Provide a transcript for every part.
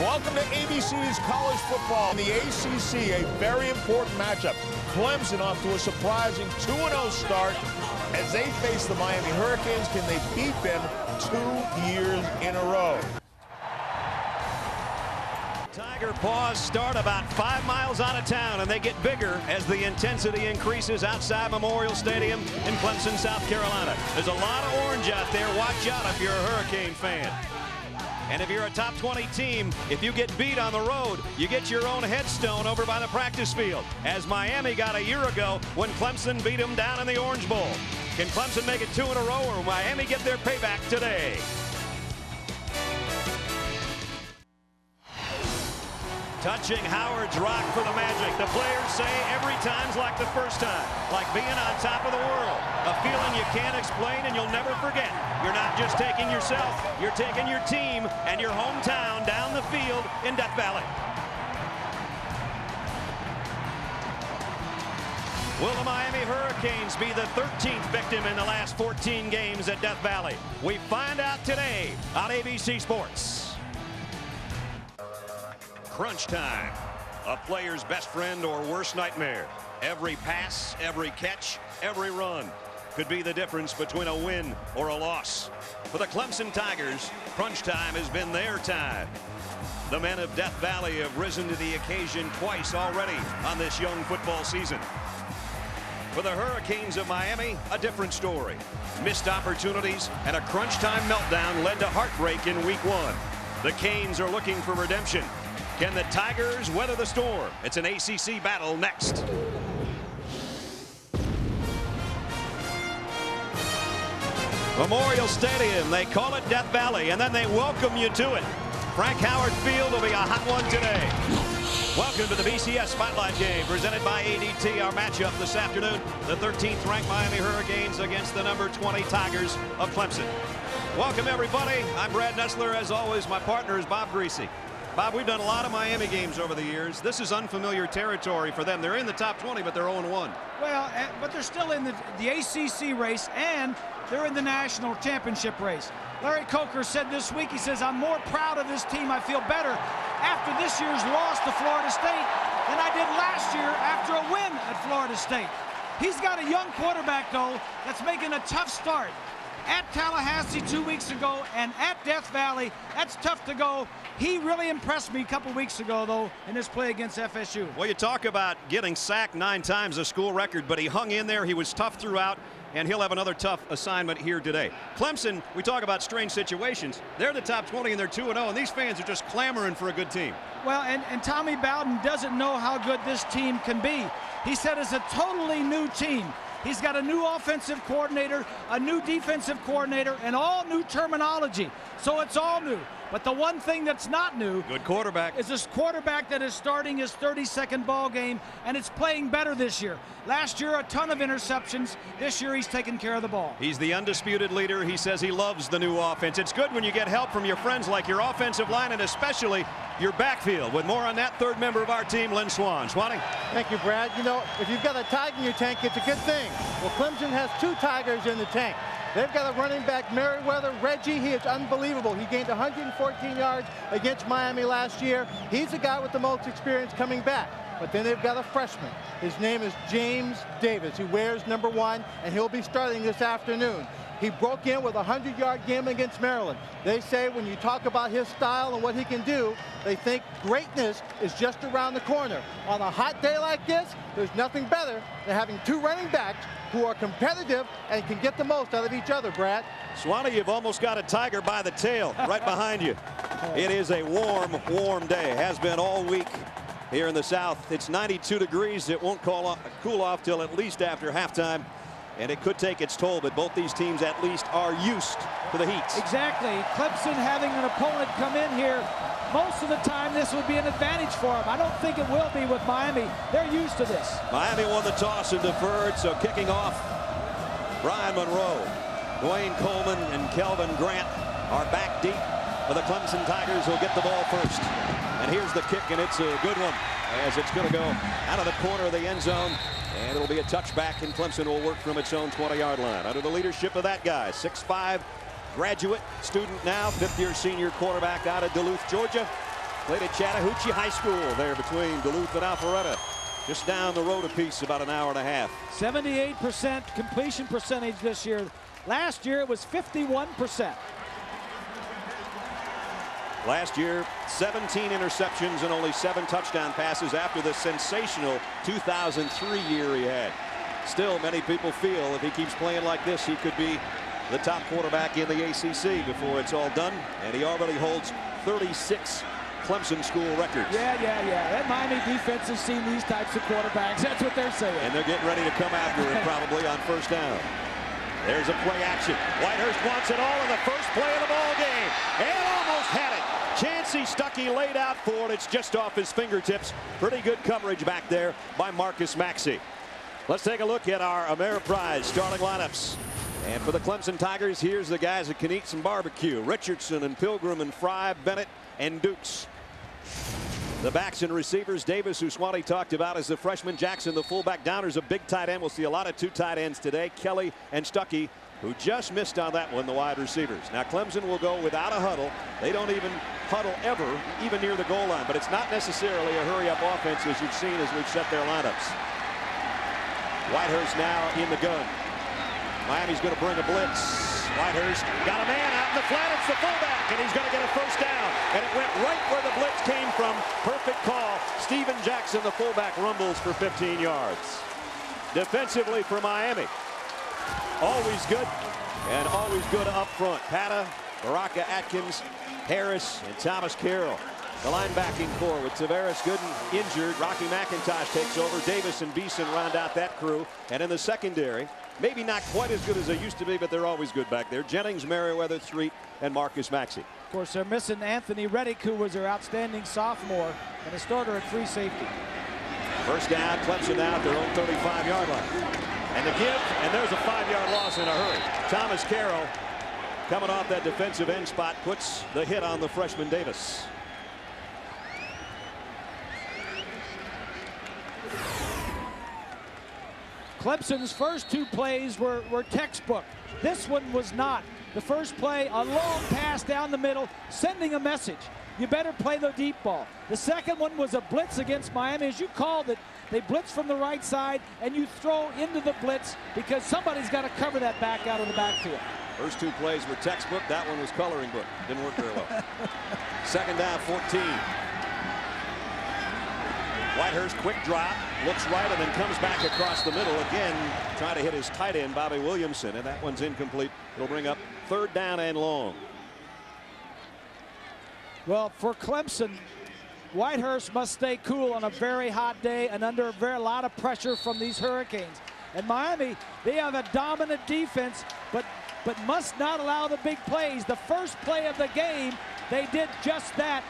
Welcome to ABC's College Football. In the ACC, a very important matchup. Clemson off to a surprising 2-0 start as they face the Miami Hurricanes. Can they beat them 2 years in a row? Tiger paws start about 5 miles out of town, and they get bigger as the intensity increases outside Memorial Stadium in Clemson, South Carolina. There's a lot of orange out there. Watch out if you're a Hurricane fan. And if you're a top 20 team, if you get beat on the road, you get your own headstone over by the practice field, as Miami got a year ago when Clemson beat them down in the Orange Bowl. Can Clemson make it 2 in a row, or will Miami get their payback today? Touching Howard's rock for the Magic. The players say every time's like the first time, like being on top of the world. A feeling you can't explain and you'll never forget. You're not just taking yourself, you're taking your team and your hometown down the field in Death Valley. Will the Miami Hurricanes be the 13th victim in the last 14 games at Death Valley? We find out today on ABC Sports. Crunch time, a player's best friend or worst nightmare. Every pass, every catch, every run could be the difference between a win or a loss. For the Clemson Tigers, crunch time has been their time. The men of Death Valley have risen to the occasion twice already on this young football season. For the Hurricanes of Miami, a different story. Missed opportunities and a crunch time meltdown led to heartbreak in week 1. The Canes are looking for redemption. Can the Tigers weather the storm? It's an ACC battle next. Memorial Stadium, they call it Death Valley, and then they welcome you to it. Frank Howard Field will be a hot one today. Welcome to the BCS Spotlight Game, presented by ADT. Our matchup this afternoon, the 13th ranked Miami Hurricanes against the number 20 Tigers of Clemson. Welcome, everybody. I'm Brad Nessler. As always, my partner is Bob Greasy. Bob, we've done a lot of Miami games over the years. This is unfamiliar territory for them. They're in the top 20, but they're 0-1. Well, but they're still in the ACC race, and they're in the national championship race. Larry Coker said this week, he says, I'm more proud of this team. I feel better after this year's loss to Florida State than I did last year after a win at Florida State. He's got a young quarterback, though, that's making a tough start. At Tallahassee 2 weeks ago and at Death Valley, that's tough to go. He really impressed me a couple weeks ago, though, in his play against FSU. Well, you talk about getting sacked 9 times, a school record, but he hung in there. He was tough throughout, and he'll have another tough assignment here today. Clemson, we talk about strange situations. They're the top 20, and they're 2-0, and these fans are just clamoring for a good team. Well, and Tommy Bowden doesn't know how good this team can be. He said it's a totally new team. He's got a new offensive coordinator, a new defensive coordinator, and all new terminology. So it's all new. But the one thing that's not new, good quarterback, is this quarterback that is starting his 32nd ball game, and it's playing better this year. Last year, a ton of interceptions. This year, he's taking care of the ball. He's the undisputed leader. He says he loves the new offense. It's good when you get help from your friends like your offensive line and especially your backfield. With more on that, third member of our team, Lynn Swan. Swanee. Thank you, Brad. You know, if you've got a Tiger in your tank, it's a good thing. Well, Clemson has 2 Tigers in the tank. They've got a running back, Merriweather. Reggie, he is unbelievable. He gained 114 yards against Miami last year. He's the guy with the most experience coming back. But then they've got a freshman. His name is James Davis, who wears number 1, and he'll be starting this afternoon. He broke in with a 100-yard game against Maryland. They say when you talk about his style and what he can do, they think greatness is just around the corner. On a hot day like this, there's nothing better than having 2 running backs who are competitive and can get the most out of each other, Brad. Swanee, you've almost got a tiger by the tail right behind you. It is a warm, warm day. Has been all week here in the South. It's 92 degrees. It won't cool off till at least after halftime. And it could take its toll, but both these teams at least are used to the heat. Exactly. Clemson having an opponent come in here, most of the time this would be an advantage for them. I don't think it will be with Miami. They're used to this. Miami won the toss and deferred, so kicking off, Brian Monroe, Dwayne Coleman, and Kelvin Grant are back deep. For the Clemson Tigers will get the ball first. And here's the kick, and it's a good one, as it's going to go out of the corner of the end zone. And it'll be a touchback, and Clemson will work from its own 20-yard line. Under the leadership of that guy, 6'5", graduate, student now, 5th-year senior quarterback out of Duluth, Georgia, Played at Chattahoochee High School there between Duluth and Alpharetta. Just down the road a piece, about an hour and a half. 78% completion percentage this year. Last year it was 51%. Last year, 17 interceptions and only 7 touchdown passes after the sensational 2003 year he had. Still, many people feel if he keeps playing like this, he could be the top quarterback in the ACC before it's all done. And he already holds 36 Clemson school records. Yeah. That Miami defense has seen these types of quarterbacks. That's what they're saying. And they're getting ready to come after him probably on first down. There's a play action. Whitehurst wants it all in the first play of the ball game. And almost had it. Chancey Stuckey laid out for it. It's just off his fingertips. Pretty good coverage back there by Marcus Maxey. Let's take a look at our Ameriprise starting lineups. And for the Clemson Tigers, here's the guys that can eat some barbecue. Richardson and Pilgrim and Fry, Bennett and Dukes. The backs and receivers, Davis, who Swanee talked about, as the freshman. Jackson, the fullback. Downers, a big tight end. We'll see a lot of 2 tight ends today. Kelly and Stuckey, who just missed on that one, the wide receivers. Now Clemson will go without a huddle. They don't even huddle ever, even near the goal line. But it's not necessarily a hurry-up offense, as you've seen as we've set their lineups. Whitehurst now in the gun. Miami's going to bring a blitz. Whitehurst got a man out in the flat. It's the fullback, and he's going to get a first down. And it went right where the blitz came from. Perfect call. Steven Jackson, the fullback, rumbles for 15 yards. Defensively for Miami, always good, and always good up front. Pata, Baraka Atkins, Harris, and Thomas Carroll. The linebacking core with Tavares Gooden injured. Rocky McIntosh takes over. Davis and Beeson round out that crew. And in the secondary, maybe not quite as good as they used to be, but they're always good back there. Jennings, Merriweather, Street, and Marcus Maxey. Of course, they're missing Anthony Reddick, who was their outstanding sophomore and a starter at free safety. First down, Clemson now at their own 35-yard line. And the give, and there's a 5-yard loss in a hurry. Thomas Carroll, coming off that defensive end spot, puts the hit on the freshman Davis. Clemson's first 2 plays were textbook. This one was not. The first play, a long pass down the middle, sending a message. You better play the deep ball. The second one was a blitz against Miami. As you called it, they blitz from the right side, and you throw into the blitz because somebody's got to cover that back out of the backfield. First 2 plays were textbook. That one was coloring book. Didn't work very well. Second down, 14. Whitehurst, quick drop, looks right, and then comes back across the middle again, trying to hit his tight end, Bobby Williamson, and that one's incomplete. It'll bring up 3rd down and long. Well, for Clemson, Whitehurst must stay cool on a very hot day and under a lot of pressure from these Hurricanes. And Miami, they have a dominant defense, but must not allow the big plays. The first play of the game, they did just that.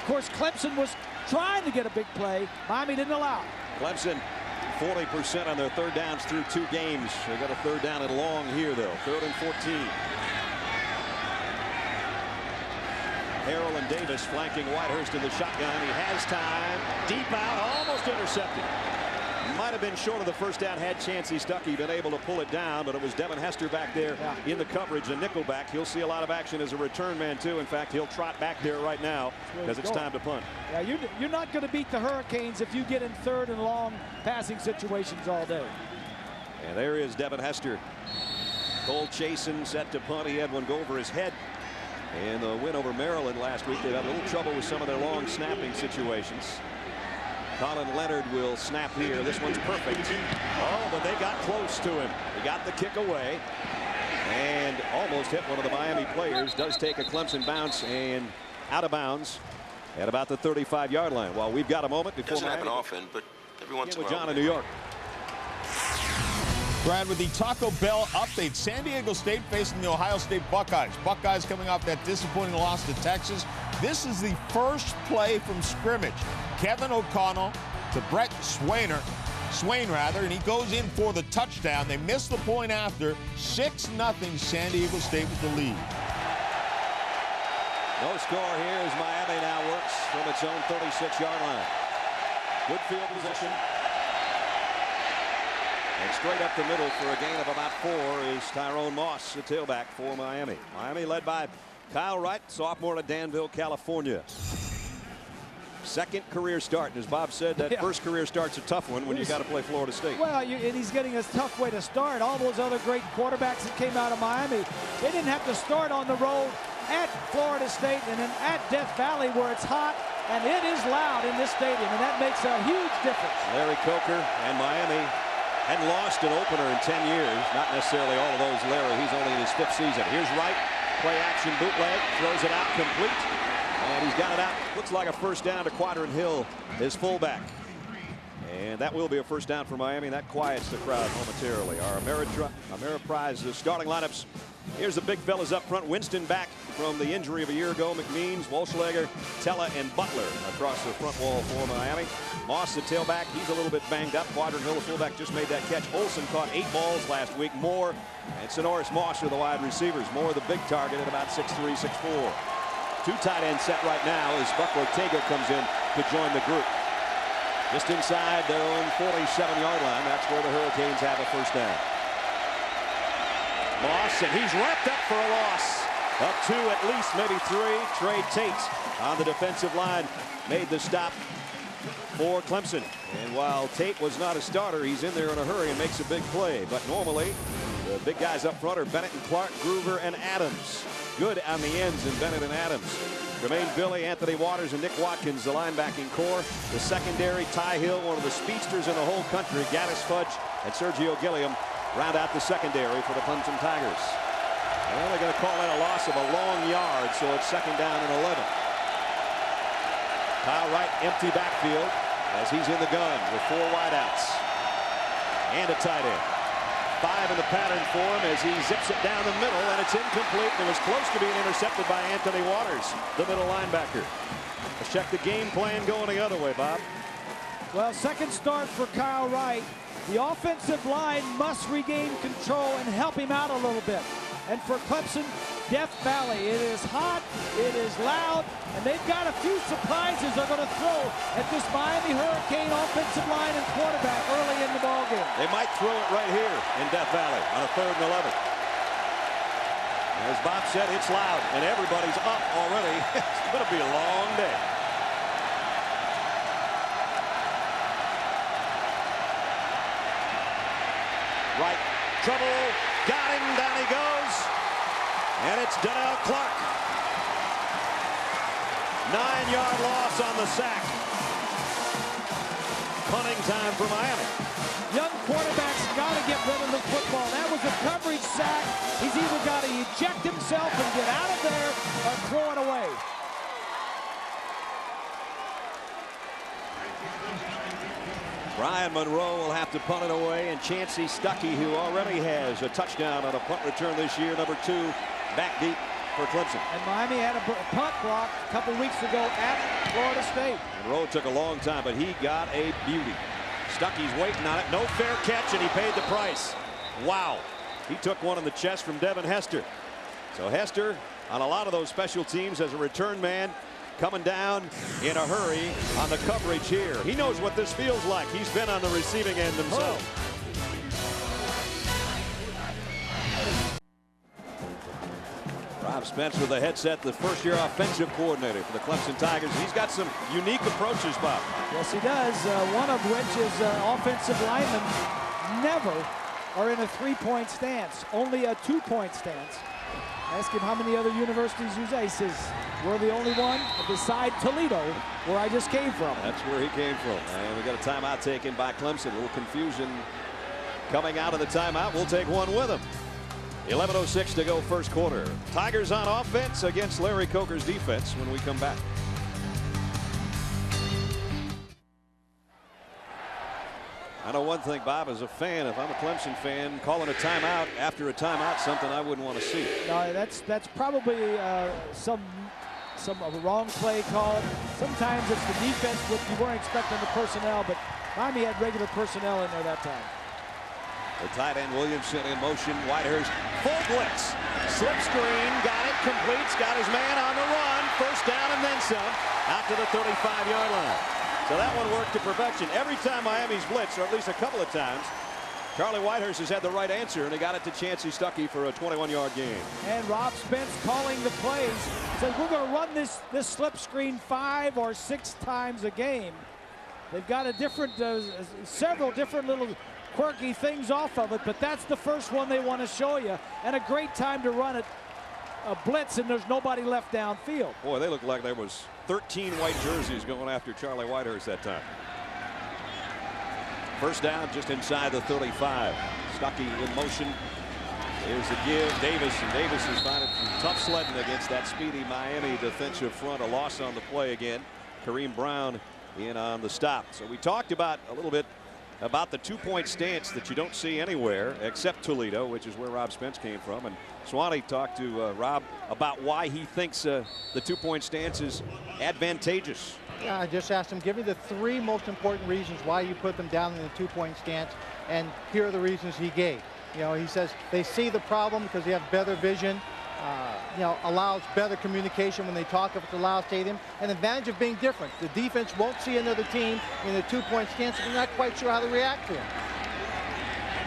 Of course, Clemson was trying to get a big play. Miami didn't allow. Clemson 40% on their 3rd downs through 2 games. They got a 3rd down and long here, though. 3rd and 14. Harrell and Davis flanking Whitehurst in the shotgun. He has time. Deep out, almost intercepted. Might have been short of the first down had Chancey Stuckey been able to pull it down, but it was Devin Hester back there in the coverage, a nickelback. He'll see a lot of action as a return man, too. In fact, he'll trot back there right now because it's time to punt. Yeah, you're not going to beat the Hurricanes if you get in 3rd and long passing situations all day. And there is Devin Hester. Cole Chasen set to punt. He had one go over his head. And the win over Maryland last week, they had a little trouble with some of their long snapping situations. Colin Leonard will snap here. This one's perfect. Oh, but they got close to him. He got the kick away and almost hit one of the Miami players. Does take a Clemson bounce and out of bounds at about the 35-yard line. Well, we've got a moment before doesn't Miami. happen often, but every once in a With while. John in New York. Brad, with the Taco Bell update, San Diego State facing the Ohio State Buckeyes. Buckeyes coming off that disappointing loss to Texas. This is the first play from scrimmage. Kevin O'Connell to Brett Swain, and he goes in for the touchdown. They missed the point after. 6-0 San Diego State with the lead. No score here as Miami now works from its own 36-yard line. Good field position. And straight up the middle for a gain of about 4 is Tyrone Moss, the tailback for Miami. Miami led by Kyle Wright, sophomore at Danville, California. Second career start, and as Bob said, that first career start's a tough one when you got to play Florida State. Well, and he's getting a tough way to start. All those other great quarterbacks that came out of Miami, they didn't have to start on the road at Florida State and then at Death Valley where it's hot and it is loud in this stadium, and that makes a huge difference. Larry Coker and Miami hadn't lost an opener in 10 years. Not necessarily all of those, Larry. He's only in his 5th season. Here's Wright, play action bootleg, throws it out complete. And he's got it out. Looks like a first down to Quadrant Hill, his fullback. And that will be a first down for Miami. That quiets the crowd momentarily. Our Ameriprise starting lineups. Here's the big fellas up front. Winston back from the injury of a year ago. McMeans, Walschlager, Tella, and Butler across the front wall for Miami. Moss, the tailback, he's a little bit banged up. Quadrant Hill, the fullback, just made that catch. Olsen caught 8 balls last week. Moore and Sonoris Moss are the wide receivers. Moore the big target at about 6'3", 6'4". 2 tight end set right now as Buck Ortega comes in to join the group. Just inside their own 47-yard line. That's where the Hurricanes have a first down. Moss, and he's wrapped up for a loss. Up 2, at least, maybe 3. Trey Tate on the defensive line made the stop for Clemson. And while Tate was not a starter, he's in there in a hurry and makes a big play. But normally, the big guys up front are Bennett and Clark, Groover and Adams. Good on the ends in Bennett and Adams. Jermaine Billy, Anthony Waters, and Nick Watkins, the linebacking core. The secondary, Ty Hill, one of the speedsters in the whole country. Gaddis Fudge and Sergio Gilliam round out the secondary for the Clemson Tigers. They're only going to call that a loss of a long yard, so it's second down and 11. Kyle Wright, empty backfield as he's in the gun with 4 wideouts and a tight end. 5 in the pattern for him as he zips it down the middle, and it's incomplete. It was close to being intercepted by Anthony Waters, the middle linebacker. Let's check the game plan going the other way, Bob. Well, second start for Kyle Wright. The offensive line must regain control and help him out a little bit. And for Clemson, Death Valley, it is hot, it is loud, and they've got a few surprises they're going to throw at this Miami Hurricane offensive line and quarterback early in the ballgame. They might throw it right here in Death Valley on a 3rd and 11. As Bob said, it's loud, and everybody's up already. It's going to be a long day. Right, trouble, got him, down he goes, and it's Donnell Clark. 9-yard loss on the sack. Punting time for Miami. Young quarterbacks got to get rid of the football. That was a coverage sack. He's either got to eject himself and get out of there or throw it away. Brian Monroe will have to punt it away, and Chancey Stuckey, who already has a touchdown on a punt return this year, number 2, back deep for Clemson. And Miami had a punt block a couple weeks ago at Florida State. Monroe took a long time, but he got a beauty. Stuckey's waiting on it. No fair catch, and he paid the price. Wow. He took one in the chest from Devin Hester. So Hester, on a lot of those special teams as a return man, coming down in a hurry on the coverage here. He knows what this feels like. He's been on the receiving end himself. Rob Spence with the headset, the first-year offensive coordinator for the Clemson Tigers. He's got some unique approaches, Bob. Yes, he does. One of which is offensive linemen never are in a 3-point stance, only a 2-point stance. Ask him how many other universities use that. He says, we're the only one beside Toledo, where I just came from. That's where he came from. And we got a timeout taken by Clemson. A little confusion coming out of the timeout. We'll take one with him. 11:06 to go first quarter. Tigers on offense against Larry Coker's defense when we come back. I know one thing, Bob, as a fan, if I'm a Clemson fan, calling a timeout after a timeout, something I wouldn't want to see. That's probably some wrong play called. Sometimes it's the defense, what you weren't expecting the personnel, but Miami had regular personnel in there that time. The tight end Williamson in motion. Whitehurst, full blitz, slip screen, got it, completes, got his man on the run, first down and then some, out to the 35-yard line. So that one worked to perfection. Every time Miami's blitzed, or at least a couple of times, Charlie Whitehurst has had the right answer, and he got it to Chancey Stuckey for a 21-yard gain. And Rob Spence calling the plays. Says we're going to run this slip screen 5 or 6 times a game. They've got a different, several different little quirky things off of it, but that's the first one they want to show you, and a great time to run it. A blitz, and there's nobody left downfield. Boy, they look like there was 13 white jerseys going after Charlie Whitehurst that time. First down just inside the 35. Stuckey in motion. Here's the give. Davis, and Davis is finding some tough sledding against that speedy Miami defensive front. A loss on the play again. Kareem Brown in on the stop. So we talked about a little bit about the 2-point stance that you don't see anywhere except Toledo, which is where Rob Spence came from. And Swanee talked to Rob about why he thinks the 2-point stance is advantageous. Yeah, I just asked him, give me the 3 most important reasons why you put them down in the 2-point stance, and here are the reasons he gave. You know, he says they see the problem because they have better vision, you know, allows better communication when they talk at the Lau Stadium, and the advantage of being different. The defense won't see another team in a 2-point stance, and they're not quite sure how to react to him.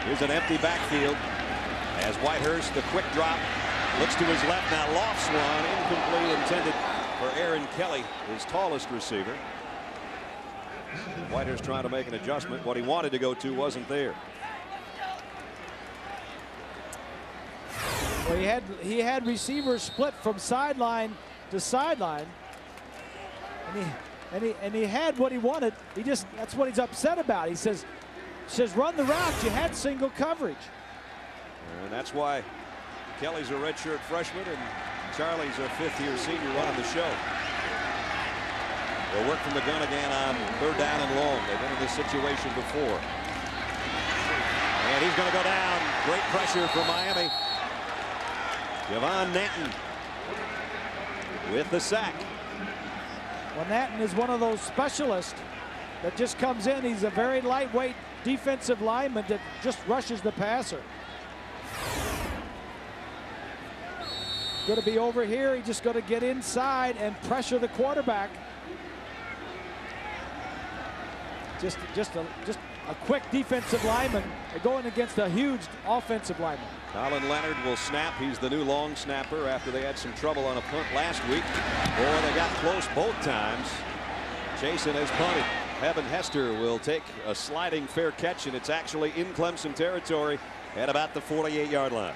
Here's an empty backfield as Whitehurst, the quick drop, looks to his left, now lofts one, incomplete, intended for Aaron Kelly, his tallest receiver. Whitehurst trying to make an adjustment. What he wanted to go to wasn't there. Well, he had receivers split from sideline to sideline, and he had what he wanted. That's what he's upset about. He says run the route. You had single coverage. And that's why Kelly's a redshirt freshman and Charlie's a 5th-year senior running the show. They'll work from the gun again on 3rd down and long. They've been in this situation before. And he's going to go down. Great pressure from Miami. Javon Nanton with the sack. Well, Nanton is one of those specialists that just comes in. He's a very lightweight defensive lineman that just rushes the passer. Going to be over here. He's just going to get inside and pressure the quarterback. Just a quick defensive lineman going against a huge offensive lineman. Colin Leonard will snap. He's the new long snapper after they had some trouble on a punt last week. Boy, they got close both times. Jason has punted. Evan Hester will take a sliding fair catch, and it's actually in Clemson territory at about the 48-yard line.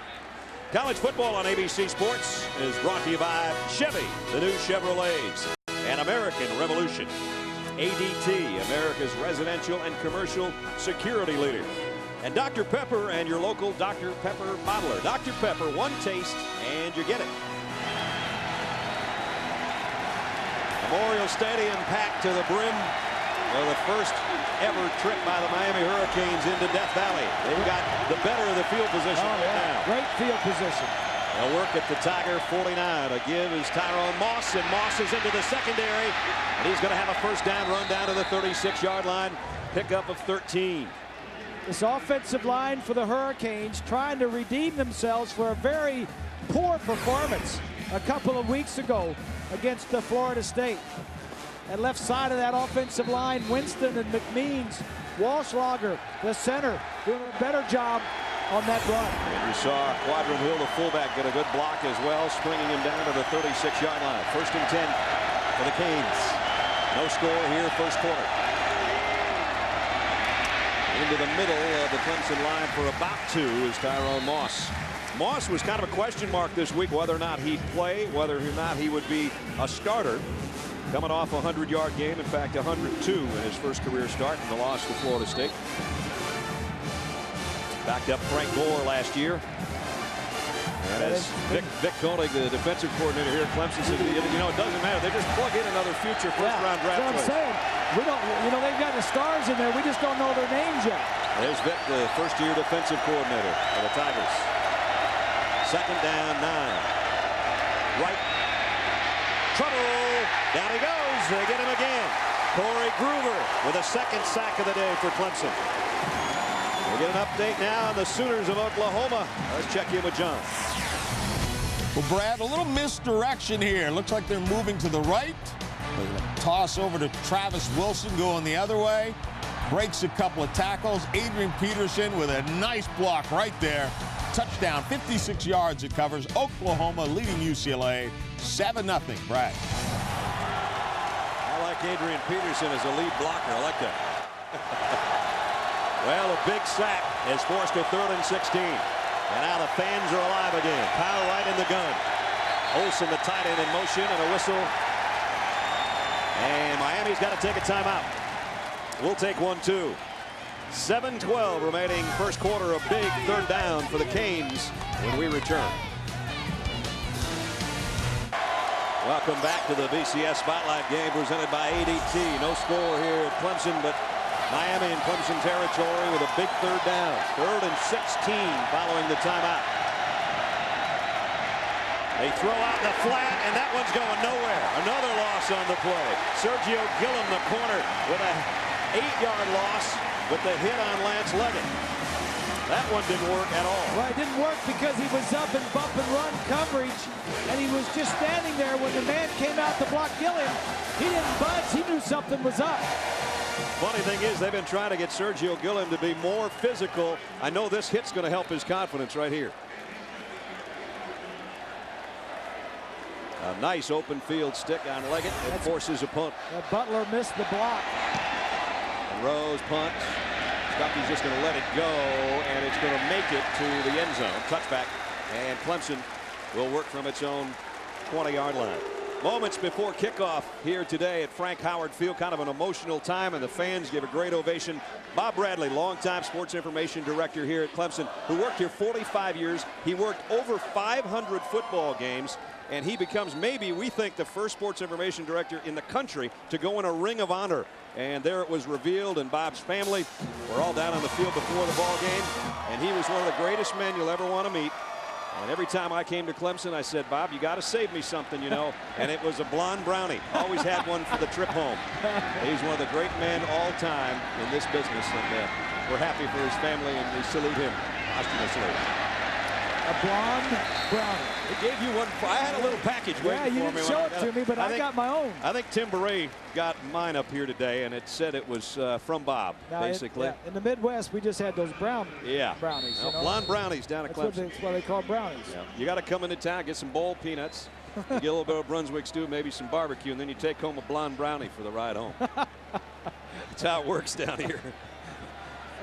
College football on ABC Sports is brought to you by Chevy, the new Chevrolets, and American Revolution. ADT, America's residential and commercial security leader. And Dr. Pepper and your local Dr. Pepper bottler. Dr. Pepper, one taste and you get it. Memorial Stadium packed to the brim for the first ever trip by the Miami Hurricanes into Death Valley. They've got the better of the field position right now. Great field position. They'll work at the Tiger 49. A give is Tyrone Moss, and Moss is into the secondary. And he's going to have a first down run down to the 36-yard line. Pickup of 13. This offensive line for the Hurricanes trying to redeem themselves for a very poor performance a couple of weeks ago against Florida State. At left side of that offensive line, Winston and McMeans, Walschlager, the center, doing a better job on that run. And you saw Quadron Hill, the fullback, get a good block as well, springing him down to the 36-yard line. 1st and 10 for the Canes. No score here, first quarter. Into the middle of the Clemson line for about 2 is Tyrone Moss. Moss was kind of a question mark this week whether or not he'd play, whether or not he would be a starter. Coming off a 100-yard game, in fact 102 in his first career start in the loss to Florida State. Backed up Frank Gore last year. And as Vic Koenig, the defensive coordinator here at Clemson, said, you know, it doesn't matter. They just plug in another future first-round draft choice. That's what I'm saying. We don't, you know, they've got the stars in there. We just don't know their names yet. There's Vic, the first-year defensive coordinator for the Tigers. 2nd down, 9. Right. Trouble. Down he goes. They get him again. Corey Groover with a 2nd sack of the day for Clemson. We get an update now on the Sooners of Oklahoma. Let's check in with John. Well, Brad, a little misdirection here. Looks like they're moving to the right. They're going to toss over to Travis Wilson going the other way. breaks a couple of tackles. Adrian Peterson with a nice block right there. Touchdown, 56 yards it covers. Oklahoma leading UCLA 7-0. Brad. I like Adrian Peterson as a lead blocker. I like that. Well, a big sack is forced to 3rd and 16. And now the fans are alive again. Kyle Wright in the gun. Olsen, the tight end, in motion, and a whistle. And Miami's got to take a timeout. We'll take one, too. 7:12 remaining first quarter. A big 3rd down for the Canes when we return. Welcome back to the BCS Spotlight game presented by ADT. No score here at Clemson, but Miami in Clemson territory with a big 3rd down. 3rd and 16 following the timeout. They throw out the flat, and that one's going nowhere. Another loss on the play. Sergio Gillum, the corner, with a 8-yard loss with the hit on Lance Leggett. That one didn't work at all. Well, it didn't work because he was up in bump and run coverage, and he was just standing there when the man came out to block Gilliam. He didn't budge. He knew something was up. Funny thing is, they've been trying to get Sergio Gillum to be more physical. I know this hit's going to help his confidence right here. A nice open field stick on Leggett. It forces a punt. Butler missed the block. And Rose punts. Stuckey's just going to let it go, and it's going to make it to the end zone. Touchback, and Clemson will work from its own 20-yard line. Moments before kickoff here today at Frank Howard Field, kind of an emotional time, and the fans give a great ovation. Bob Bradley, longtime sports information director here at Clemson, who worked here 45 years. He worked over 500 football games, and he becomes, maybe we think, the first sports information director in the country to go in a ring of honor. And there it was revealed, and Bob's family were all down on the field before the ball game, and he was one of the greatest men you'll ever want to meet. And every time I came to Clemson, I said, Bob, you got to save me something, you know. And it was a blonde brownie. Always had one for the trip home. He's one of the great men all time in this business, and we're happy for his family, and we salute him. Posthumously. A blonde brownie. They gave you one. I had a little package waiting for me. Yeah, you didn't show it to me, but I got my own. I think Tim Beret got mine up here today, and it said it was from Bob, now basically. In the Midwest, we just had those brownies. Well, blonde brownies down at Clemson. That's what they call brownies. Yeah. You got to come into town, get some boiled peanuts, get a little bit of Brunswick stew, maybe some barbecue, and then you take home a blonde brownie for the ride home. That's how it works down here.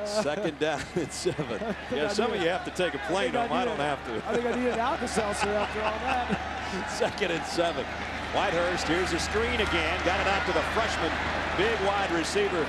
2nd down and 7. Yeah, some of you have to take a plane home. I don't have to. I think I need an Alka-Seltzer after all that. 2nd and 7. Whitehurst, here's a screen again. Got it out to the freshman, big wide receiver,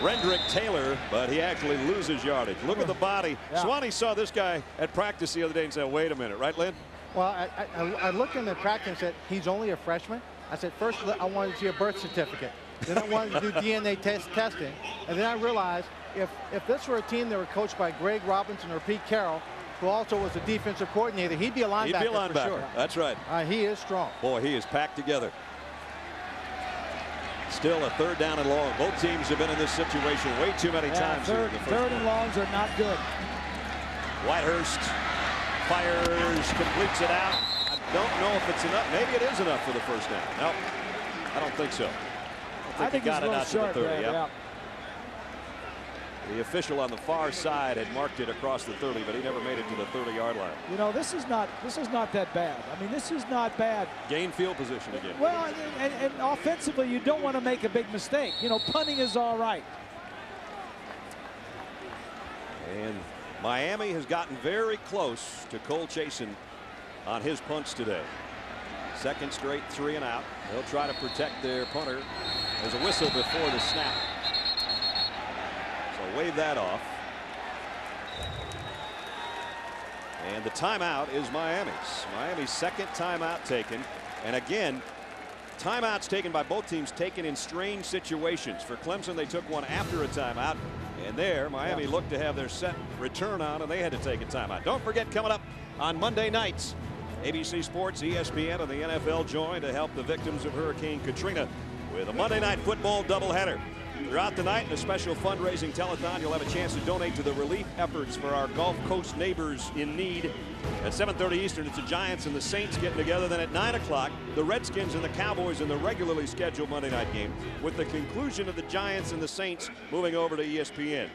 Rendrick Taylor, but he actually loses yardage. Look at the body. Yeah. Swanee saw this guy at practice the other day and said, wait a minute, right, Lynn? Well, I looked in the practice and said, he's only a freshman. I said, first, I wanted to see a birth certificate. Then I wanted to do DNA testing. And then I realized, if this were a team that were coached by Greg Robinson or Pete Carroll, who also was the defensive coordinator, he'd be a linebacker. He'd be a linebacker. For sure. That's right. He is strong. Boy, he is packed together. Still a 3rd down and long. Both teams have been in this situation way too many times. Third and longs are not good. Whitehurst fires, completes it out. I don't know if it's enough. Maybe it is enough for the 1st down. No, I don't think so. I think he got it out to the 30. Yeah. The official on the far side had marked it across the 30, but he never made it to the 30-yard line. You know, this is not that bad. I mean, this is not bad. Gain field position again. Well, and offensively, you don't want to make a big mistake. You know, punting is all right. And Miami has gotten very close to Cole Chasen on his punts today. 2nd straight 3 and out. They'll try to protect their punter. There's a whistle before the snap. So wave that off. And the timeout is Miami's. Miami's 2nd timeout taken. And again, timeouts taken by both teams taken in strange situations. For Clemson, they took one after a timeout. And there, Miami looked to have their set return on, and they had to take a timeout. Don't forget, coming up on Monday nights, ABC Sports, ESPN, and the NFL join to help the victims of Hurricane Katrina with a Monday Night Football doubleheader. Throughout the night in a special fundraising telethon, you'll have a chance to donate to the relief efforts for our Gulf Coast neighbors in need. At 7:30 Eastern, it's the Giants and the Saints getting together. Then at 9 o'clock, the Redskins and the Cowboys in the regularly scheduled Monday night game, with the conclusion of the Giants and the Saints moving over to ESPN.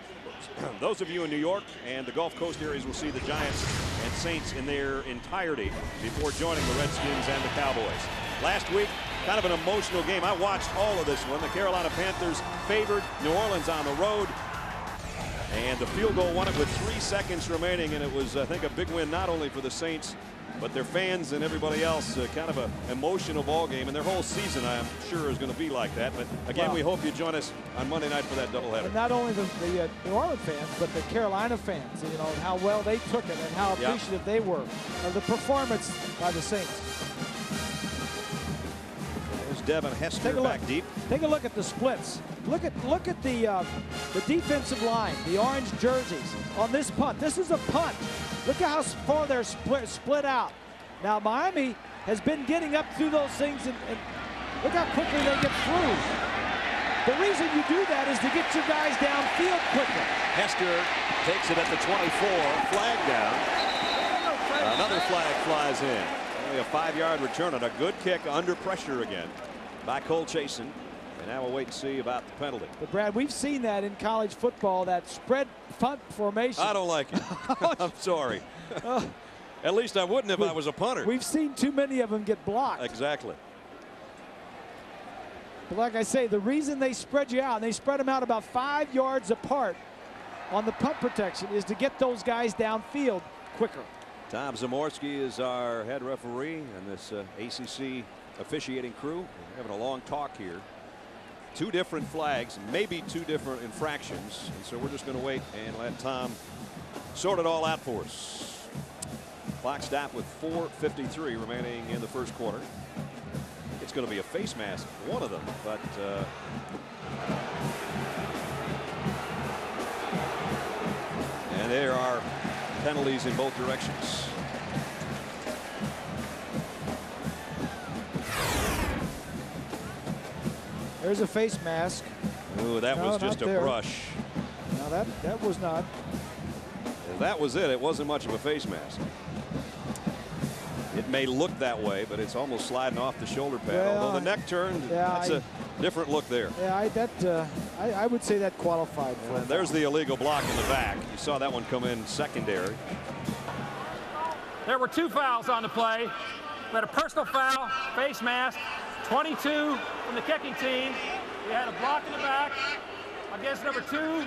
Those of you in New York and the Gulf Coast areas will see the Giants and Saints in their entirety before joining the Redskins and the Cowboys. Last week, kind of an emotional game. I watched all of this one. The Carolina Panthers favored New Orleans on the road. And the field goal won it with 3 seconds remaining. And it was, I think, a big win not only for the Saints, but their fans and everybody else. Kind of an emotional ball game. And their whole season, I'm sure, is going to be like that. But again, we hope you join us on Monday night for that doubleheader. And not only the New Orleans fans, but the Carolina fans, you know, how well they took it and how appreciative they were of the performance by the Saints. Devin Hester back deep. Take a look at the splits. Look at the defensive line, the orange jerseys on this punt. This is a punt. Look at how far they're split out. Now Miami has been getting up through those things, and look how quickly they get through. The reason you do that is to get your guys downfield quicker. Hester takes it at the 24. Flag down. Another flag flies in. Only a 5-yard return on a good kick under pressure again by Cole Chasen. And now we'll wait and see about the penalty. But Brad, we've seen that in college football, that spread punt formation. I don't like it. I'm sorry. At least I wouldn't if I was a punter. We've seen too many of them get blocked. Exactly. But like I say, the reason they spread you out, and they spread them out about 5 yards apart on the punt protection, is to get those guys downfield quicker. Tom Zamorski is our head referee and this ACC officiating crew. We're having a long talk here. 2 different flags, maybe 2 different infractions. And so we're just going to wait and let Tom sort it all out for us. Clock stopped with 4:53 remaining in the first quarter. It's going to be a face mask, one of them, but and there are penalties in both directions. There's a face mask. Ooh, that was just a brush. No, that was not. And that was it. It wasn't much of a face mask. It may look that way, but it's almost sliding off the shoulder pad. Well, although the neck turned, that's a different look there. Yeah, I would say that qualified for it. There's the illegal block in the back. You saw that one come in secondary. There were 2 fouls on the play. We had a personal foul, face mask, 22 from the kicking team. We had a block in the back against number 2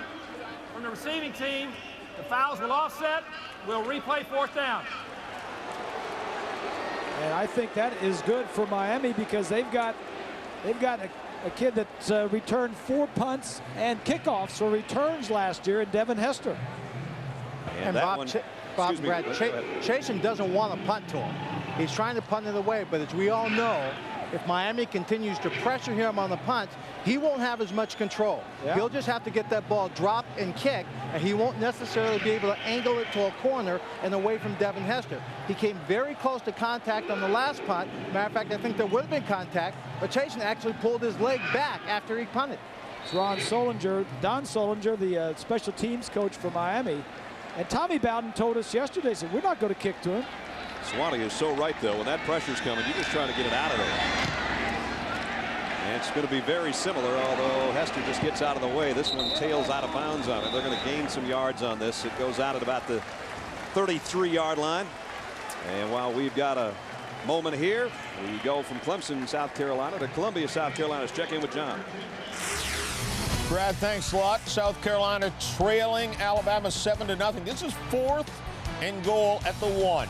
from the receiving team. The fouls will offset. We'll replay 4th down. And I think that is good for Miami because they've got a kid that's returned 4 punts and kickoffs for returns last year in Devin Hester. And Bob, Chasen doesn't want to punt to him. He's trying to punt it away, but as we all know, if Miami continues to pressure him on the punt, he won't have as much control. Yeah. He'll just have to get that ball dropped and kick, and he won't necessarily be able to angle it to a corner and away from Devin Hester. He came very close to contact on the last punt. Matter of fact, I think there would have been contact, but Chasen actually pulled his leg back after he punted. It's Don Solinger, the special teams coach for Miami. And Tommy Bowden told us yesterday, said, we're not going to kick to him. Swanee is so right, though. When that pressure's coming, you're just trying to get it out of there. And it's going to be very similar, although Hester just gets out of the way. This one tails out of bounds on it. They're going to gain some yards on this. It goes out at about the 33-yard line. And while we've got a moment here, we go from Clemson, South Carolina to Columbia, South Carolina. Let's check in with John. Brad, thanks a lot. South Carolina trailing Alabama 7-0. This is 4th and goal at the 1.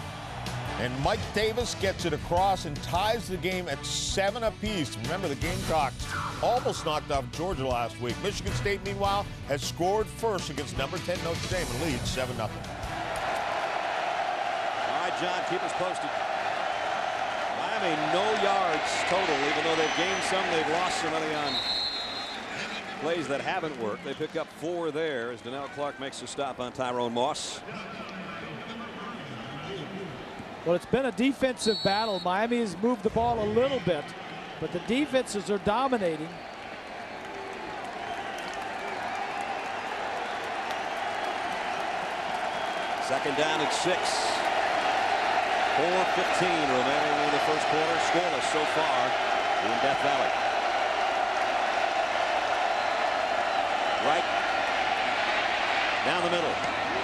And Mike Davis gets it across and ties the game at 7 apiece. Remember, the Gamecocks almost knocked off Georgia last week. Michigan State, meanwhile, has scored first against number 10 Notre Dame and leads 7-0. All right, John, keep us posted. Miami, no yards total, even though they've gained some. They've lost some money on plays that haven't worked. They pick up 4 there as Donnell Clark makes a stop on Tyrone Moss. Well, it's been a defensive battle. Miami has moved the ball a little bit, but the defenses are dominating. Second down and 6. 4:15 remaining in the first quarter. Scoreless so far in Death Valley. Right down the middle.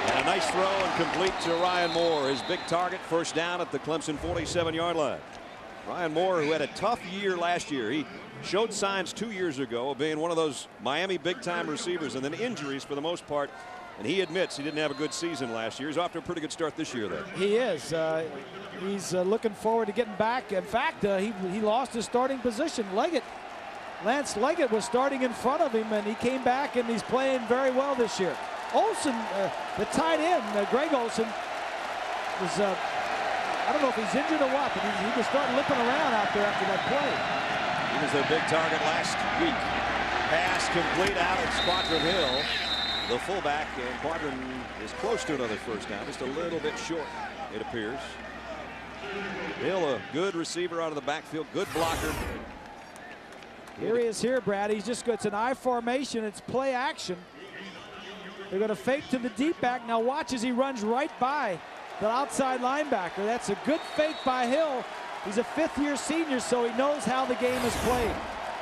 And a nice throw and complete to Ryan Moore. His big target, first down at the Clemson 47-yard line. Ryan Moore, who had a tough year last year. He showed signs 2 years ago of being one of those Miami big-time receivers, and then injuries for the most part. And he admits he didn't have a good season last year. He's off to a pretty good start this year, though. He is. He's looking forward to getting back. In fact, he lost his starting position. Lance Leggett was starting in front of him, and he came back, and he's playing very well this year. Olsen, the tight end, Greg Olsen, was, I don't know if he's injured or what, but he was starting limping around out there after that play. He was their big target last week. Pass complete out at Quadron Hill. The fullback, and Quadron is close to another first down, just a little bit short, it appears. Hill, a good receiver out of the backfield, good blocker. Here he is here, Brad. He's just, it's an I formation. It's play action. They're going to fake to the deep back. Now watch as he runs right by the outside linebacker. That's a good fake by Hill. He's a fifth-year senior, so he knows how the game is played.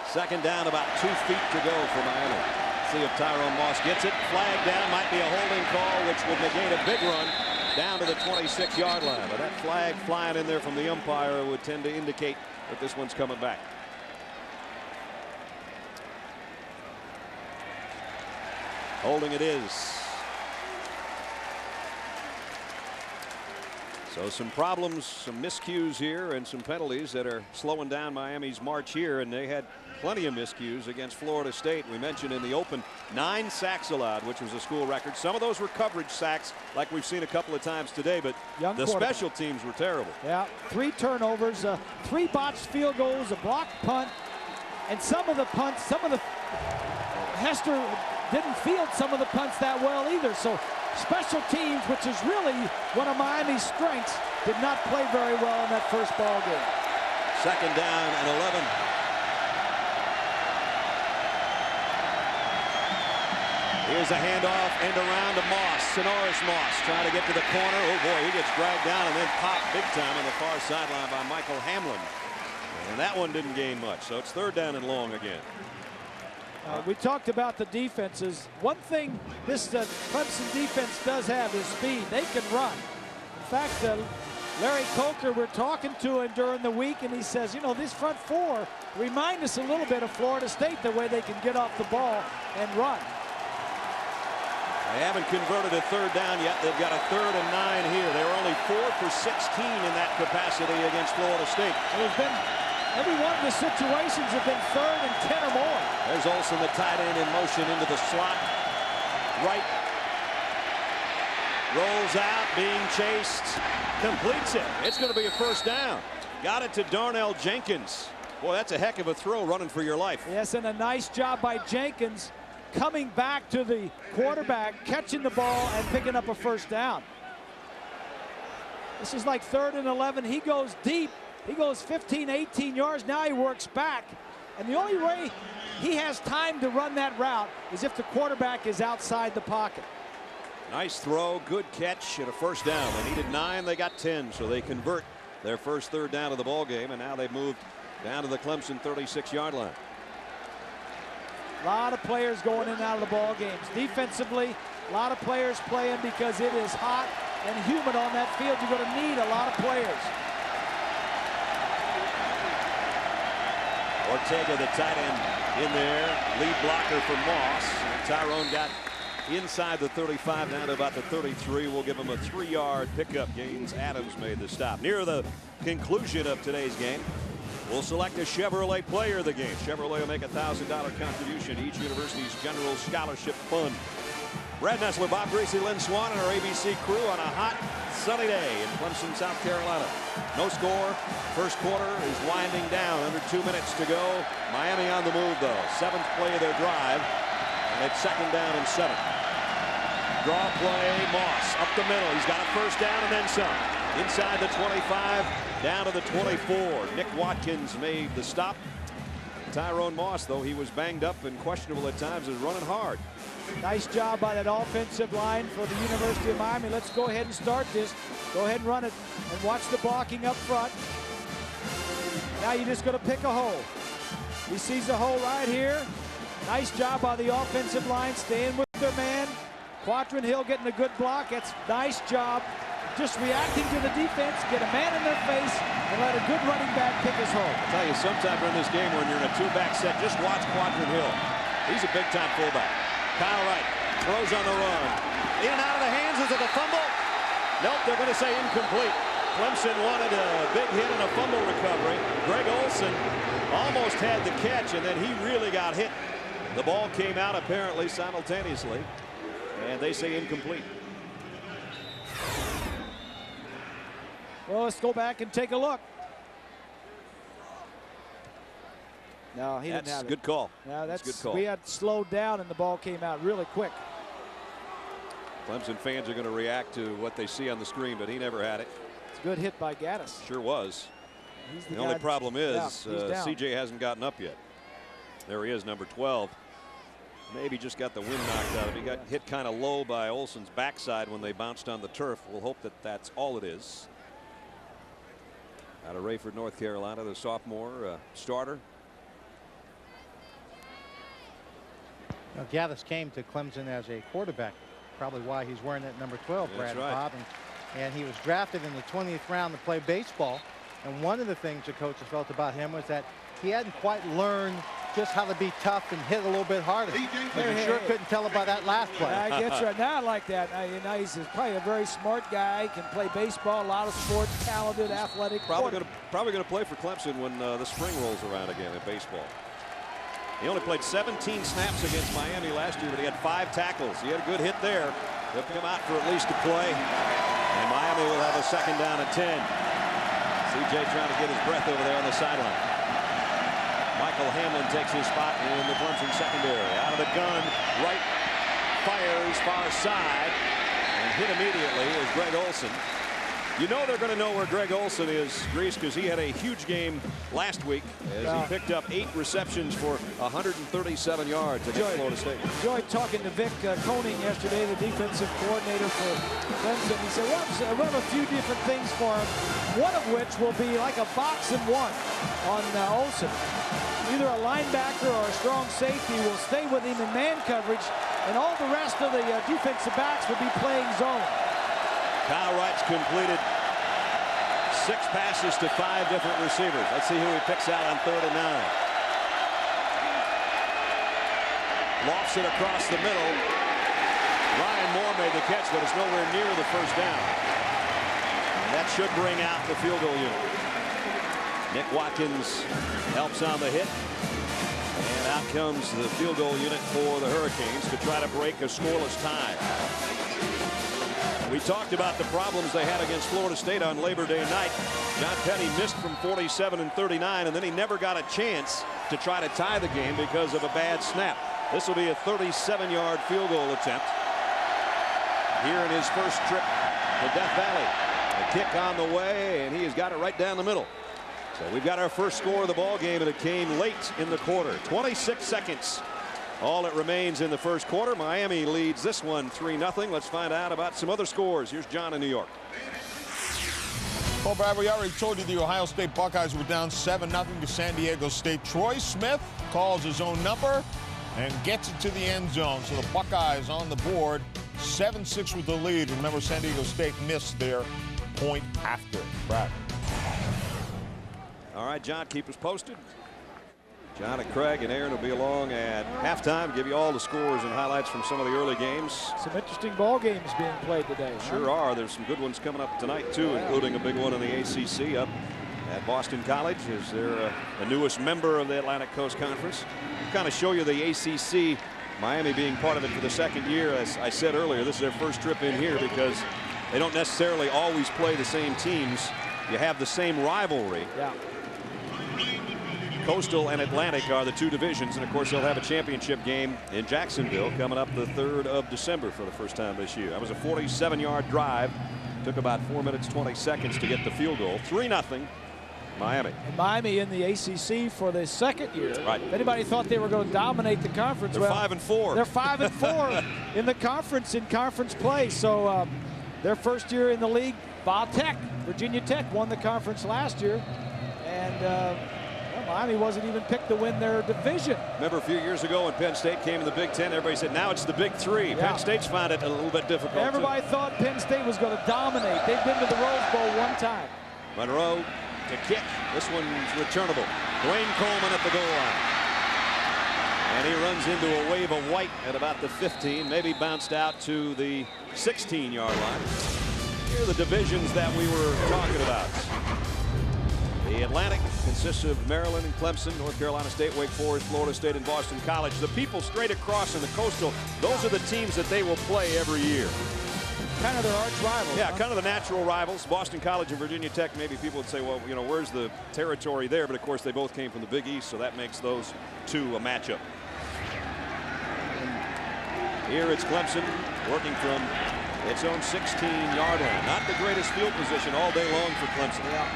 Second down, about 2 feet to go for Miami. See if Tyrone Moss gets it. Flag down, might be a holding call, which would negate a big run down to the 26-yard line. But that flag flying in there from the umpire would tend to indicate that this one's coming back. Holding it is. So some problems, some miscues here, and some penalties that are slowing down Miami's march here, and they had plenty of miscues against Florida State. We mentioned in the open 9 sacks allowed, which was a school record. Some of those were coverage sacks like we've seen a couple of times today, but the special teams were terrible. Yeah, 3 turnovers, 3 botched field goals, a blocked punt, and some of the punts, Hester didn't field some of the punts that well either. So special teams, which is really one of Miami's strengths, did not play very well in that first ball game. Second down and 11. Here's a handoff and around to Moss. Sonoris Moss trying to get to the corner. Oh boy, he gets dragged down and then popped big time on the far sideline by Michael Hamlin. And that one didn't gain much. So it's third down and long again. We talked about the defenses. One thing this Clemson defense does have is speed. They can run. In fact, Larry Coker, we're talking to him during the week, and he says, you know, this front 4 remind us a little bit of Florida State, the way they can get off the ball and run. They haven't converted a third down yet. They've got a 3rd and 9 here. They were only 4 for 16 in that capacity against Florida State. There's been every one of the situations have been 3rd and 10 or more. There's Olsen, the tight end, in motion into the slot. Right. Rolls out, being chased. Completes it. It's going to be a first down. Got it to Darnell Jenkins. Boy, that's a heck of a throw running for your life. Yes, and a nice job by Jenkins coming back to the quarterback, catching the ball, and picking up a first down. This is like 3rd and 11. He goes deep. He goes 15, 18 yards. Now he works back. And the only way he has time to run that route is if the quarterback is outside the pocket. Nice throw, good catch, and a first down. They needed 9, they got 10, so they convert their first third down of the ball game, and now they've moved down to the Clemson 36-yard line. A lot of players going in and out of the ball games. Defensively, a lot of players playing because it is hot and humid on that field. You're going to need a lot of players. Ortega, the tight end, in there. Lead blocker for Moss. And Tyrone got inside the 35, down to about the 33. We'll give him a 3-yard pickup. Gaines Adams made the stop. Near the conclusion of today's game, we'll select a Chevrolet player of the game. Chevrolet will make a $1,000 contribution to each university's general scholarship fund. Brad Nessler, Bob Greasy, Lynn Swan, and our ABC crew on a hot, sunny day in Clemson, South Carolina. No score. First quarter is winding down. Under 2 minutes to go. Miami on the move, though. 7th play of their drive. And it's second down and 7. Draw play, Moss up the middle. He's got a first down and then some. Inside the 25, down to the 24. Nick Watkins made the stop. Tyrone Moss, though he was banged up and questionable at times, is running hard. Nice job by that offensive line for the University of Miami. Let's go ahead and start this. Go ahead and run it and watch the blocking up front. Now you're just going to pick a hole. He sees a hole right here. Nice job by the offensive line, staying with their man. Quatrin Hill getting a good block. That's nice job. Just reacting to the defense, get a man in their face, and let a good running back pick his hole. I'll tell you, sometime during this game when you're in a two-back set, just watch Quatrin Hill. He's a big-time fullback. Kyle Wright throws on the run. In and out of the hands. Is it a fumble? Nope, they're going to say incomplete. Clemson wanted a big hit and a fumble recovery. Greg Olson almost had the catch, and then he really got hit. The ball came out apparently simultaneously, and they say incomplete. Well, let's go back and take a look. No, he didn't have it. Good call. No, that's good call. We had slowed down, and the ball came out really quick. Clemson fans are going to react to what they see on the screen, but he never had it. It's a good hit by Gaddis. Sure was. He's the only problem is CJ hasn't gotten up yet. There he is, number 12. Maybe just got the wind knocked out of him. He got hit kind of low by Olson's backside when they bounced on the turf. We'll hope that that's all it is. Out of Rayford, North Carolina, the sophomore starter. Now, Gaddis came to Clemson as a quarterback, probably why he's wearing that number 12, Brad and Bob. And he was drafted in the 20th round to play baseball. And one of the things the coaches felt about him was that he hadn't quite learned just how to be tough and hit a little bit harder. You sure couldn't tell it by that last play. I get you. Now I like that. He's probably a very smart guy. Can play baseball, a lot of sports, talented, athletic. Probably going to play for Clemson when the spring rolls around again in baseball. He only played 17 snaps against Miami last year, but he had 5 tackles. He had a good hit there. He'll come out for at least a play. And Miami will have a second down at 10. CJ trying to get his breath over there on the sideline. Michael Hamlin takes his spot in the Clemson secondary. Out of the gun, right fires far side, and hit immediately is Greg Olson. You know they're going to know where Greg Olson is, Grease, because he had a huge game last week as he picked up 8 receptions for 137 yards against Florida State. Enjoyed talking to Vic Koenig yesterday, the defensive coordinator for Clemson. He said, well, we have a few different things for him, one of which will be like a box and one on Olson. Either a linebacker or a strong safety will stay with him in man coverage, and all the rest of the defensive backs will be playing zone. Kyle Wright's completed 6 passes to 5 different receivers. Let's see who he picks out on 3rd and 9. Lofts it across the middle. Ryan Moore made the catch, but it's nowhere near the first down. And that should bring out the field goal unit. Nick Watkins helps on the hit. And out comes the field goal unit for the Hurricanes to try to break a scoreless tie. We talked about the problems they had against Florida State on Labor Day night. John Petty missed from 47 and 39, and then he never got a chance to try to tie the game because of a bad snap. This will be a 37-yard field goal attempt here in his first trip to Death Valley. A kick on the way, and he has got it right down the middle. So we've got our first score of the ball game, and it came late in the quarter. 26 seconds. All that remains in the first quarter. Miami leads this one 3-0. Let's find out about some other scores. Here's John in New York. Well, Brad, we already told you the Ohio State Buckeyes were down 7-0 to San Diego State. Troy Smith calls his own number and gets it to the end zone. So the Buckeyes on the board, 7-6 with the lead. Remember, San Diego State missed their point after. Brad. All right, John, keep us posted. John and Craig and Aaron will be along at halftime, give you all the scores and highlights from some of the early games. Some interesting ball games being played today. Sure are. There's some good ones coming up tonight, too, including a big one in the ACC up at Boston College, as they're the newest member of the Atlantic Coast Conference. Kind of show you the ACC, Miami being part of it for the second year. As I said earlier, this is their first trip in here because they don't necessarily always play the same teams. You have the same rivalry. Yeah. Coastal and Atlantic are the 2 divisions, and of course they'll have a championship game in Jacksonville coming up the 3rd of December for the first time this year. That was a 47-yard drive. Took about 4 minutes 20 seconds to get the field goal. 3-0. Miami. And Miami in the ACC for the second year. Right. If anybody thought they were going to dominate the conference, They're 5-4. They're 5-4 in the conference play. So their first year in the league, Virginia Tech won the conference last year, and well, Miami wasn't even picked to win their division. Remember a few years ago when Penn State came in the Big Ten, everybody said now it's the Big Three. Yeah. Penn State's found it a little bit difficult. Everybody thought Penn State was going to dominate. They've been to the Rose Bowl one time. Monroe to kick. This one's returnable. Dwayne Coleman at the goal line. And he runs into a wave of white at about the 15, maybe bounced out to the 16-yard line. Here are the divisions that we were talking about. The Atlantic consists of Maryland and Clemson, North Carolina State, Wake Forest, Florida State, and Boston College. The people straight across in the Coastal, those are the teams that they will play every year. Kind of their arch rivals. Yeah, huh? kind of the natural rivals. Boston College and Virginia Tech, maybe people would say, well, you know, where's the territory there? But of course, they both came from the Big East, so that makes those two a matchup. And here it's Clemson working from its own 16-yard line. Not the greatest field position all day long for Clemson. Yeah.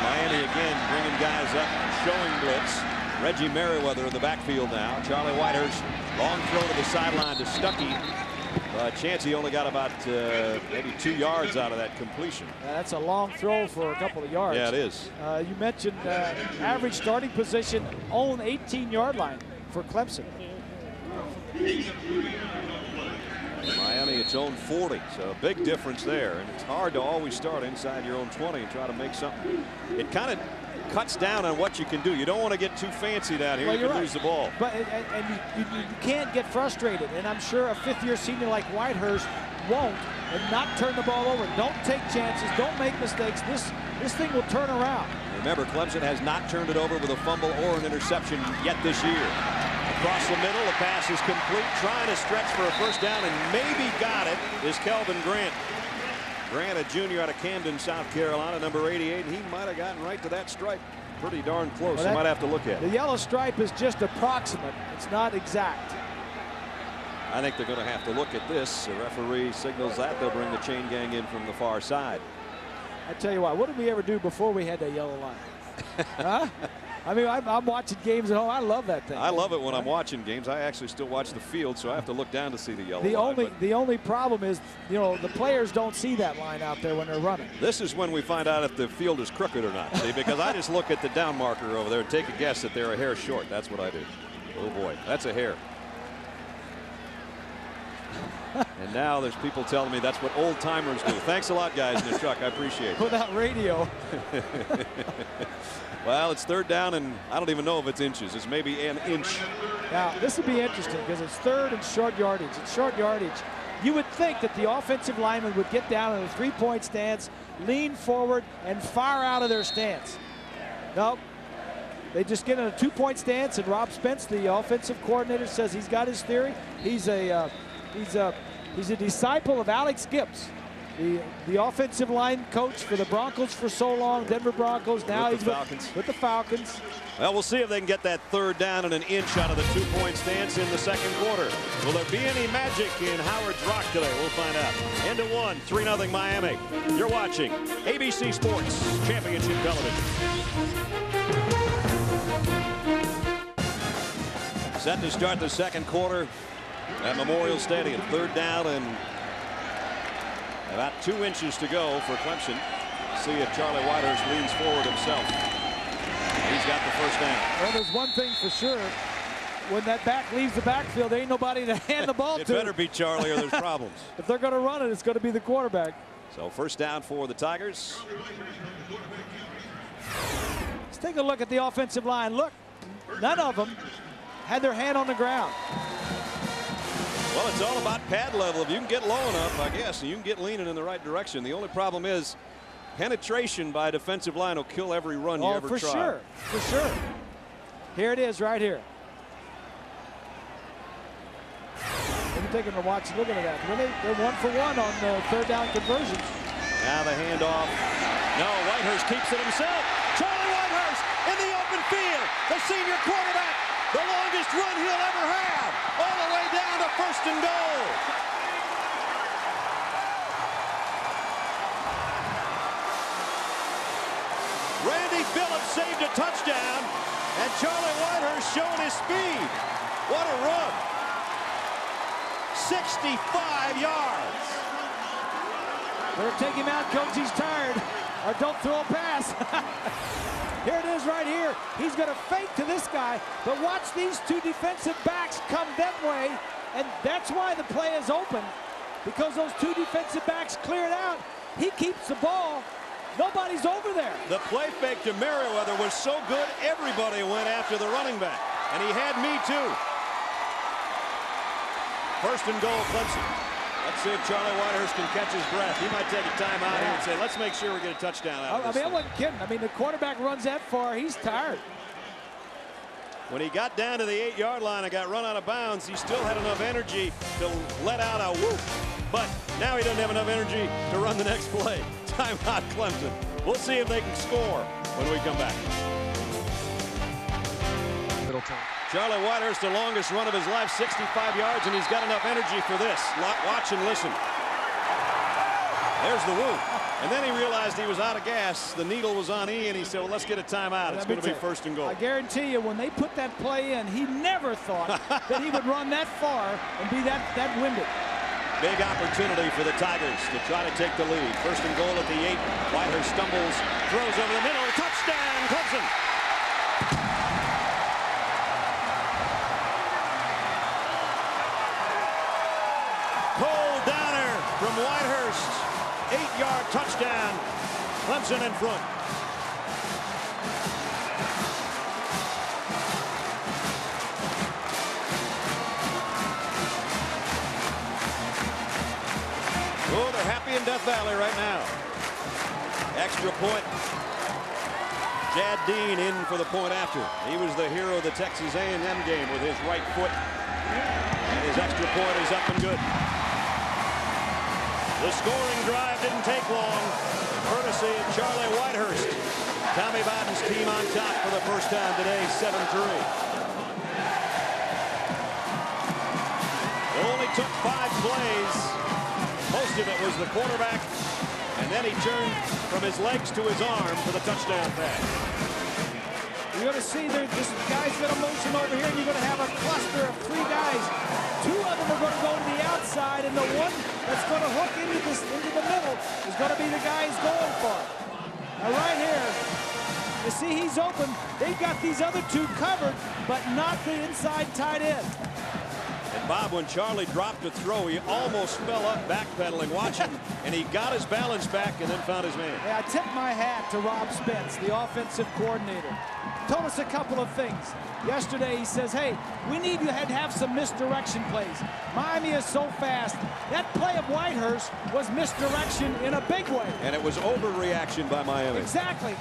Miami again bringing guys up, showing blitz. Reggie Merriweather in the backfield now. Charlie Whitehurst, long throw to the sideline to Stuckey. Chancey only got about maybe 2 yards out of that completion. That's a long throw for a couple of yards. Yeah, it is. You mentioned average starting position on 18-yard line for Clemson. Miami, its own 40, so a big difference there. And it's hard to always start inside your own 20 and try to make something. It kind of cuts down on what you can do. You don't want to get too fancy down here. Well, you can right. lose the ball. But and you can't get frustrated. And I'm sure a fifth-year senior like Whitehurst won't, and not turn the ball over. Don't take chances. Don't make mistakes. This thing will turn around. Remember, Clemson has not turned it over with a fumble or an interception yet this year. Across the middle, the pass is complete. Trying to stretch for a first down, and maybe got it, is Kelvin Grant. Grant, a junior out of Camden, South Carolina, number 88. He might have gotten right to that stripe. Pretty darn close. Well, You might have to look at it. The yellow stripe is just approximate. It's not exact. I think they're going to have to look at this. The referee signals that. They'll bring the chain gang in from the far side. I tell you what did we ever do before we had that yellow line? Huh? I mean, I'm watching games at home. I love that thing. I love it when I'm watching games. I actually still watch the field, so I have to look down to see the yellow line. The only problem is, you know, the players don't see that line out there when they're running. This is when we find out if the field is crooked or not. See, because I just look at the down marker over there and take a guess that they're a hair short. That's what I do. Oh boy, that's a hair. And now there's people telling me that's what old timers do. Thanks a lot, guys in the truck. I appreciate it. Without radio. Well, it's third down, and I don't even know if it's inches. It's maybe an inch. Now, this would be interesting because it's third and short yardage. It's short yardage. You would think that the offensive lineman would get down in a three-point stance, lean forward, and fire out of their stance. Nope. They just get in a two-point stance, and Rob Spence, the offensive coordinator, says he's got his theory. He's a disciple of Alex Gibbs, the offensive line coach for the Broncos for so long, Denver Broncos. Now with he's the Falcons. with the Falcons. Well, we'll see if they can get that third down and an inch out of the two-point stance in the second quarter. Will there be any magic in Howard's Rock today? We'll find out. Into one, 3-0 Miami. You're watching ABC Sports Championship Television. Set to start the second quarter at Memorial Stadium. Third down and about 2 inches to go for Clemson. See if Charlie Whitehurst leans forward himself. He's got the first down. Well, there's one thing for sure. When that back leaves the backfield, there ain't nobody to hand the ball It to. better be Charlie or there's problems. If they're going to run it, it's going to be the quarterback. So first down for the Tigers. Let's take a look at the offensive line. Look, none of them had their hand on the ground. Well, it's all about pad level. If you can get low enough, I guess, and you can get leaning in the right direction. The only problem is penetration by a defensive line will kill every run you ever try. Sure, for sure. Here it is right here. Let me take them to watch. Looking at that. They're 1 for 1 on the third down conversions. Now the handoff. No, Whitehurst keeps it himself. Charlie Whitehurst in the open field. The senior quarterback. The longest run he'll ever have. All the way down to first and goal. Phillips saved a touchdown, and Charlie Whitehurst showing his speed. What a run. 65 yards. Better take him out, coach. He's tired. Or don't throw a pass. Here it is right here. He's going to fake to this guy, but watch these two defensive backs come that way, and that's why the play is open, because those two defensive backs clear it out. He keeps the ball. Nobody's over there. The play fake to Merriweather was so good, everybody went after the running back, and he had me too. First and goal, Clemson. Let's see if Charlie Whitehurst can catch his breath. He might take a timeout here and say, let's make sure we get a touchdown out of this. I wasn't kidding. I mean, the quarterback runs that far. He's tired. When he got down to the 8-yard line and got run out of bounds, he still had enough energy to let out a whoop. But now he doesn't have enough energy to run the next play. Timeout, Clemson. We'll see if they can score when we come back. Middleton. Charlie Whitehurst, the longest run of his life, 65 yards, and he's got enough energy for this. Watch and listen. There's the whoop. And then he realized he was out of gas. The needle was on E, and he said, well, let's get a timeout. It's going to be first and goal. I guarantee you, when they put that play in, he never thought that he would run that far and be that winded. Big opportunity for the Tigers to try to take the lead. First and goal at the 8. Whitehurst stumbles, throws over the middle. Touchdown, Clemson. From Whitehurst, 8-yard touchdown. Clemson in front. Oh, they're happy in Death Valley right now. Extra point. Jad Dean in for the point after. He was the hero of the Texas A&M game with his right foot. And his extra point is up and good. The scoring drive didn't take long, courtesy of Charlie Whitehurst. Tommy Bowden's team on top for the first time today, 7-3. It only took 5 plays. Most of it was the quarterback, and then he turned from his legs to his arm for the touchdown pass. You're going to see this guy's going to motion over here, and you're going to have a cluster of 3 guys. 2 of them are going to go to the outside, and the one that's going to hook into the middle is going to be the guy he's going for. Now right here, you see he's open. They've got these other 2 covered, but not the inside tight end. And Bob, when Charlie dropped a throw, he almost fell up backpedaling. Watch him, and he got his balance back and then found his man. Yeah, I tip my hat to Rob Spence, the offensive coordinator. Told us a couple of things. Yesterday he says, hey, we need to have some misdirection plays. Miami is so fast. That play of Whitehurst was misdirection in a big way. And it was overreaction by Miami. Exactly.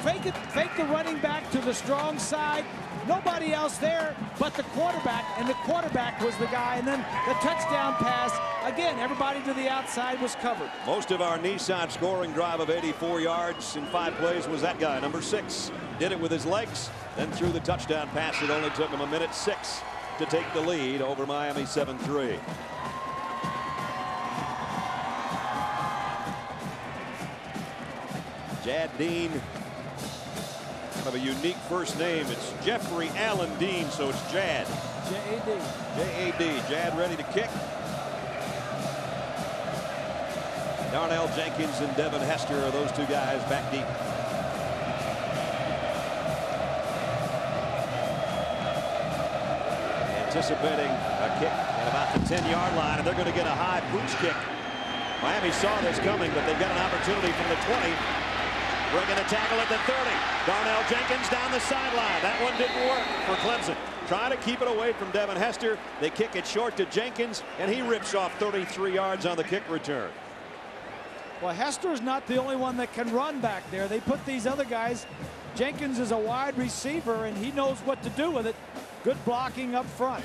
Fake the running back to the strong side. Nobody else there but the quarterback, and the quarterback was the guy. And then the touchdown pass, again, everybody to the outside was covered. Most of our Nissan scoring drive of 84 yards in 5 plays was that guy, number 6. Did it with his legs, then threw the touchdown pass. It only took him 1:06 to take the lead over Miami 7-3. Jad Dean, kind of a unique first name. It's Jeffrey Allen Dean, so it's Jad. J-A-D. J-A-D. Jad ready to kick. Darnell Jenkins and Devin Hester are those 2 guys back deep. Anticipating a kick at about the 10-yard line, and they're going to get a high boots kick. Miami saw this coming, but they've got an opportunity from the 20. Bringing a tackle at the 30. Darnell Jenkins down the sideline. That one didn't work for Clemson. Trying to keep it away from Devin Hester. They kick it short to Jenkins, and he rips off 33 yards on the kick return. Well, Hester's not the only one that can run back there. They put these other guys. Jenkins is a wide receiver, and he knows what to do with it. Good blocking up front.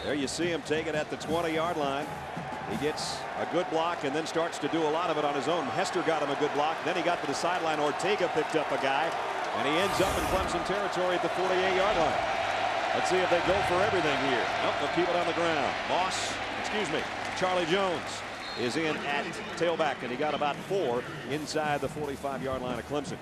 There you see him take it at the 20-yard line. He gets a good block and then starts to do a lot of it on his own. Hester got him a good block. Then he got to the sideline. Ortega picked up a guy, and he ends up in Clemson territory at the 48-yard line. Let's see if they go for everything here. Nope, they'll keep it on the ground. Charlie Jones is in at tailback, and he got about 4 inside the 45-yard line of Clemson.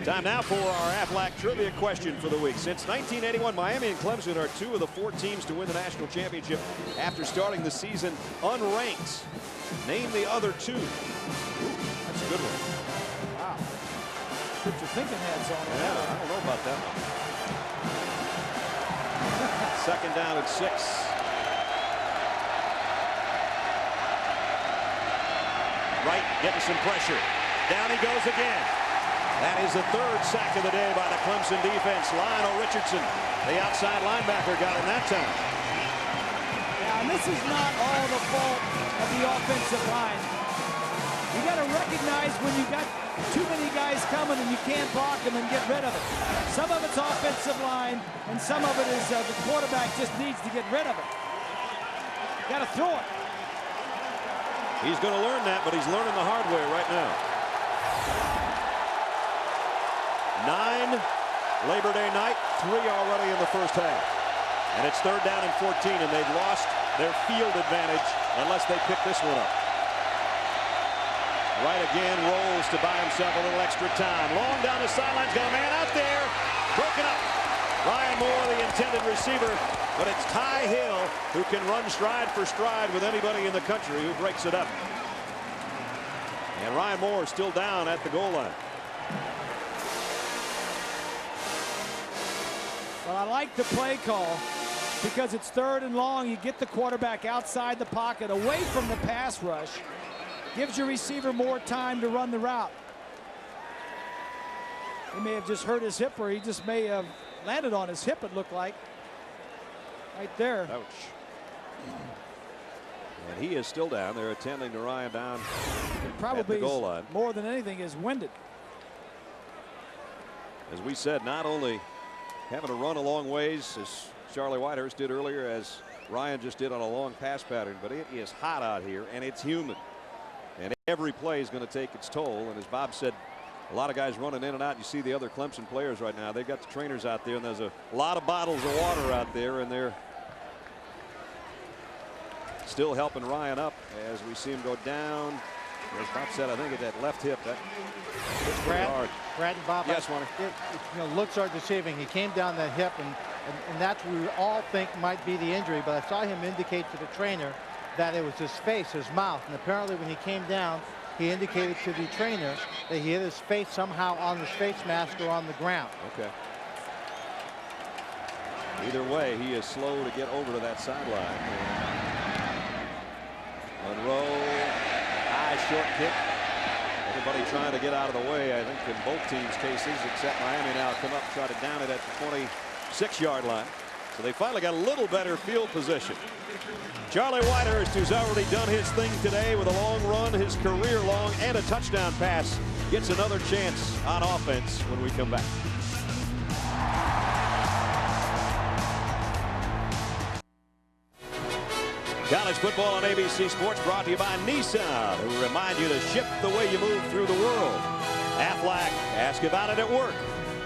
Time now for our Aflac trivia question for the week. Since 1981, Miami and Clemson are 2 of the 4 teams to win the national championship after starting the season unranked. Name the other 2. Ooh, that's a good one. Wow. Put your thinking hats on. Yeah, I don't know about that one. Second down at 6. Wright getting some pressure. Down he goes again. That is the 3rd sack of the day by the Clemson defense. Lionel Richardson, the outside linebacker, got him that time. Yeah, and this is not all the fault of the offensive line. You got to recognize when you got too many guys coming and you can't block them and get rid of it. Some of it's offensive line, and some of it is the quarterback just needs to get rid of it. Got to throw it. He's going to learn that, but he's learning the hard way right now. 9 Labor Day night, 3 already in the first half. And it's 3rd down and 14, and they've lost their field advantage unless they pick this one up. Wright again rolls to buy himself a little extra time. Long down the sidelines, got a man out there. Broken up. Ryan Moore, the intended receiver, but it's Ty Hill who can run stride for stride with anybody in the country who breaks it up. And Ryan Moore is still down at the goal line. Well, I like the play call because it's 3rd and long. You get the quarterback outside the pocket, away from the pass rush. Gives your receiver more time to run the route. He may have just hurt his hip, or he just may have landed on his hip, it looked like. Right there. Ouch. And he is still down. They're attending to Ryan down Probably at the goal line. More than anything is winded. As we said, not only having to run a long ways, as Charlie Whitehurst did earlier, as Ryan just did on a long pass pattern, but it is hot out here, and it's humid. And every play is going to take its toll. And as Bob said, a lot of guys running in and out. You see the other Clemson players right now. They've got the trainers out there, and there's a lot of bottles of water out there, and they're still helping Ryan up as we see him go down. As Bob said, I think at that left hip, that hits pretty hard. Brad and Bob, yes, Marty. Looks are deceiving. He came down that hip, and that's what we all think might be the injury. But I saw him indicate to the trainer that it was his face, his mouth, and apparently when he came down, he indicated to the trainer that he hit his face somehow on his face mask or on the ground. Okay. Either way, he is slow to get over to that sideline. Monroe, high short kick. Everybody trying to get out of the way, I think, in both teams' cases, except Miami now come up, try to down it at the 26-yard line. So they finally got a little better field position. Charlie Whitehurst, who's already done his thing today with a long run, his career long, and a touchdown pass, gets another chance on offense when we come back. College football on ABC Sports brought to you by Nissan, who remind you to ship the way you move through the world. Aflac, ask about it at work.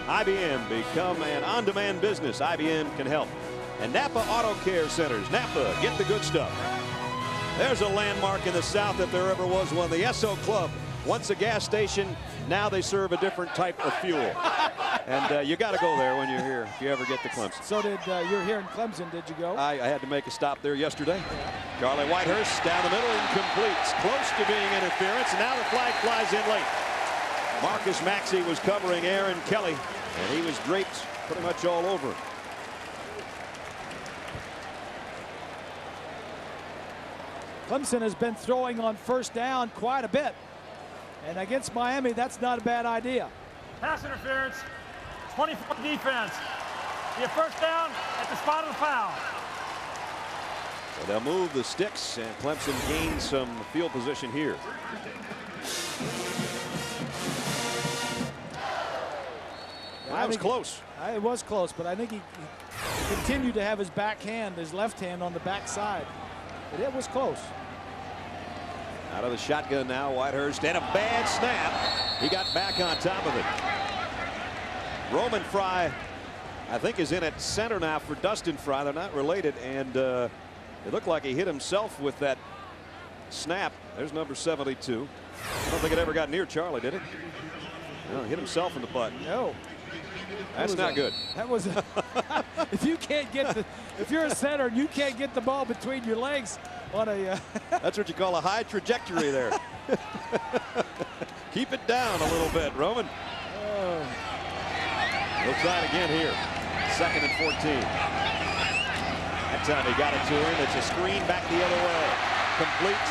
IBM, become an on-demand business. IBM can help. And Napa Auto Care Centers. Napa, get the good stuff. There's a landmark in the South if there ever was one. The Esso Club, once a gas station, now they serve a different type of fuel. And you got to go there when you're here, if you ever get to Clemson. So did you're here in Clemson, did you go? I had to make a stop there yesterday. Charlie Whitehurst down the middle, incomplete. Close to being interference, and now the flag flies in late. Marcus Maxey was covering Aaron Kelly, and he was draped pretty much all over him. Clemson has been throwing on 1st down quite a bit. And against Miami, that's not a bad idea. Pass interference, 24 defense. Be a 1st down at the spot of the foul. So they'll move the sticks, and Clemson gains some field position here. That was close. It was close, but I think he continued to have his backhand, his left hand on the backside. But it was close. Out of the shotgun now, Whitehurst, and a bad snap. He got back on top of it. Roman Fry, I think, is in at center now for Dustin Fry. They're not related, and it looked like he hit himself with that snap. There's number 72. I don't think it ever got near Charlie, did it? No, hit himself in the butt. No. That's not good. That was if you can't get if you're a center and you can't get the ball between your legs on a that's what you call a high trajectory there. Keep it down a little bit, Roman. He'll try it again here. 2nd and 14. That time he got it to him. It's a screen back the other way. Complete.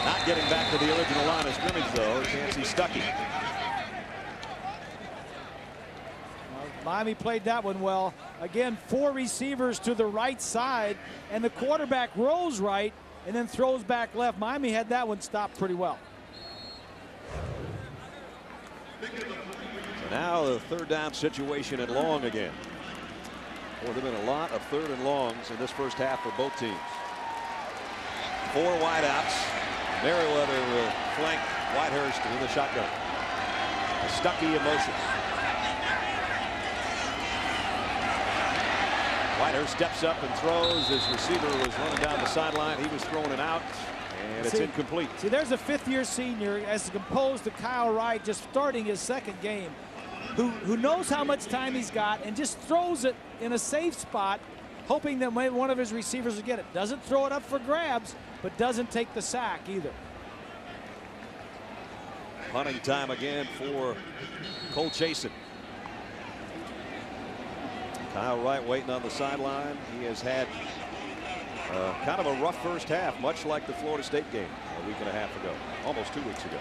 Not getting back to the original line of scrimmage though. Chancey Stuckey. Miami played that one well. Again, 4 receivers to the right side, and the quarterback rolls right and then throws back left. Miami had that one stopped pretty well. So now the 3rd down situation and long again. Well, there have been a lot of 3rd and longs in this first half for both teams. 4 wideouts. Merriweather will flank Whitehurst in the shotgun. Stuckey in motion. Whitehurst steps up and throws. His receiver was running down the sideline. He was throwing it out, and it's incomplete. See, there's a 5th-year senior as opposed to Kyle Wright, just starting his 2nd game, who knows how much time he's got and just throws it in a safe spot, hoping that maybe one of his receivers will get it. Doesn't throw it up for grabs, but doesn't take the sack either. Punting time again for Cole Chasen. Kyle Wright waiting on the sideline. He has had kind of a rough first half, much like the Florida State game a week and a half ago, almost 2 weeks ago.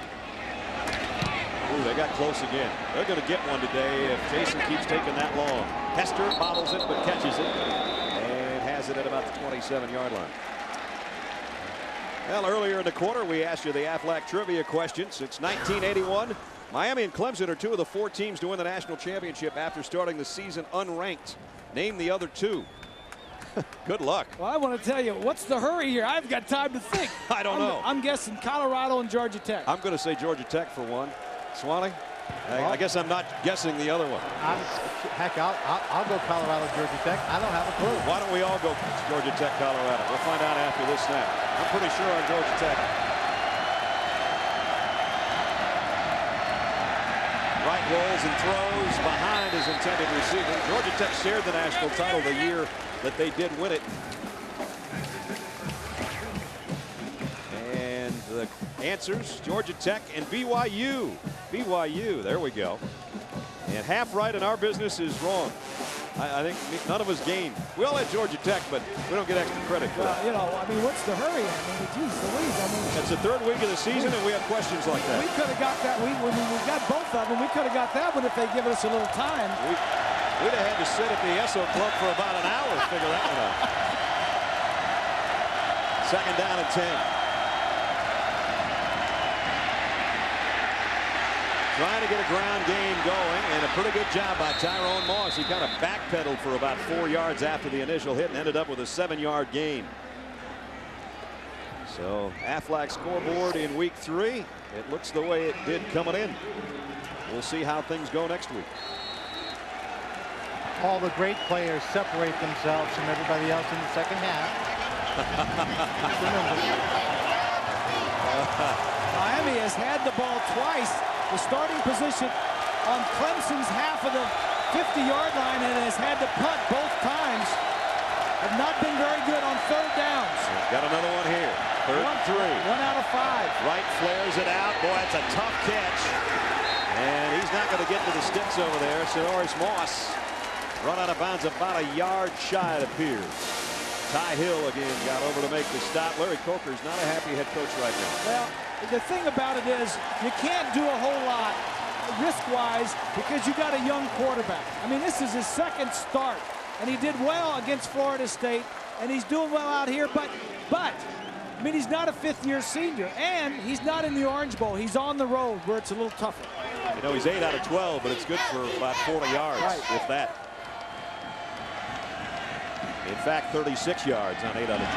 Ooh, they got close again. They're going to get one today if Chasen keeps taking that long. Hester bobbles it but catches it and has it at about the 27-yard line. Well, earlier in the quarter, we asked you the Aflac trivia question. Since 1981, Miami and Clemson are 2 of the 4 teams to win the national championship after starting the season unranked. Name the other 2. Good luck. Well, I want to tell you, what's the hurry here? I've got time to think. I don't know. I'm guessing Colorado and Georgia Tech. I'm going to say Georgia Tech for one. Swanee? I guess I'm not guessing the other one. Heck, I'll go Colorado, Georgia Tech. I don't have a clue. Why don't we all go Georgia Tech, Colorado? We'll find out after this snap. I'm pretty sure on Georgia Tech. Wright rolls and throws behind his intended receiver. Georgia Tech shared the national title the year that they did win it. And the answers, Georgia Tech and BYU. BYU, there we go. And half right in our business is wrong. I think none of us gained. We all had Georgia Tech, but we don't get extra credit for that. You know, I mean, what's the hurry? I mean, geez Louise, I mean. It's the 3rd week of the season, and we have questions like that. We could have got that. We got both of them. We could have got that one if they'd given us a little time. We'd have had to sit at the Esso Club for about an hour to figure that one out. 2nd down and 10. Trying to get a ground game going, and a pretty good job by Tyrone Moss. He kind of backpedaled for about 4 yards after the initial hit and ended up with a 7-yard gain. So Aflac scoreboard in week 3. It looks the way it did coming in. We'll see how things go next week. All the great players separate themselves from everybody else in the second half. Miami has had the ball twice. The starting position on Clemson's half of the 50-yard line and has had to punt both times. Have not been very good on 3rd downs. Got another one here. 3rd and 3. 1 out of 5. Wright flares it out. Boy, that's a tough catch. And he's not going to get to the sticks over there. Sonoris Moss run out of bounds about a yard shy, it appears. Ty Hill again got over to make the stop. Larry Coker's not a happy head coach right now. Well, the thing about it is you can't do a whole lot risk-wise because you got a young quarterback. I mean, this is his 2nd start, and he did well against Florida State, and he's doing well out here, but I mean, he's not a 5th-year senior, and he's not in the Orange Bowl. He's on the road where it's a little tougher. You know, he's 8 out of 12, but it's good for about 40 yards, if that. In fact, 36 yards on 8 out of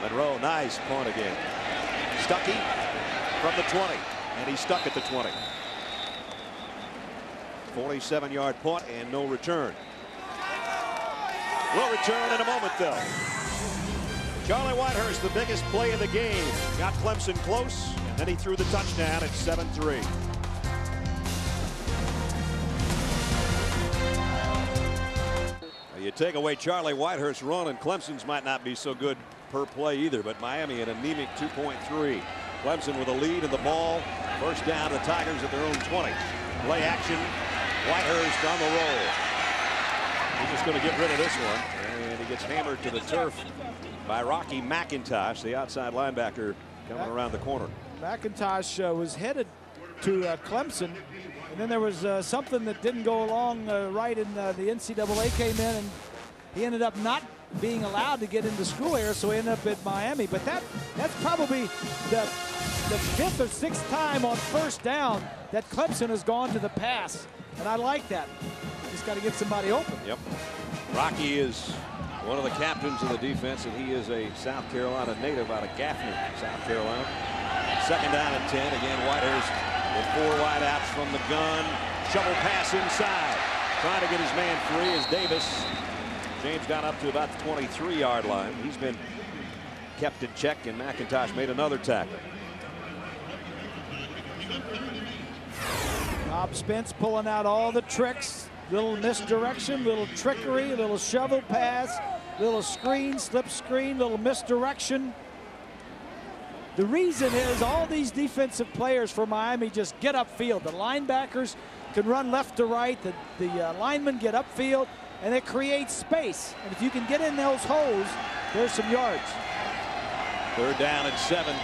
12. Monroe, nice punt again. Stuckey from the 20, and he's stuck at the 20. 47-yard punt and no return. We'll return in a moment, though. Charlie Whitehurst, the biggest play of the game. Got Clemson close, and then he threw the touchdown at 7-3. You take away Charlie Whitehurst's run, and Clemson's might not be so good per play either, but Miami an anemic 2.3. Clemson with a lead in the ball. First down, the Tigers at their own 20. Play action. Whitehurst on the roll. He's just going to get rid of this one, and he gets hammered to the turf by Rocky McIntosh, the outside linebacker coming around the corner. McIntosh was headed to Clemson, and then there was something that didn't go along right, and the NCAA came in, and he ended up not being allowed to get into school here, so he ended up at Miami. But that's probably the 5th or 6th time on first down that Clemson has gone to the pass, and I like that. Just got to get somebody open. Yep. Rocky is one of the captains of the defense, and he is a South Carolina native out of Gaffney, South Carolina. Second down and 10. Again, Whitehurst with 4 wideouts from the gun. Shovel pass inside. Trying to get his man free is Davis. James got up to about the 23-yard line. He's been kept in check, and McIntosh made another tackle. Rob Spence pulling out all the tricks. Little misdirection, little trickery, little shovel pass, little screen, slip screen, little misdirection. The reason is all these defensive players for Miami just get upfield. The linebackers can run left to right. The linemen get upfield, and it creates space. And if you can get in those holes, there's some yards. Third down and 7.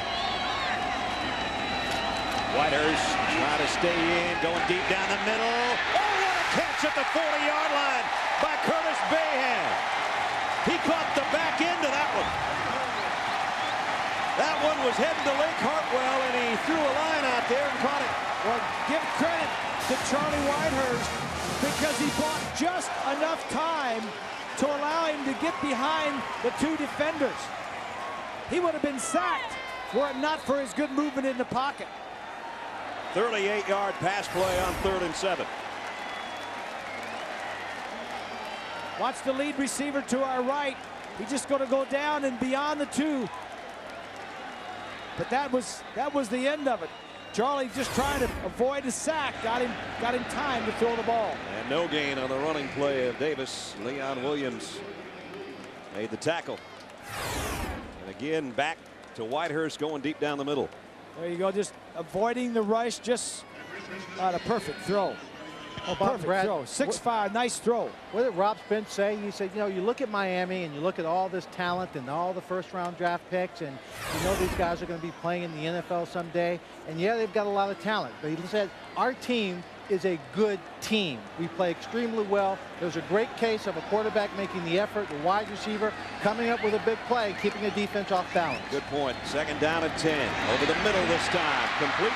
Whitehurst trying to stay in, going deep down the middle. Oh, what a catch at the 40-yard line by Curtis Bayham. He caught the back end of that one. That one was heading to Lake Hartwell, and he threw a line out there and caught it. Well, give credit to Charlie Whitehurst because he bought just enough time to allow him to get behind the 2 defenders. He would have been sacked were it not for his good movement in the pocket. 38-yard pass play on 3rd and 7. Watch the lead receiver to our right. He's just going to go down and beyond the 2. But that was the end of it. Charlie just trying to avoid a sack. Got him time to throw the ball. And no gain on the running play of Davis. Leon Williams made the tackle. And again, back to Whitehurst going deep down the middle. There you go, just avoiding the rush, just a perfect throw. Oh, perfect Brad, throw. 6'5", nice throw. What did Rob Spence say? He said, you know, you look at Miami and you look at all this talent and all the first-round draft picks, and you know these guys are going to be playing in the NFL someday. And yeah, they've got a lot of talent. But he said, our team is a good team. We play extremely well. There's a great case of a quarterback making the effort, the wide receiver coming up with a big play, keeping a defense off balance. Good point. Second down and 10. Over the middle this time. Complete.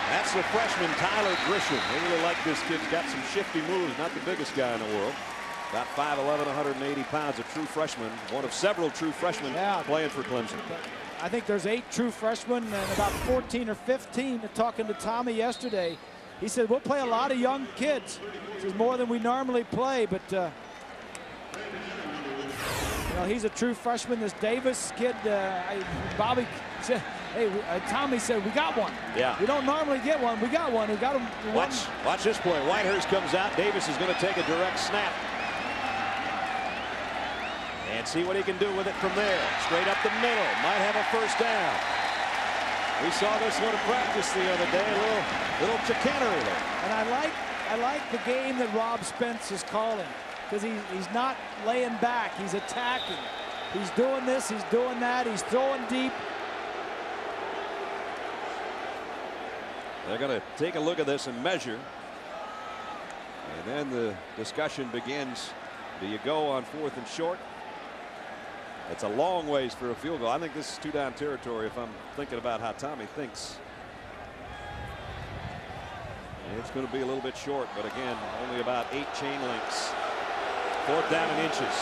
That's the freshman Tyler Grisham. I really like this kid. He's got some shifty moves. Not the biggest guy in the world. About 5'11", 180 pounds. A true freshman. One of several true freshmen playing for Clemson. I think there's 8 true freshmen and about 14 or 15. Talking to Tommy yesterday, he said, we'll play a lot of young kids. This is more than we normally play, but you know, he's a true freshman. This Davis kid, Bobby said, hey, Tommy said, we got one. Yeah. We don't normally get one. We got one. We got him. Watch this play. Whitehurst comes out. Davis is going to take a direct snap. And see what he can do with it from there. Straight up the middle. Might have a first down. We saw this one in practice the other day. A little chicanery there. And I like the game that Rob Spence is calling, because he's not laying back. He's attacking. He's doing this. He's doing that. He's throwing deep. They're going to take a look at this and measure. And then the discussion begins. Do you go on 4th and short? It's a long ways for a field goal. I think this is 2-down territory if I'm thinking about how Tommy thinks. It's going to be a little bit short, but again, only about 8 chain lengths. 4th down and inches.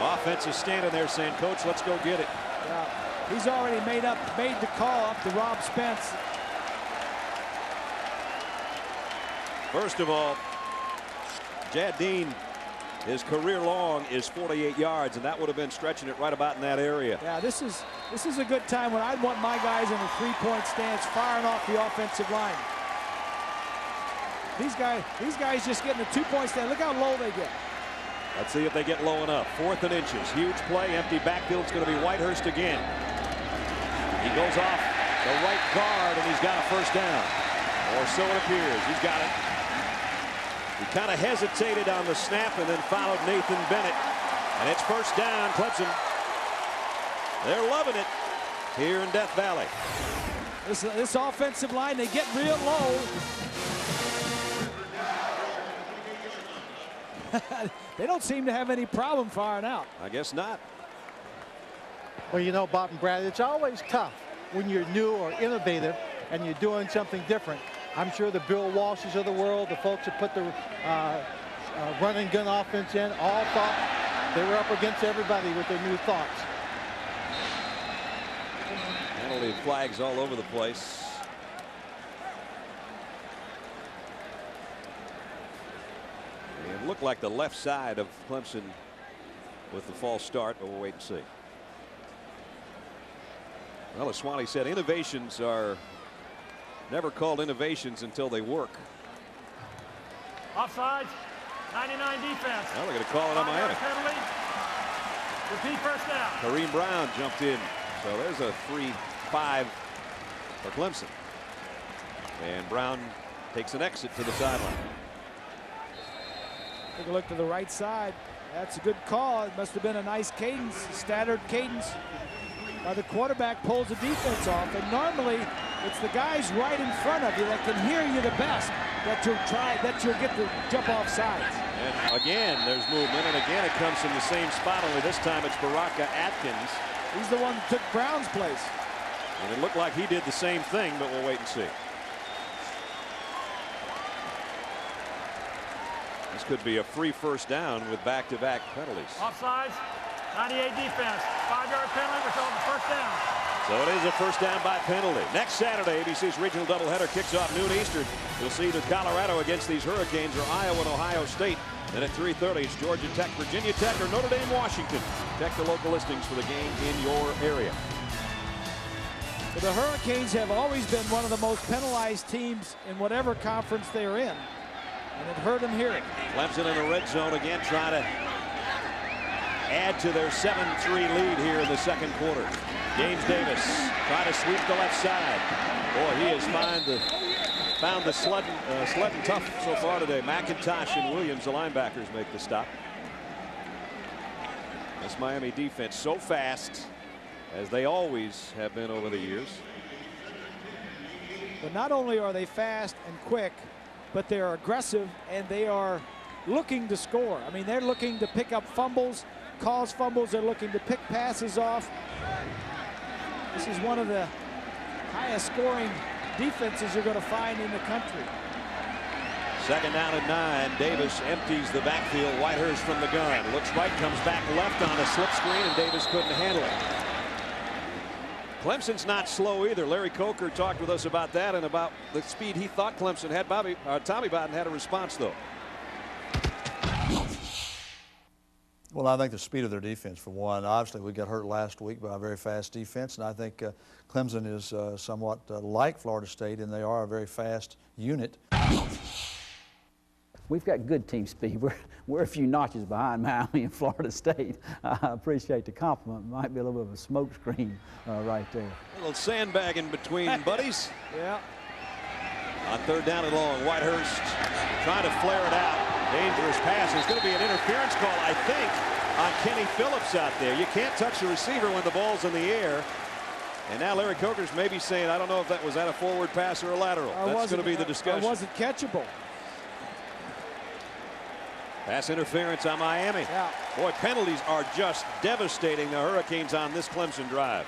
Offense is standing there saying, Coach, let's go get it. Yeah, he's already made the call up to Rob Spence. First of all, Jad Dean His career long is 48 yards, and that would have been stretching it right about in that area. Yeah, this is a good time when I'd want my guys in a three-point stance firing off the offensive line. These guys just getting a two-point stand. Look how low they get. Let's see if they get low enough. 4th and inches. Huge play. Empty backfield. It's going to be Whitehurst again. He goes off the right guard, and he's got a first down. Or so it appears. He's got it. He kind of hesitated on the snap and then followed Nathan Bennett. And it's first down, Clemson. They're loving it here in Death Valley. This offensive line, they get real low. They don't seem to have any problem firing out. I guess not. Well, you know, Bob and Brad, it's always tough when you're new or innovative and you're doing something different. I'm sure the Bill Walshes of the world, the folks that put the run and gun offense in, all thought they were up against everybody with their new thoughts. Penalty flags all over the place. It looked like the left side of Clemson with the false start, but we'll wait and see. Well, as Swanee said, innovations are never called innovations until they work. Offsides, 99 defense. Well, they're going to call it on Miami. Penalty. Repeat first down. Kareem Brown jumped in. So there's a 3-5 for Clemson. And Brown takes an exit to the sideline. Take a look to the right side. That's a good call. It must have been a nice cadence, staggered cadence. The quarterback pulls the defense off, and normally it's the guys right in front of you that can hear you the best that you'll get to jump off sides. And again, there's movement, and again it comes from the same spot, only this time it's Baraka Atkins. He's the one that took Brown's place. And it looked like he did the same thing, but we'll wait and see. This could be a free first down with back-to-back penalties. Offsides, 98 defense, 5-yard penalty, result in first down. So it is a first down by penalty. Next Saturday, ABC's regional doubleheader kicks off noon Eastern. You'll see either Colorado against these Hurricanes or Iowa and Ohio State. Then at 3:30, it's Georgia Tech, Virginia Tech, or Notre Dame, Washington. Check the local listings for the game in your area. Well, the Hurricanes have always been one of the most penalized teams in whatever conference they're in. And it hurt them here. Clemson in the red zone again, trying to add to their 7-3 lead here in the second quarter. James Davis trying to sweep the left side. Boy, he has found the sledding tough so far today. McIntosh and Williams, the linebackers, make the stop. This Miami defense so fast, as they always have been over the years. But not only are they fast and quick, but they're aggressive and they are looking to score. I mean, they're looking to pick up fumbles, cause fumbles. They're looking to pick passes off. This is one of the highest scoring defenses you're going to find in the country. Second down and 9. Davis empties the backfield. Whitehurst from the gun. Looks right, comes back left on a slip screen, and Davis couldn't handle it. Clemson's not slow either. Larry Coker talked with us about that and about the speed he thought Clemson had. Tommy Bowden had a response, though. Well, I think the speed of their defense, for one. Obviously, we got hurt last week by a very fast defense, and I think Clemson is somewhat like Florida State, and they are a very fast unit. We've got good team speed. We're a few notches behind Miami and Florida State. I appreciate the compliment. Might be a little bit of a smoke screen right there. A little sandbagging between buddies. Yeah. On third down and long, Whitehurst trying to flare it out. Dangerous pass. There's going to be an interference call, I think, on Kenny Phillips out there. You can't touch the receiver when the ball's in the air. And now Larry Coker's maybe saying, I don't know if that was a forward pass or a lateral. That's going to be the discussion. It wasn't catchable. Pass interference on Miami. Yeah. Boy, penalties are just devastating the Hurricanes on this Clemson drive.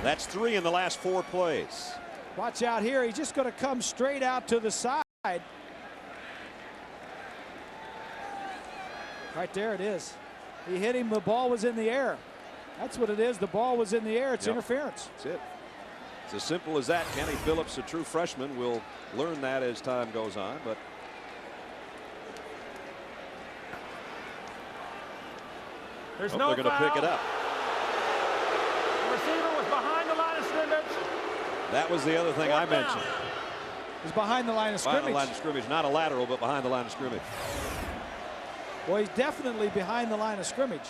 That's 3 in the last 4 plays. Watch out here. He's just going to come straight out to the side. Right there it is. He hit him. The ball was in the air. That's what it is. The ball was in the air. It's interference. That's it. It's as simple as that. Kenny Phillips, a true freshman, will learn that as time goes on. But There's Hope no they're going to foul. pick it up. The receiver was behind the line of scrimmage. That was the other thing I mentioned. He's behind the line of scrimmage. Behind the line of scrimmage, not a lateral, but behind the line of scrimmage. Well, he's definitely behind the line of scrimmage.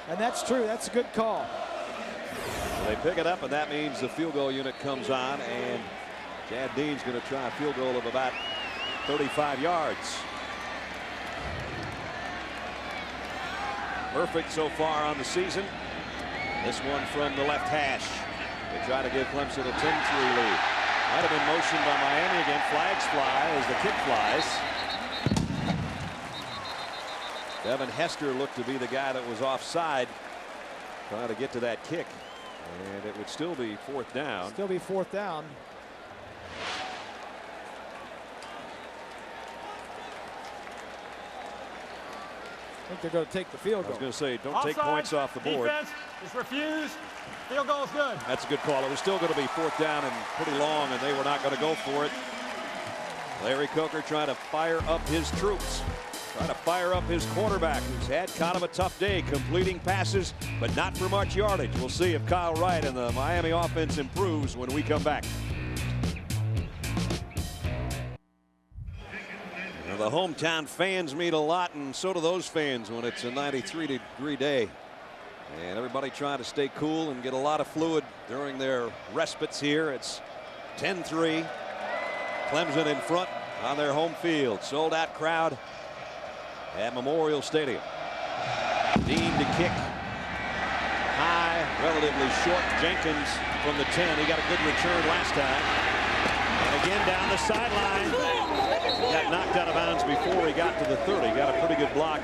And that's true. That's a good call. So they pick it up, and that means the field goal unit comes on, and Chad Dean's going to try a field goal of about 35 yards. Perfect so far on the season. This one from the left hash. They try to give Clemson a 10-3 lead. Might have been motioned by Miami again. Flags fly as the kick flies. Devin Hester looked to be the guy that was offside, trying to get to that kick. And it would still be 4th down. Still be 4th down. I think they're going to take the field goal. I was going to say, don't Offside, take points off the board. Defense is refused. Field goal is good. That's a good call. It was still going to be 4th down and pretty long, and they were not going to go for it. Larry Coker trying to fire up his troops. Trying to fire up his quarterback, who's had kind of a tough day completing passes, but not for much yardage. We'll see if Kyle Wright and the Miami offense improves when we come back. Now, the hometown fans mean a lot, and so do those fans when it's a 93-degree day. And everybody trying to stay cool and get a lot of fluid during their respites here. It's 10-3. Clemson in front on their home field. Sold out crowd at Memorial Stadium. Dean to kick. High, relatively short. Jenkins from the 10. He got a good return last time. And again down the sideline. He got knocked out of bounds before he got to the 30. Got a pretty good block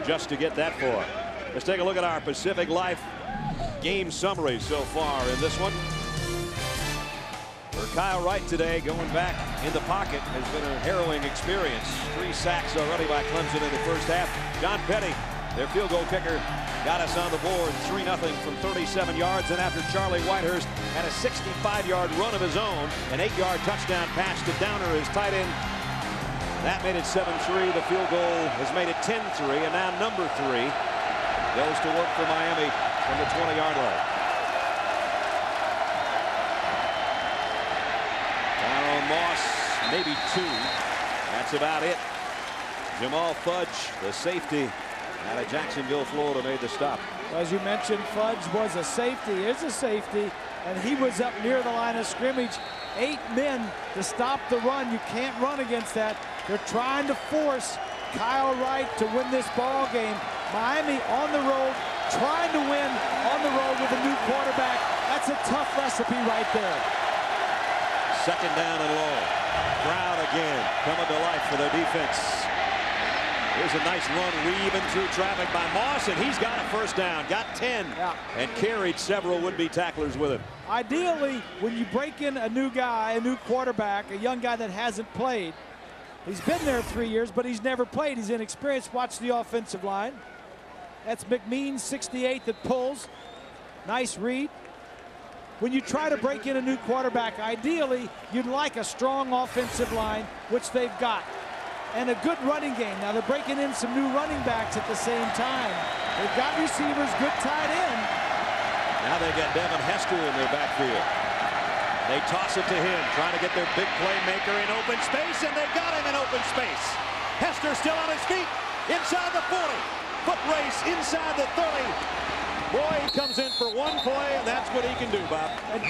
just to get that far. Let's take a look at our Pacific Life game summary so far in this one. For Kyle Wright today, going back in the pocket has been a harrowing experience. 3 sacks already by Clemson in the first half. John Petty, their field goal kicker, got us on the board 3-0 from 37 yards. And after Charlie Whitehurst had a 65-yard run of his own, an 8-yard touchdown pass to Downer, his tight end, that made it 7-3. The field goal has made it 10-3, and now number 3 goes to work for Miami from the 20-yard line. Tyrone Moss, maybe 2. That's about it. Jamal Fudge, the safety out of Jacksonville, Florida, made the stop. As you mentioned, Fudge was a safety, is a safety, and he was up near the line of scrimmage. 8 men to stop the run. You can't run against that. They're trying to force Kyle Wright to win this ball game. Miami on the road, trying to win on the road with a new quarterback. That's a tough recipe right there. 2nd down and long. Crowd again coming to life for their defense. Here's a nice run weaving through traffic by Moss, and he's got a 1st down. Got 10 and carried several would-be tacklers with him. Ideally, when you break in a new guy, a new quarterback, a young guy that hasn't played, he's been there 3 years, but he's never played. He's inexperienced. Watch the offensive line. That's McMean, 68, that pulls. Nice read. When you try to break in a new quarterback, ideally, you'd like a strong offensive line, which they've got, and a good running game. Now, they're breaking in some new running backs at the same time. They've got receivers, good tight end. Now they got Devin Hester in their backfield. They toss it to him, trying to get their big playmaker in open space, and they've got him in open space. Hester still on his feet, inside the 40. Foot race inside the 30. Boy, he comes in for one play, and that's what he can do, Bob. And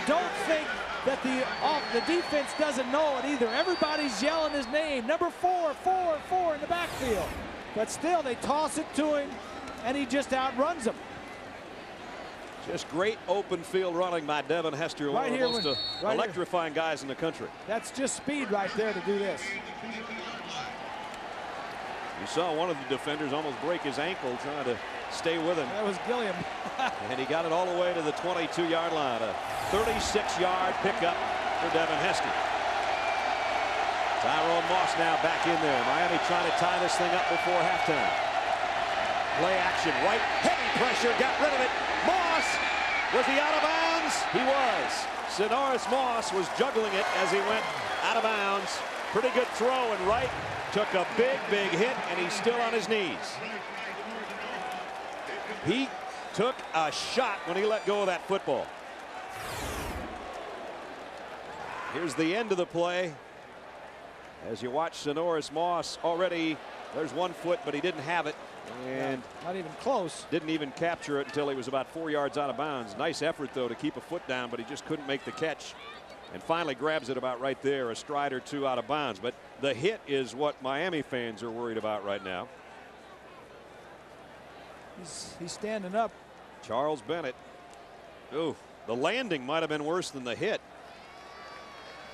don't think that the defense doesn't know it either. Everybody's yelling his name. Number 4, 4, 4 in the backfield. But still, they toss it to him, and he just outruns them. Just great open field running by Devin Hester, one of the most electrifying guys in the country. That's just speed right there to do this. You saw one of the defenders almost break his ankle trying to stay with him. That was Gilliam. And he got it all the way to the 22-yard line. A 36-yard pickup for Devin Hester. Tyrone Moss now back in there. Miami trying to tie this thing up before halftime. Play action, right, heavy pressure, got rid of it. Moss, was he out of bounds? He was. Sonoris Moss was juggling it as he went out of bounds. Pretty good throw, and Wright took a big hit, and he's still on his knees. He took a shot when he let go of that football. Here's the end of the play. As you watch Sonoris Moss, already there's 1 foot, but he didn't have it. And not even close. Didn't even capture it until he was about 4 yards out of bounds. Nice effort, though, to keep a foot down, but he just couldn't make the catch. And finally grabs it about right there, a stride or 2 out of bounds. But the hit is what Miami fans are worried about right now. He's standing up. Charles Bennett. Ooh, the landing might have been worse than the hit.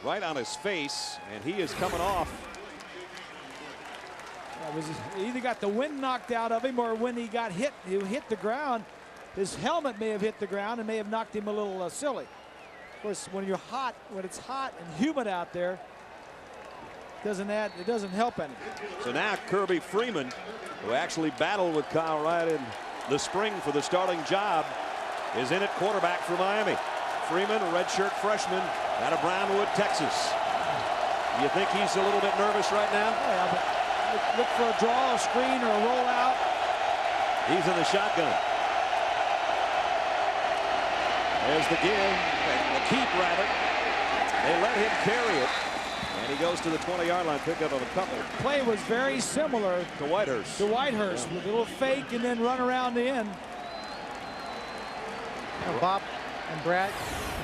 Right on his face, and he is coming off. He either got the wind knocked out of him, or when he got hit, he hit the ground. His helmet may have hit the ground and may have knocked him a little silly. Of course, when you're hot, when it's hot and humid out there, it doesn't help any. So now Kirby Freeman, who actually battled with Kyle Wright in the spring for the starting job, is in at quarterback for Miami. Freeman, a redshirt freshman out of Brownwood, Texas. You think he's a little bit nervous right now? Yeah, but look for a draw, a screen, or a rollout. He's in the shotgun. There's the give, the keep rather. They let him carry it, and he goes to the 20-yard line, pick up of a couple. The play was very similar to Whitehurst. With a little fake and then run around the end. Bob and Brad,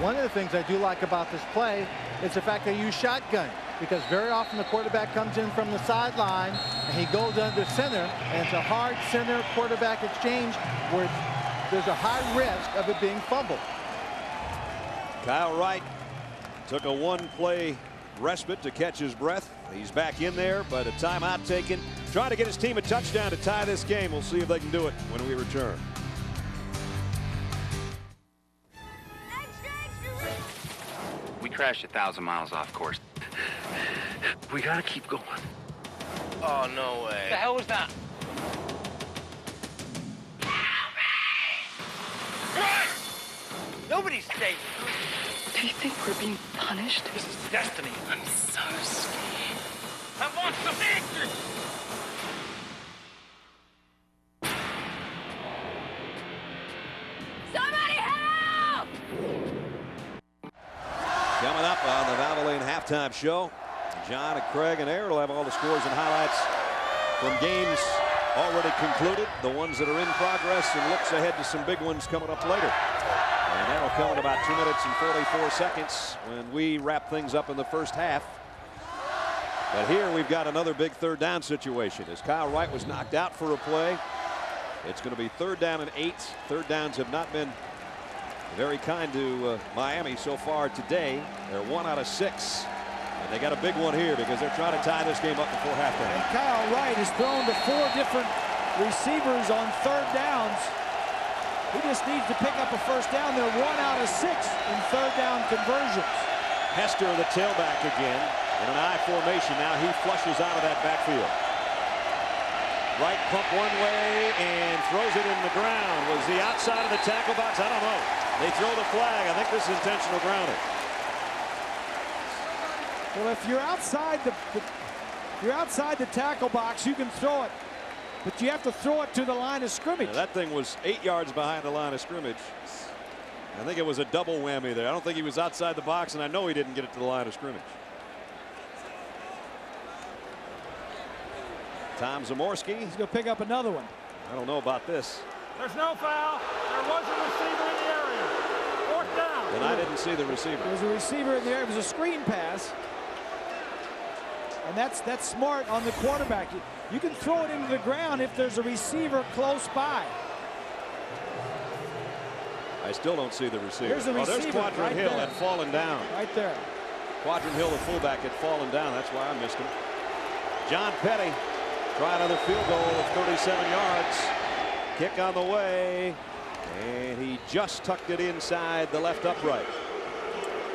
one of the things I do like about this play is the fact they use shotgun, because very often the quarterback comes in from the sideline and he goes under center, and it's a hard center quarterback exchange where there's a high risk of it being fumbled. Kyle Wright took a 1-play respite to catch his breath. He's back in there, but a timeout taken. Trying to get his team a touchdown to tie this game. We'll see if they can do it when we return. We crashed 1,000 miles off course. We gotta keep going. Oh, no way. What the hell was that? Nobody's safe. Do you think we're being punished? This is destiny. I'm so scared. I want some answers. Somebody help! Coming up on the Valvoline halftime show, John and Craig and Aaron will have all the scores and highlights from games already concluded, the ones that are in progress, and looks ahead to some big ones coming up later. And that'll come in about 2 minutes and 44 seconds when we wrap things up in the first half. But here we've got another big 3rd down situation. As Kyle Wright was knocked out for a play, it's going to be 3rd down and 8. 3rd downs have not been very kind to Miami so far today. They're 1 out of 6. And they got a big one here because they're trying to tie this game up before halftime. And Kyle Wright has thrown to 4 different receivers on 3rd downs. He just needs to pick up a 1st down. They're 1 out of 6 in 3rd down conversions. Hester, the tailback again, in an I formation. Now he flushes out of that backfield. Right pump one way and throws it in the ground. Was he outside of the tackle box? I don't know. They throw the flag. I think this is intentional grounding. Well, if you're outside the tackle box, you can throw it, but you have to throw it to the line of scrimmage. Now, that thing was 8 yards behind the line of scrimmage. I think it was a double whammy there. I don't think he was outside the box, and I know he didn't get it to the line of scrimmage. Tom Zamorski. He's going to pick up another one. I don't know about this. There's no foul. There was a receiver in the area. 4th down. And I didn't see the receiver. There was a receiver in the area. It was a screen pass. And that's smart on the quarterback. You can throw it into the ground if there's a receiver close by. I still don't see the receiver. There's a receiver. There's Quadron right Hill there. had fallen down. Right there. Quadron Hill, the fullback, had fallen down. That's why I missed him. John Petty try another field goal of 37 yards. Kick on the way. And he just tucked it inside the left upright.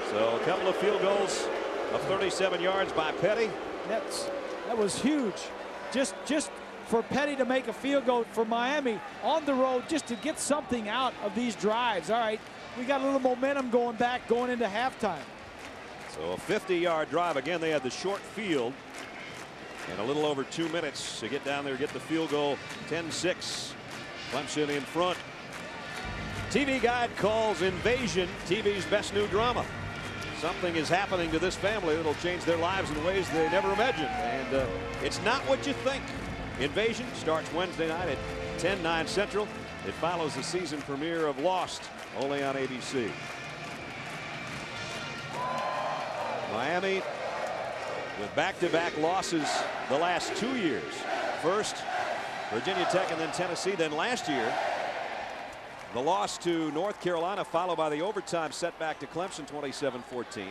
So a couple of field goals of 37 yards by Petty. That was huge. Just for Petty to make a field goal for Miami on the road, just to get something out of these drives. All right, we got a little momentum going into halftime. So a 50-yard drive. Again, they had the short field. And a little over 2 minutes to get down there, get the field goal. 10-6. Clemson in front. TV Guide calls Invasion TV's best new drama. Something is happening to this family that'll change their lives in ways they never imagined. And it's not what you think. Invasion starts Wednesday night at 10/9 Central. It follows the season premiere of Lost, only on ABC. Miami with back-to-back losses the last 2 years. First, Virginia Tech and then Tennessee. Then last year, the loss to North Carolina, followed by the overtime setback to Clemson, 27-14.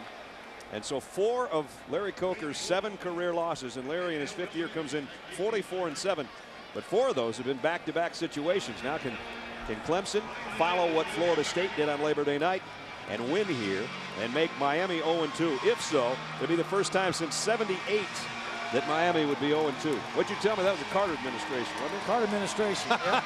And so 4 of Larry Coker's 7 career losses, and Larry in his 5th year comes in 44-7. But 4 of those have been back-to-back situations. Now can Clemson follow what Florida State did on Labor Day night and win here and make Miami 0-2? If so, it'll be the first time since '78 that Miami would be 0-2. What'd you tell me? That was the Carter administration, wasn't it? Carter administration. Yep.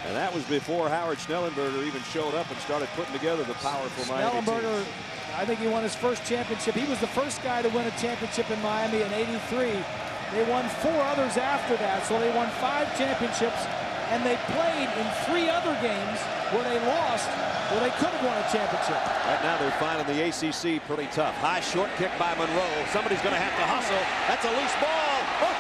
And that was before Howard Schnellenberger even showed up and started putting together the powerful Miami Schnellenberger, team. I think he won his first championship. He was the first guy to win a championship in Miami in '83. They won 4 others after that, so they won 5 championships, and they played in 3 other games where they lost, where they could have won a championship. Right now they're finding the ACC pretty tough. High short kick by Monroe. Somebody's going to have to hustle. That's a loose ball. Oh!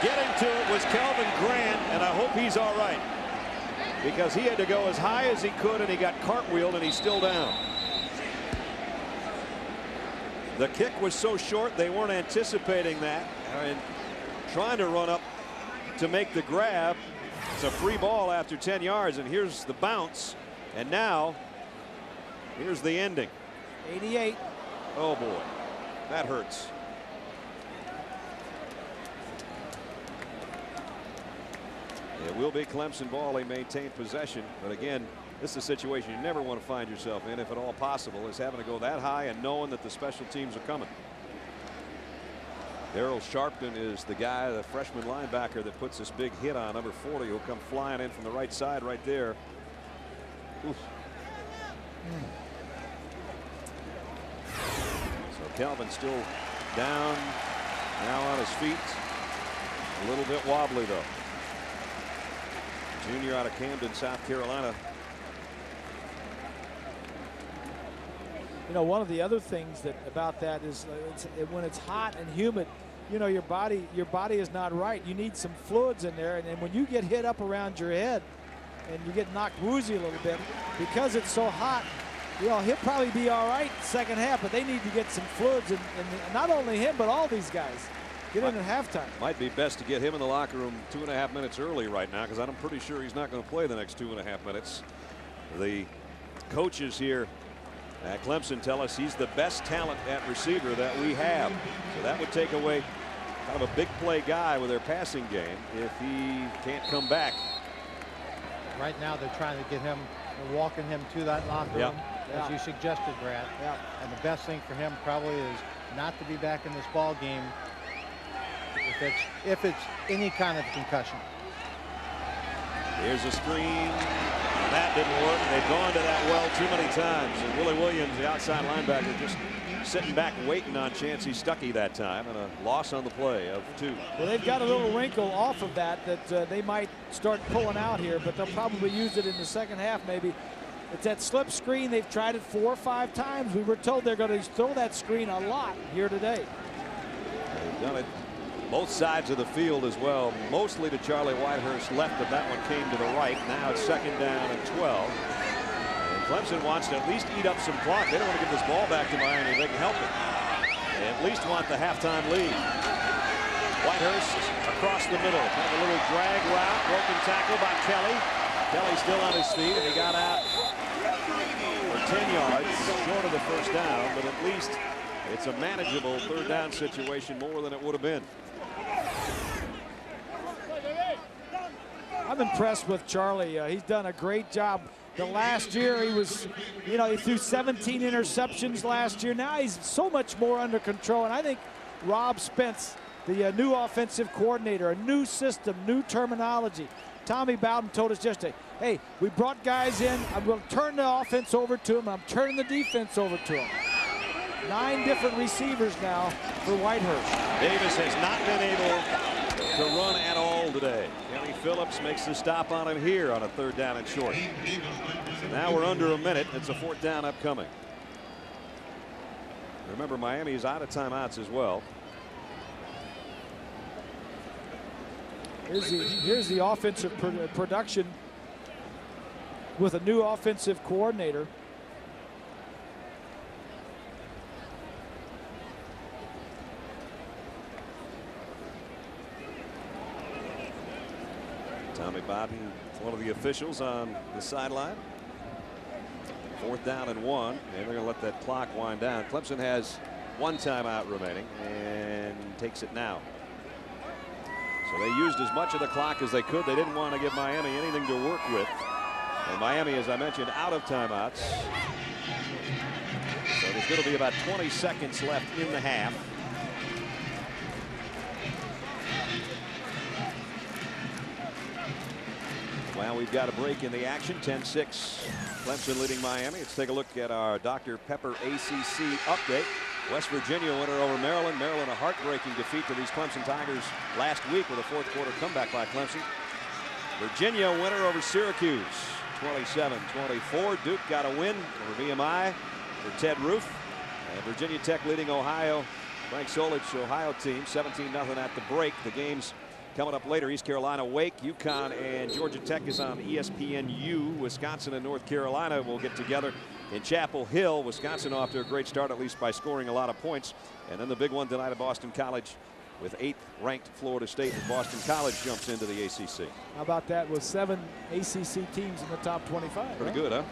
Getting to it was Kelvin Grant, and I hope he's all right, because he had to go as high as he could, and he got cartwheeled, and he's still down. The kick was so short they weren't anticipating that and trying to run up to make the grab. It's a free ball after 10 yards, and here's the bounce, and now here's the ending. 88. Oh boy, that hurts. It will be Clemson ball. They maintain possession, but again, this is a situation you never want to find yourself in, if at all possible, is having to go that high and knowing that the special teams are coming. Darryl Sharpton is the guy, the freshman linebacker, that puts this big hit on number 40, who'll come flying in from the right side right there. Oof. So Kelvin still down, now on his feet. A little bit wobbly though. Junior out of Camden, South Carolina. You know, one of the other things about that is when it's hot and humid, you know, your body is not right. You need some fluids in there, and when you get hit up around your head and you get knocked woozy a little bit because it's so hot, you know, he'll probably be all right second half, but they need to get some fluids, and not only him but all these guys. Get in at halftime. Might be best to get him in the locker room 2.5 minutes early right now, because I'm pretty sure he's not going to play the next 2.5 minutes. The coaches here at Clemson tell us he's the best talent at receiver that we have. So that would take away kind of a big play guy with their passing game if he can't come back. Right now they're trying to get him, walking him to that locker room, as you suggested, Brad. And the best thing for him probably is not to be back in this ball game if it's any kind of concussion. Here's a screen. That didn't work. They've gone to that well too many times. And Willie Williams, the outside linebacker, just sitting back waiting on Chancey Stuckey that time, and a loss on the play of 2. Well, they've got a little wrinkle off of that they might start pulling out here, but they'll probably use it in the second half maybe. It's that slip screen. They've tried it 4 or 5 times. We were told they're going to throw that screen a lot here today. They've done it both sides of the field as well, mostly to Charlie Whitehurst left, but that one came to the right. Now it's 2nd down and 12. And Clemson wants to at least eat up some clock. They don't want to give this ball back to Miami if they can help it. They at least want the halftime lead. Whitehurst across the middle. Kind of a little drag route. Broken tackle by Kelly. Kelly still on his feet, and he got out for 10 yards short of the first down, but at least it's a manageable 3rd down situation, more than it would have been. I'm impressed with Charlie. He's done a great job. The last year he was, you know, he threw 17 interceptions last year. Now he's so much more under control. And I think Rob Spence, the new offensive coordinator, a new system, new terminology. Tommy Bowden told us yesterday, hey, we brought guys in. I'm going to turn the offense over to them. I'm turning the defense over to them. 9 different receivers now for Whitehurst. Davis has not been able to run at all today. Kenny Phillips makes the stop on him here on a 3rd down and short. So now we're under a minute. It's a 4th down upcoming. Remember, Miami is out of timeouts as well. Here's the offensive production with a new offensive coordinator. Tommy Bowden, one of the officials on the sideline. 4th down and 1, and they're going to let that clock wind down. Clemson has 1 timeout remaining and takes it now. So they used as much of the clock as they could. They didn't want to give Miami anything to work with. And Miami, as I mentioned, out of timeouts. So there's going to be about 20 seconds left in the half. Well, we've got a break in the action. 10-6. Clemson leading Miami. Let's take a look at our Dr. Pepper ACC update. West Virginia winner over Maryland. Maryland a heartbreaking defeat to these Clemson Tigers last week with a 4th quarter comeback by Clemson. Virginia winner over Syracuse 27-24. Duke got a win over VMI for Ted Roof. And Virginia Tech leading Ohio. Frank Solich Ohio team 17-0 at the break. The games coming up later. East Carolina, Wake, UConn, and Georgia Tech is on ESPNU. Wisconsin and North Carolina will get together in Chapel Hill. Wisconsin off to a great start, at least by scoring a lot of points. And then the big one tonight at Boston College with 8th ranked Florida State as Boston College jumps into the ACC. How about that with 7 ACC teams in the top 25? Pretty good, huh?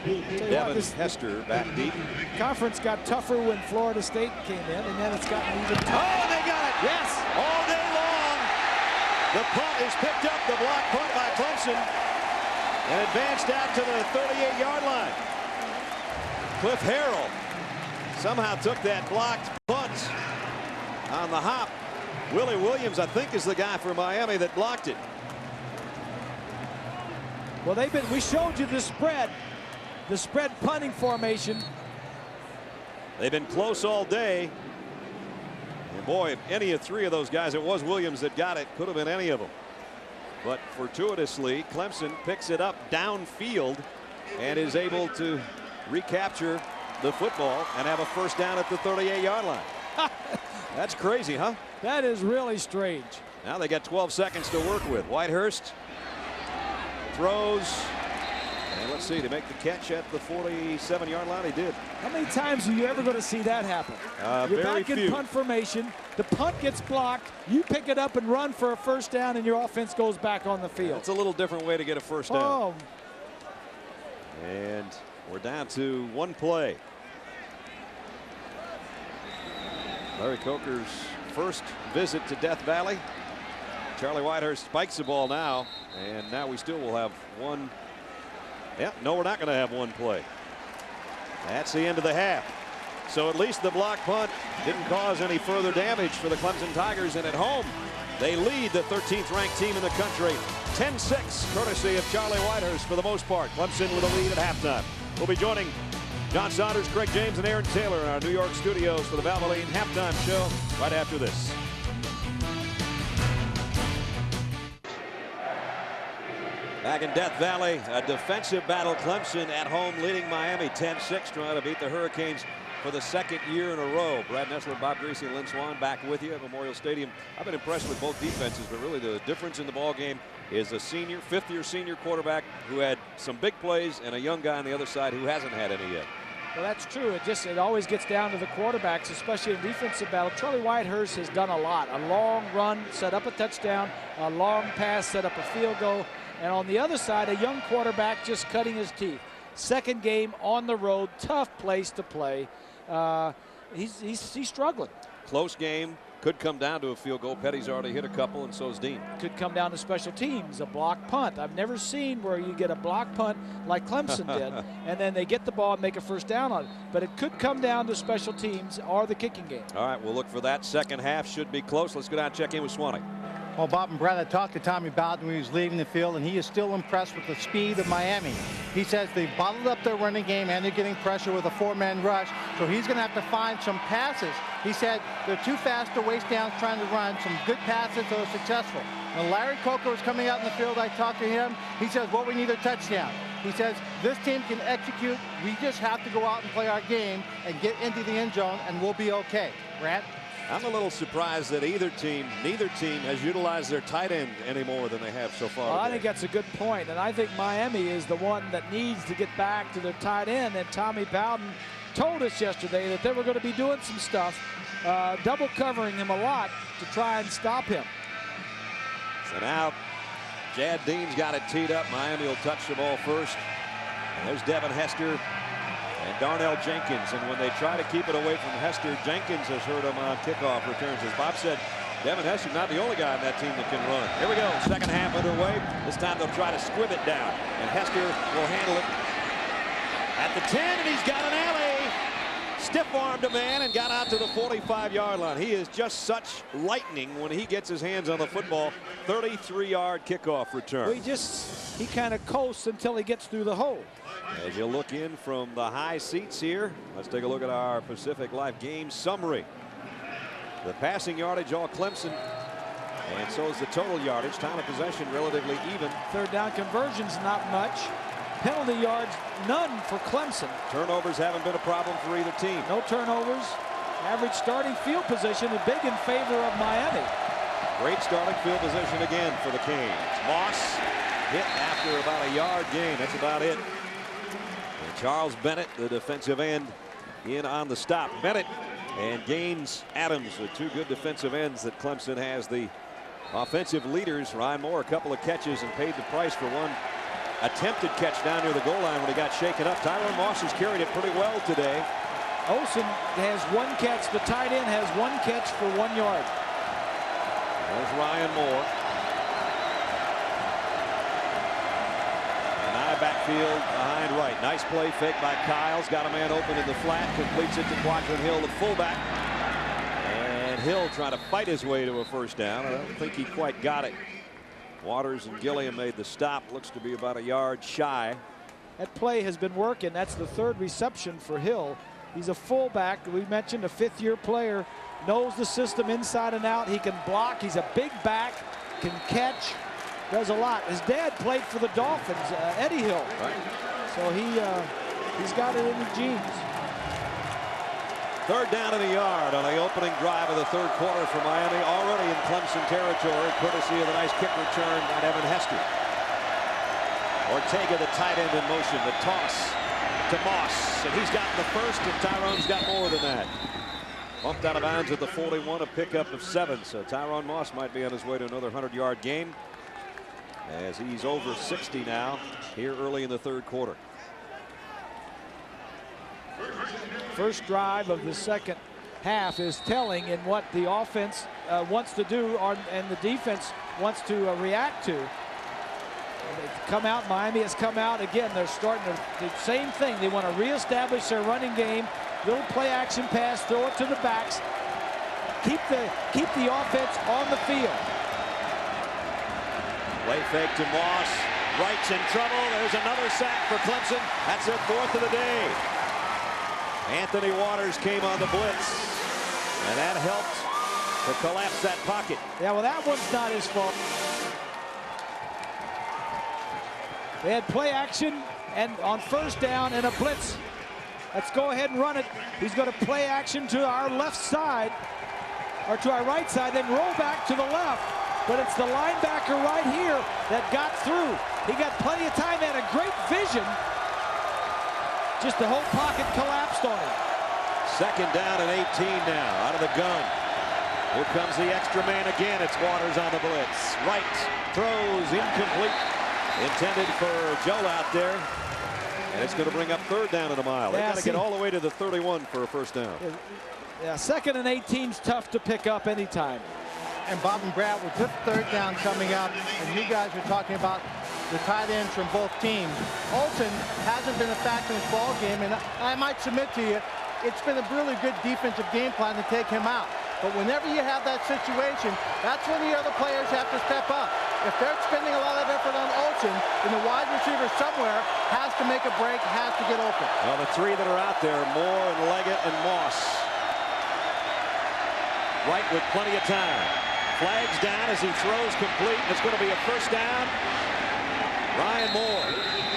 Devin Hester back deep. Conference got tougher when Florida State came in, and then it's gotten even tougher. Oh, they got it! Yes! All day long. The punt is picked up, the block punt by Clemson, and advanced out to the 38-yard line. Cliff Harrell somehow took that blocked punt on the hop. Willie Williams, I think, is the guy for Miami that blocked it. Well, we showed you the spread punting formation. They've been close all day. And boy, if any of 3 of those guys, it was Williams that got it, could have been any of them. But fortuitously, Clemson picks it up downfield and is able to recapture the football and have a 1st down at the 38-yard line. That's crazy, huh? That is really strange. Now they got 12 seconds to work with. Whitehurst throws. And let's see, to make the catch at the 47-yard line, he did. How many times are you ever going to see that happen? You're very back in few. punt formation. The punt gets blocked. You pick it up and run for a 1st down, and your offense goes back on the field. It's a little different way to get a 1st down. Oh. And we're down to 1 play. Larry Coker's first visit to Death Valley. Charlie Whitehurst spikes the ball now, and now we still will have 1. Yeah, no, we're not going to have 1 play. That's the end of the half. So at least the block punt didn't cause any further damage for the Clemson Tigers, and at home they lead the 13th ranked team in the country 10-6, courtesy of Charlie Whitehurst for the most part. Clemson with a lead at halftime. We'll be joining John Saunders, Craig James, and Aaron Taylor in our New York studios for the Valvoline halftime show right after this. Back in Death Valley, a defensive battle. Clemson at home leading Miami 10-6, trying to beat the Hurricanes for the 2nd year in a row. Brad Nessler, Bob Greasy, and Lynn Swan back with you at Memorial Stadium. I've been impressed with both defenses, but really the difference in the ball game is a senior, 5th-year senior quarterback who had some big plays and a young guy on the other side who hasn't had any yet. Well, that's true. It always gets down to the quarterbacks, especially in defensive battle. Charlie Whitehurst has done a lot. A long run, set up a touchdown. A long pass, set up a field goal. And on the other side, a young quarterback just cutting his teeth. 2nd game on the road, tough place to play. He's struggling. Close game. Could come down to a field goal. Petty's already hit a couple, and so's Dean. Could come down to special teams, a block punt. I've never seen where you get a block punt like Clemson did, and then they get the ball and make a 1st down on it. But it could come down to special teams or the kicking game. All right, we'll look for that. 2nd half should be close. Let's go down and check in with Swanee. Well, Bob and Brad, I talked to Tommy Bowden when he was leaving the field, and he is still impressed with the speed of Miami. He says they've bottled up their running game, and they're getting pressure with a 4-man rush, so he's going to have to find some passes. He said they're too fast to waste downs trying to run some good passes that are successful. When Larry Coker was coming out in the field, I talked to him. He says, well, we need a touchdown. He says, this team can execute. We just have to go out and play our game and get into the end zone, and we'll be okay. Brad? I'm a little surprised that neither team has utilized their tight end any more than they have so far. Well, I think that's a good point, and I think Miami is the one that needs to get back to their tight end. And Tommy Bowden told us yesterday that they were going to be doing some stuff, double covering him a lot to try and stop him. So now Jad Dean's got it teed up. Miami will touch the ball first. And there's Devin Hester and Darnell Jenkins, and when they try to keep it away from Hester, Jenkins has hurt him on kickoff returns. As Bob said, Devin Hester's not the only guy on that team that can run. Here we go, second half underway. This time they'll try to squib it down, and Hester will handle it at the 10, and he's got an alley. Stiff-armed a man and got out to the 45-yard line. He is just such lightning when he gets his hands on the football. 33-yard kickoff return. Well, he kind of coasts until he gets through the hole. As you look in from the high seats here, let's take a look at our Pacific Life game summary. The passing yardage all Clemson, and so is the total yardage. Time of possession relatively even. Third down conversions not much. Penalty yards none for Clemson. Turnovers haven't been a problem for either team. No turnovers. Average starting field position is big in favor of Miami. Great starting field position again for the Canes. Moss hit after about a yard gain. That's about it. And Charles Bennett, the defensive end, in on the stop. Bennett and Gaines Adams, the two good defensive ends that Clemson has. The offensive leaders, Ryan Moore, a couple of catches and paid the price for one attempted catch down near the goal line when he got shaken up. Tyrone Moss has carried it pretty well today. Olsen has one catch. The tight end has one catch for 1 yard. There's Ryan Moore. And I backfield behind right. Nice play fake by Kyles. Got a man open in the flat. Completes it to Quadrin Hill, the fullback. And Hill trying to fight his way to a first down. I don't think he quite got it. Waters and Gilliam made the stop. Looks to be about a yard shy. That play has been working. That's the third reception for Hill. He's a fullback. We mentioned a fifth-year player. Knows the system inside and out. He can block. He's a big back. Can catch. Does a lot. His dad played for the Dolphins, Eddie Hill. Right. So he's got it in the genes. Third down in a yard on the opening drive of the third quarter for Miami, already in Clemson territory, courtesy of a nice kick return by Devin Hester. Ortega, the tight end, in motion. The toss to Moss, and he's gotten the first, and Tyrone's got more than that. Bumped out of bounds at the 41, a pickup of 7, so Tyrone Moss might be on his way to another 100-yard game as he's over 60 now here early in the third quarter. First drive of the second half is telling in what the offense wants to do and the defense wants to react to. They've come out. Miami has come out again. They're starting the same thing. They want to reestablish their running game. Little play action pass, throw it to the backs. Keep the offense on the field. Play fake to Moss. Wright's in trouble. There's another sack for Clemson. That's their fourth of the day. Anthony Waters came on the blitz, and that helped to collapse that pocket. Yeah, well, that one's not his fault. They had play action and on first down and a blitz. Let's go ahead and run it. He's going to play action to our left side, or to our right side, then roll back to the left. But it's the linebacker right here that got through. He got plenty of time, had a great vision. Just the whole pocket collapsed on him. Second down and 18 now, out of the gun. Here comes the extra man again. It's Waters on the blitz. Wright throws incomplete. Intended for Joe out there. And it's going to bring up third down in a mile. They got to get all the way to the 31 for a first down. Yeah, second and 18's tough to pick up anytime. And Bob and Brad, with this third down coming up, and you guys are talking about the tight ends from both teams. Olsen hasn't been a factor in this ball game, and I might submit to you, it's been a really good defensive game plan to take him out. But whenever you have that situation, that's when the other players have to step up. If they're spending a lot of effort on Olsen, then the wide receiver somewhere has to make a break, has to get open. Well, the three that are out there, Moore and Leggett and Moss. Right with plenty of time. Flags down as he throws complete. It's going to be a first down. Ryan Moore.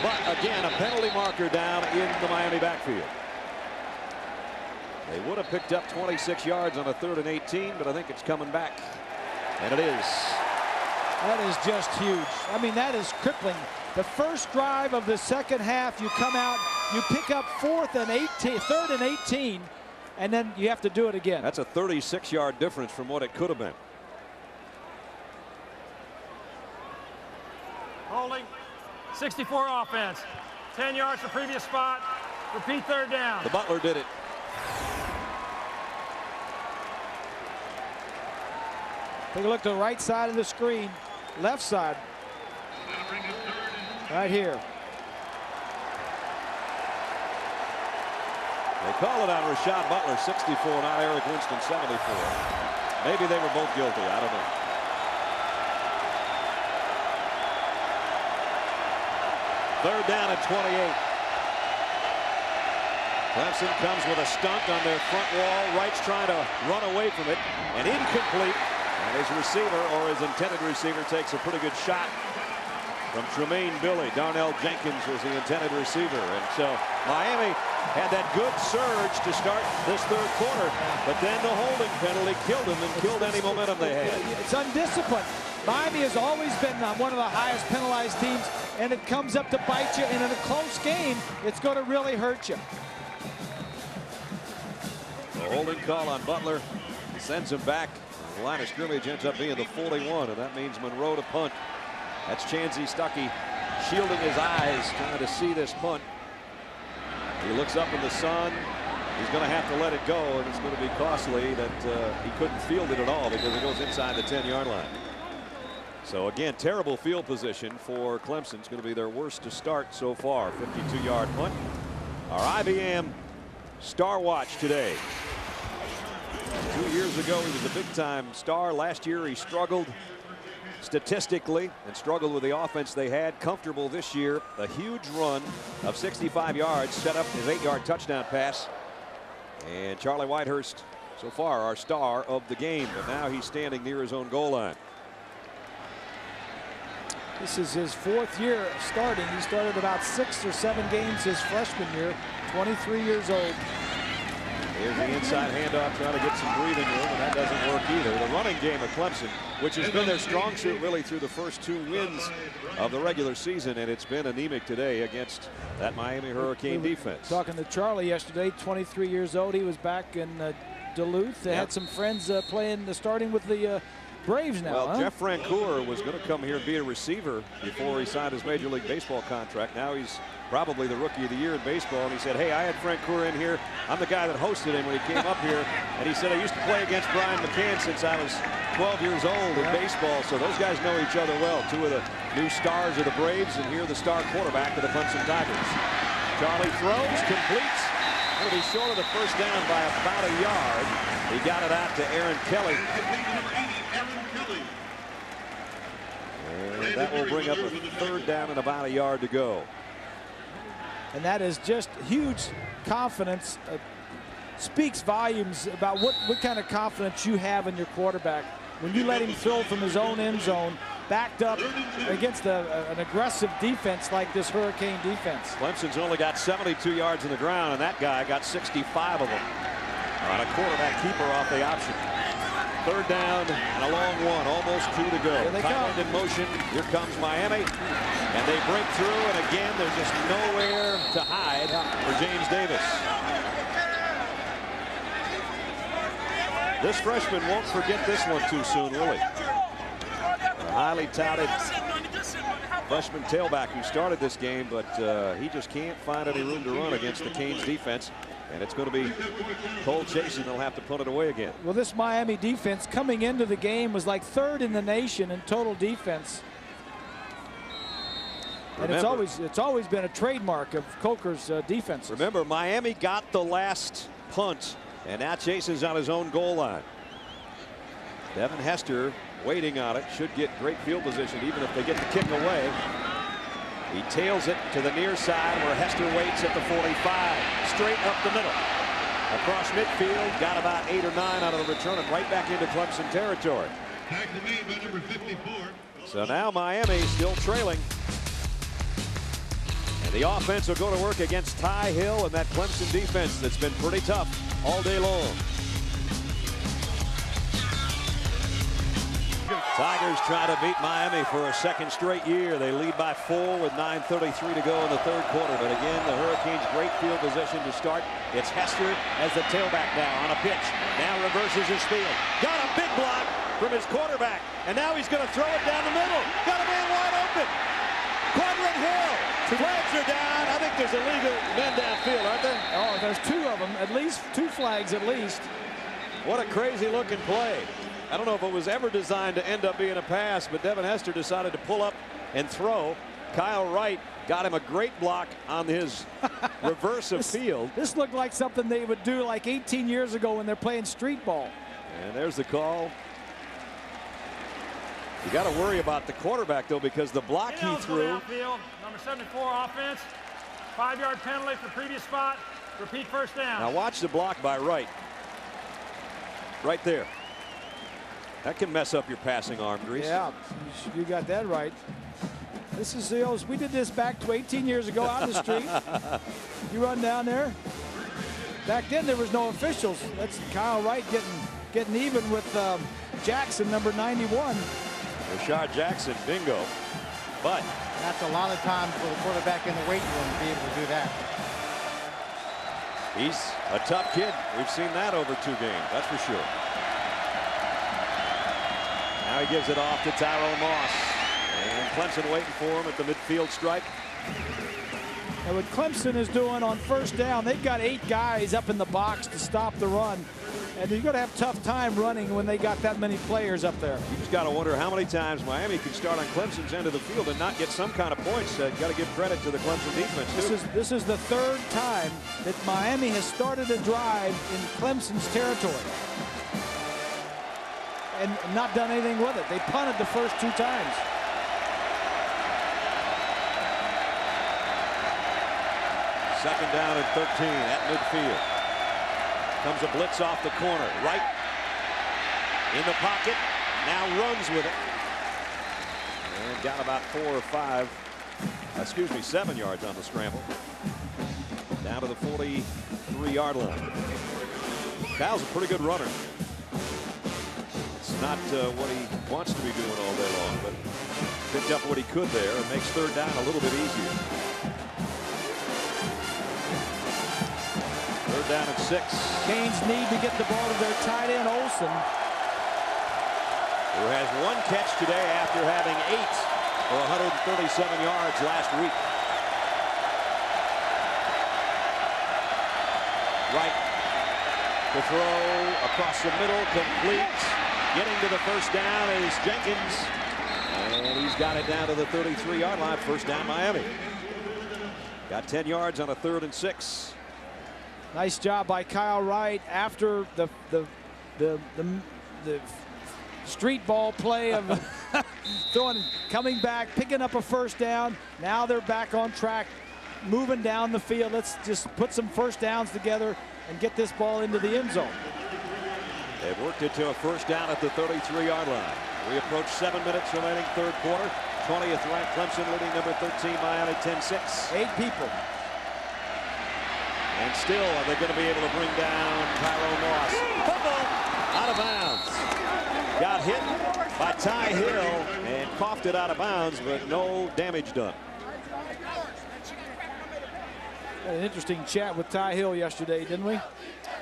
But again, a penalty marker down in the Miami backfield. They would have picked up 26 yards on a 3rd and 18, but I think it's coming back. And it is. That is just huge. I mean, that is crippling. The first drive of the second half, you come out, you pick up 3rd and 18, and then you have to do it again. That's a 36-yard difference from what it could have been. Holding. 64 offense. 10 yards for previous spot. Repeat 3rd down. The Butler did it. Take a look to the right side of the screen. Left side. Right here. They call it on Rashad Butler, 64, not Eric Winston, 74. Maybe they were both guilty. I don't know. Third down at 28. Clemson comes with a stunt on their front wall. Wright's trying to run away from it, and incomplete. And his receiver, or his intended receiver, takes a pretty good shot from Tremaine Billy. Darnell Jenkins was the intended receiver. And so Miami had that good surge to start this 3rd quarter, but then the holding penalty killed them and killed any momentum they had. It's undisciplined. Miami has always been one of the highest penalized teams, and it comes up to bite you. And in a close game, it's going to really hurt you. The holding call on Butler sends him back. The line of scrimmage ends up being the 41, and that means Monroe to punt. That's Chansey Stuckey shielding his eyes, trying to see this punt. He looks up in the sun. He's going to have to let it go, and it's going to be costly that he couldn't field it at all because it goes inside the 10-yard line. So again, terrible field position for Clemson. It's going to be their worst to start so far. 52-yard punt. Our IBM Star Watch today. 2 years ago, he was a big-time star. Last year, he struggled statistically and struggled with the offense they had. Comfortable this year. A huge run of 65 yards set up his 8-yard touchdown pass. And Charlie Whitehurst, so far, our star of the game. But now he's standing near his own goal line. This is his 4th year starting. He started about 6 or 7 games his freshman year. 23 years old. Here's the inside handoff, trying to get some breathing room, and that doesn't work either. The running game of Clemson, which has been their strong suit really through the first 2 wins of the regular season, and it's been anemic today against that Miami Hurricane defense. Talking to Charlie yesterday, 23 years old. He was back in Duluth. They had some friends starting with the Braves now. Well, Jeff Francoeur was going to come here and be a receiver before he signed his Major League Baseball contract. Now he's probably the Rookie of the Year in baseball, and he said, hey, I had Francoeur in here. I'm the guy that hosted him when he came up here, and he said, I used to play against Brian McCann since I was 12 years old in baseball, so those guys know each other well. 2 of the new stars of the Braves, and here the star quarterback of the Clemson Tigers. Charlie throws, completes. Going to be short of the first down by about a yard. He got it out to Aaron Kelly. And that will bring up a 3rd down and about a yard to go. And that is just huge confidence. Speaks volumes about what kind of confidence you have in your quarterback when you let him throw from his own end zone, backed up against an aggressive defense like this Hurricane defense. Clemson's only got 72 yards in the ground, and that guy got 65 of them on a quarterback keeper off the option. 3rd down and a long one, almost 2 to go. Tight end in motion. Here comes Miami, and they break through, and again, there's just nowhere to hide for James Davis. This freshman won't forget this one too soon, will he? A highly touted freshman tailback who started this game, but he just can't find any room to run against the Canes defense. And it's going to be Cole Chase, and they'll have to punt it away again. Well, this Miami defense coming into the game was like 3rd in the nation in total defense. And it's always been a trademark of Coker's defense. Remember, Miami got the last punt, and now Chase is on his own goal line. Devin Hester waiting on it. Should get great field position even if they get the kick away. He tails it to the near side where Hester waits at the 45. Straight up the middle. Across midfield. Got about 8 or 9 out of the return and right back into Clemson territory. Tackle made by number 54. So now Miami still trailing. And the offense will go to work against Ty Hill and that Clemson defense that's been pretty tough all day long. Tigers try to beat Miami for a second straight year. They lead by 4 with 9:33 to go in the third quarter. But again, the Hurricanes great field position to start. It's Hester as the tailback now on a pitch. Now reverses his field. Got a big block from his quarterback. And now he's going to throw it down the middle. Got a man wide open. Quadrant Hill. Flags are down. I think there's illegal men downfield, aren't there? Oh, there's 2 of them. At least 2 flags at least. What a crazy looking play. I don't know if it was ever designed to end up being a pass, but Devin Hester decided to pull up and throw. Kyle Wright got him a great block on his reverse of field. This looked like something they would do like 18 years ago when they're playing street ball. And there's the call. You got to worry about the quarterback, though, because the block he threw. Downfield, number 74 offense. 5-yard penalty for previous spot. Repeat first down. Now watch the block by Wright. Right there. That can mess up your passing arm, Grease. Yeah, you got that right. This is the old, we did this back to 18 years ago out in the street. You run down there. Back then there was no officials. That's Kyle Wright getting even with Jackson, number 91. Rashard Jackson, bingo. But that's a lot of time for the quarterback in the weight room to be able to do that. He's a tough kid. We've seen that over 2 games, that's for sure. Now he gives it off to Tyrone Moss. And Clemson waiting for him at the midfield stripe. And what Clemson is doing on first down, they've got 8 guys up in the box to stop the run. And you're going to have a tough time running when they got that many players up there. You just got to wonder how many times Miami can start on Clemson's end of the field and not get some kind of points. Got to give credit to the Clemson defense, too. This is the 3rd time that Miami has started a drive in Clemson's territory and not done anything with it. They punted the first 2 times. Second down and 13 at midfield. Comes a blitz off the corner. Right in the pocket. Now runs with it. And got about 4 or 5, 7 yards on the scramble. Down to the 43-yard line. Kyle's a pretty good runner. It's not what he wants to be doing all day long, but picked up what he could there and makes third down a little bit easier. Third down and 6. Canes need to get the ball to their tight end, Olsen, who has 1 catch today after having 8 for 137 yards last week. Right to throw across the middle, complete. Getting to the first down is Jenkins. And he's got it down to the 33-yard line. First down, Miami. Got 10 yards on a 3rd and 6. Nice job by Kyle Wright after the street ball play of coming back, picking up a first down. Now they're back on track, moving down the field. Let's just put some first downs together and get this ball into the end zone. They've worked it to a first down at the 33-yard line. We approach 7 minutes remaining third quarter. 20th ranked Clemson leading number 13 Miami 10-6. 8 people. And still are they going to be able to bring down Tyrone Moss. Football out of bounds. Got hit by Ty Hill and coughed it out of bounds, but no damage done. Had an interesting chat with Ty Hill yesterday, didn't we?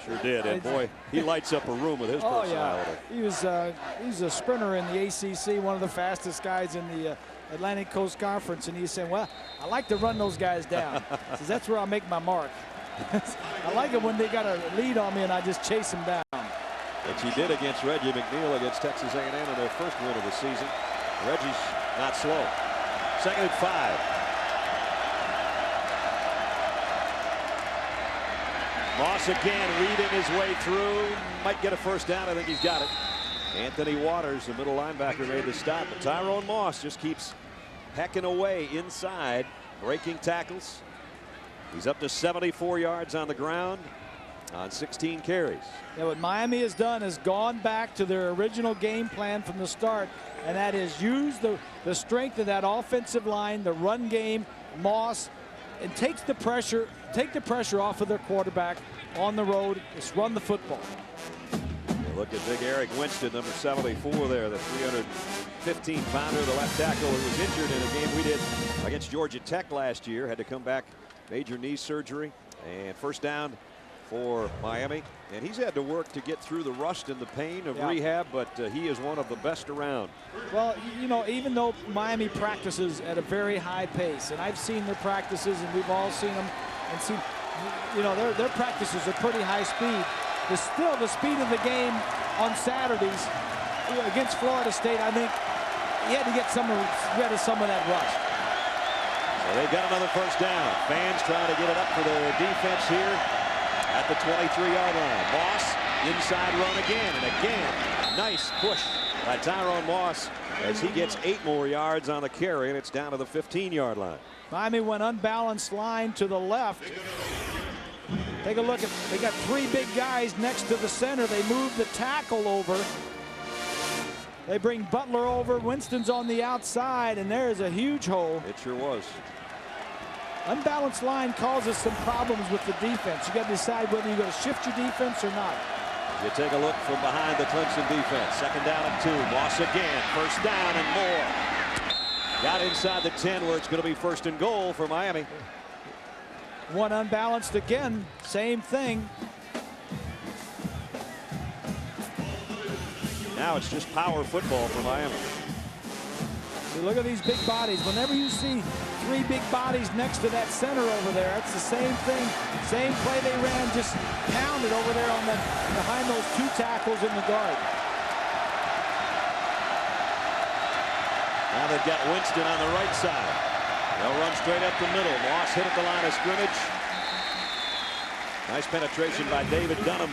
Sure did, and boy, he lights up a room with his personality. Yeah. He's a sprinter in the ACC, one of the fastest guys in the Atlantic Coast Conference, and he's saying, well, I like to run those guys down. He says, that's where I'll make my mark. I like it when they got a lead on me and I just chase them down. Which he did against Reggie McNeil against Texas A&M in their first win of the season. Reggie's not slow. 2nd and 5. Moss again weaving his way through. Might get a first down. I think he's got it. Anthony Waters, the middle linebacker, made the stop, but Tyrone Moss just keeps hacking away inside, breaking tackles. He's up to 74 yards on the ground on 16 carries. Yeah, what Miami has done is gone back to their original game plan from the start, and that is use the strength of that offensive line, the run game, Moss, and take the pressure off of their quarterback on the road. Just run the football. Look at big Eric Winston, number 74 there, the 315-pounder, the left tackle who was injured in a game we did against Georgia Tech last year. Had to come back, major knee surgery, and first down for Miami. And he's had to work to get through the rust and the pain of rehab, but he is one of the best around. Well, you know, even though Miami practices at a very high pace, and I've seen their practices, and we've all seen them, and seen, you know, their practices are pretty high speed. Still, the speed of the game on Saturdays against Florida State, I think he had to get rid of some of that rush. So they got another first down. Fans trying to get it up for their defense here at the 23-yard line. Moss, inside run again, and again, nice push by Tyrone Moss as he gets 8 more yards on the carry, and it's down to the 15-yard line. Miami went unbalanced line to the left. Take a look at, they got 3 big guys next to the center. They move the tackle over. They bring Butler over. Winston's on the outside, and there's a huge hole. It sure was. Unbalanced line causes some problems with the defense. You got to decide whether you're going to shift your defense or not. You take a look from behind the Clemson defense. Second down and 2. Moss again. First down and more. Got inside the 10 where it's going to be first and goal for Miami. One unbalanced again. Same thing. Now it's just power football for Miami. See, look at these big bodies. Whenever you see 3 big bodies next to that center over there, that's the same thing. Same play they ran, just pounded over there on behind those 2 tackles in the guard. Now they've got Winston on the right side. They'll run straight up the middle. Moss hit at the line of scrimmage. Nice penetration by David Dunham.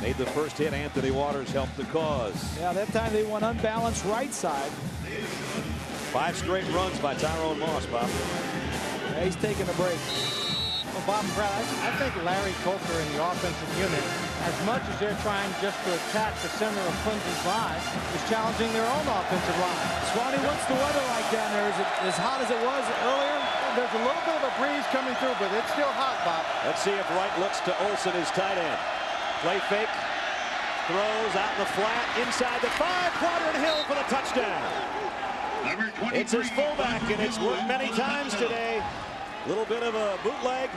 Made the first hit. Anthony Waters helped the cause. Yeah, that time they went unbalanced right side. 5 straight runs by Tyrone Moss, Bob. Yeah, he's taking a break. Well, Bob and Brad, I think Larry Coker and the offensive unit, as much as they're trying just to attack the center of Clemson's line, is challenging their own offensive line. Swanee, what's the weather like down there? Is it as hot as it was earlier? There's a little bit of a breeze coming through, but it's still hot, Bob. Let's see if Wright looks to Olsen, his tight end. Play fake. Throws out in the flat. Inside the 5. Quadrant Hill for the touchdown. It's his fullback, and it's worked many times today. A little bit of a bootleg.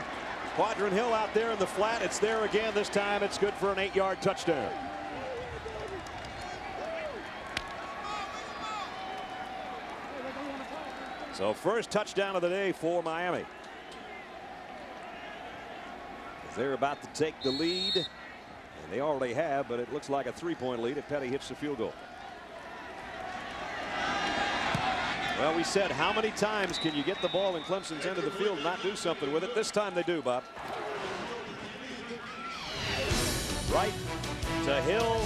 Quadrant Hill out there in the flat. It's there again. This time it's good for an 8-yard touchdown. So first touchdown of the day for Miami. They're about to take the lead, and they already have, but it looks like a 3-point lead if Petty hits the field goal. Well, we said, how many times can you get the ball in Clemson's end of the field and not do something with it? This time they do, Bob. Right to Hill,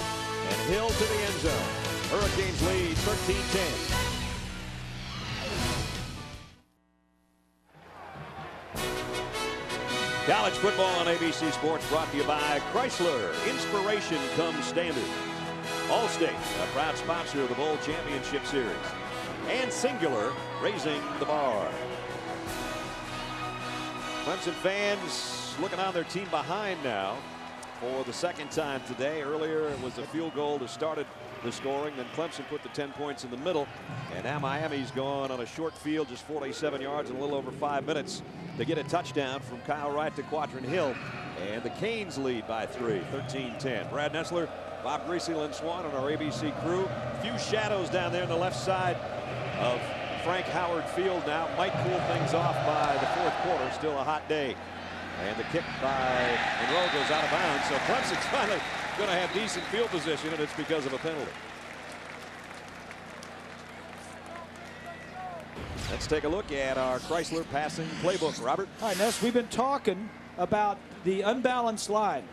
and Hill to the end zone. Hurricanes lead 13-10. College football on ABC Sports brought to you by Chrysler. Inspiration comes standard. Allstate, a proud sponsor of the Bowl Championship Series. And Singular, raising the bar. Clemson fans looking on their team behind now for the second time today. Earlier it was a field goal that started the scoring. Then Clemson put the 10 points in the middle. And now Miami's gone on a short field, just 47 yards in a little over 5 minutes to get a touchdown from Kyle Wright to Quadrant Hill. And the Canes lead by 3, 13-10. Brad Nessler, Bob Greasy, Lynn Swan on our ABC crew. A few shadows down there on the left side of Frank Howard Field now. Might cool things off by the 4th quarter. Still a hot day. And the kick by Monroe goes out of bounds. So Clemson's finally going to have decent field position, and it's because of a penalty. Let's take a look at our Chrysler passing playbook, Robert. All right, Ness, we've been talking about the unbalanced line.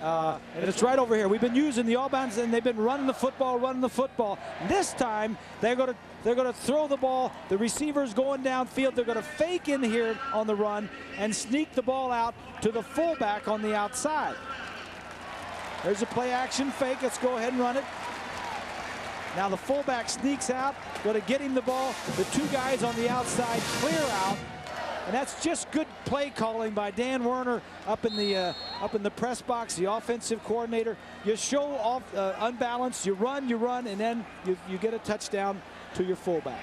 And it's right over here. We've been using the all-bounds, and they've been running the football. This time, they're going to throw the ball. The receiver's going downfield. They're going to fake in here on the run and sneak the ball out to the fullback on the outside. There's a play-action fake. Let's go ahead and run it. Now the fullback sneaks out. Going to get him the ball. The two guys on the outside clear out. And that's just good play calling by Dan Werner up in the press box, the offensive coordinator. You show off unbalanced, you run, and then you get a touchdown to your fullback.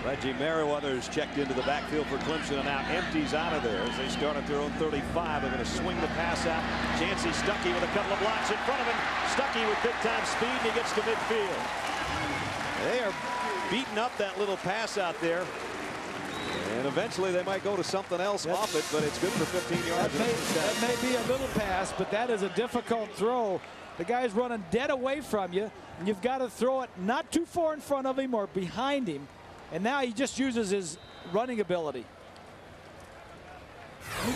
Reggie Merriweather's checked into the backfield for Clemson and now empties out of there as they start at their own 35. They're going to swing the pass out. Chancey Stuckey with a couple of blocks in front of him. Stuckey with big-time speed, and he gets to midfield. They are beating up that little pass out there. And eventually they might go to something else off it, but it's good for 15 yards. That may be a little pass, but that is a difficult throw. The guy's running dead away from you, and you've got to throw it not too far in front of him or behind him. And now he just uses his running ability.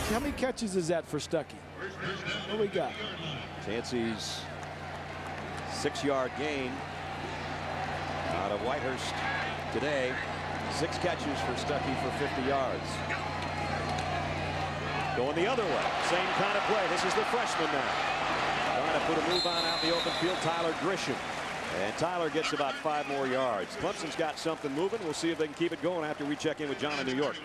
How many catches is that for Stuckey? What do we got? Chancey's 6-yard gain out of Whitehurst today. 6 catches for Stuckey for 50 yards. Going the other way. Same kind of play. This is the freshman now. Trying to put a move on out in the open field. Tyler Grisham. And Tyler gets about 5 more yards. Clemson's got something moving. We'll see if they can keep it going after we check in with John in New York.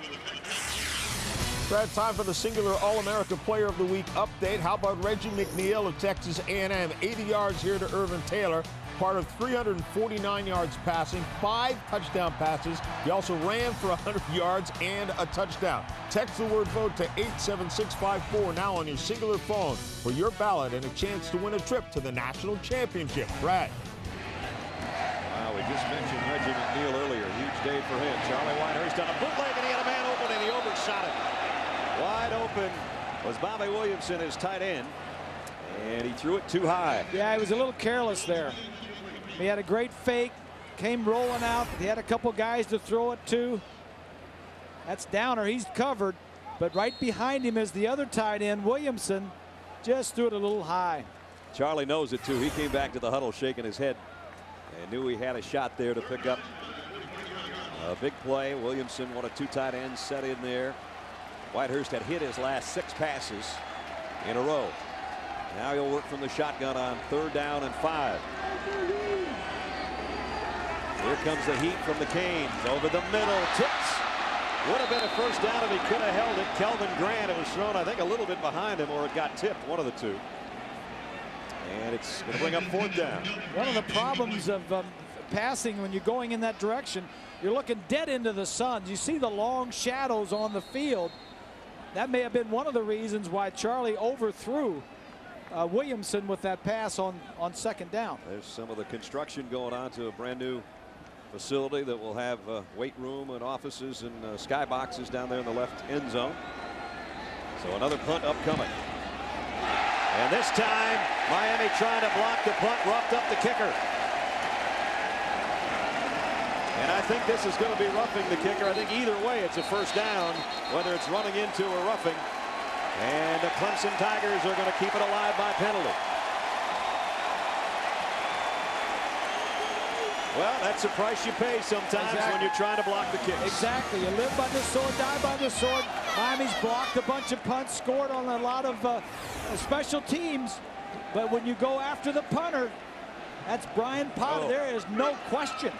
Brad, time for the singular All-America Player of the Week update. How about Reggie McNeil of Texas A&M? 80 yards here to Irvin Taylor. Part of 349 yards passing, 5 touchdown passes. He also ran for 100 yards and a touchdown. Text the word vote to 87654 now on your singular phone for your ballot and a chance to win a trip to the national championship. Brad. Wow, we just mentioned Reggie McNeil earlier. Huge day for him. Charlie Whitehurst on a bootleg, and he had a man open, and he overshot it. Wide open was Bobby Williamson, his tight end, and he threw it too high. Yeah, he was a little careless there. He had a great fake, came rolling out. He had a couple guys to throw it to. That's Downer. He's covered, but right behind him is the other tight end, Williamson. Just threw it a little high. Charlie knows it too. He came back to the huddle shaking his head and knew he had a shot there to pick up a big play. Williamson, one of 2 tight ends set in there. Whitehurst had hit his last 6 passes in a row. Now he'll work from the shotgun on 3rd down and 5. Here comes the heat from the Canes. Over the middle, tips. Would have been a first down if he could have held it. Kelvin Grant, it was thrown, I think, a little bit behind him, or it got tipped, one of the 2. And it's going to bring up 4th down. One of the problems of passing when you're going in that direction, you're looking dead into the sun. You see the long shadows on the field. That may have been one of the reasons why Charlie overthrew Williamson with that pass on 2nd down. There's some of the construction going on to a brand new facility that will have a weight room and offices and skyboxes down there in the left end zone. So another punt upcoming. And this time, Miami trying to block the punt, roughed up the kicker. And I think this is going to be roughing the kicker. I think either way, it's a first down, whether it's running into or roughing. And the Clemson Tigers are going to keep it alive by penalty. Well, that's the price you pay sometimes when you're trying to block the kicks. Exactly. You live by the sword, die by the sword. Miami's blocked a bunch of punts, scored on a lot of special teams. But when you go after the punter, that's Brian Potter. There is no question.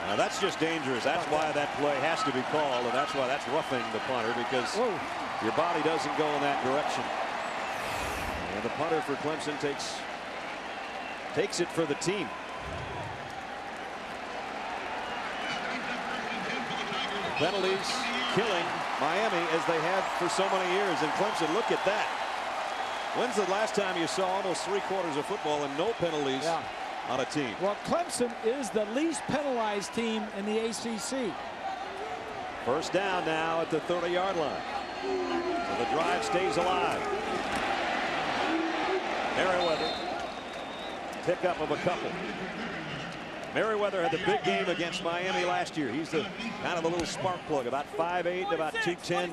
Now that's just dangerous. That's why that play has to be called, and that's why that's roughing the punter, because your body doesn't go in that direction. And the punter for Clemson takes it for the team. Penalties killing Miami as they have for so many years. And Clemson, look at that. When's the last time you saw almost 3/4 of football and no penalties on a team? Well, Clemson is the least penalized team in the ACC. First down now at the 30-yard line. So the drive stays alive. Merriweather, pickup of a couple. Merriweather had the big game against Miami last year. He's the kind of the little spark plug, about 5'8", about 210.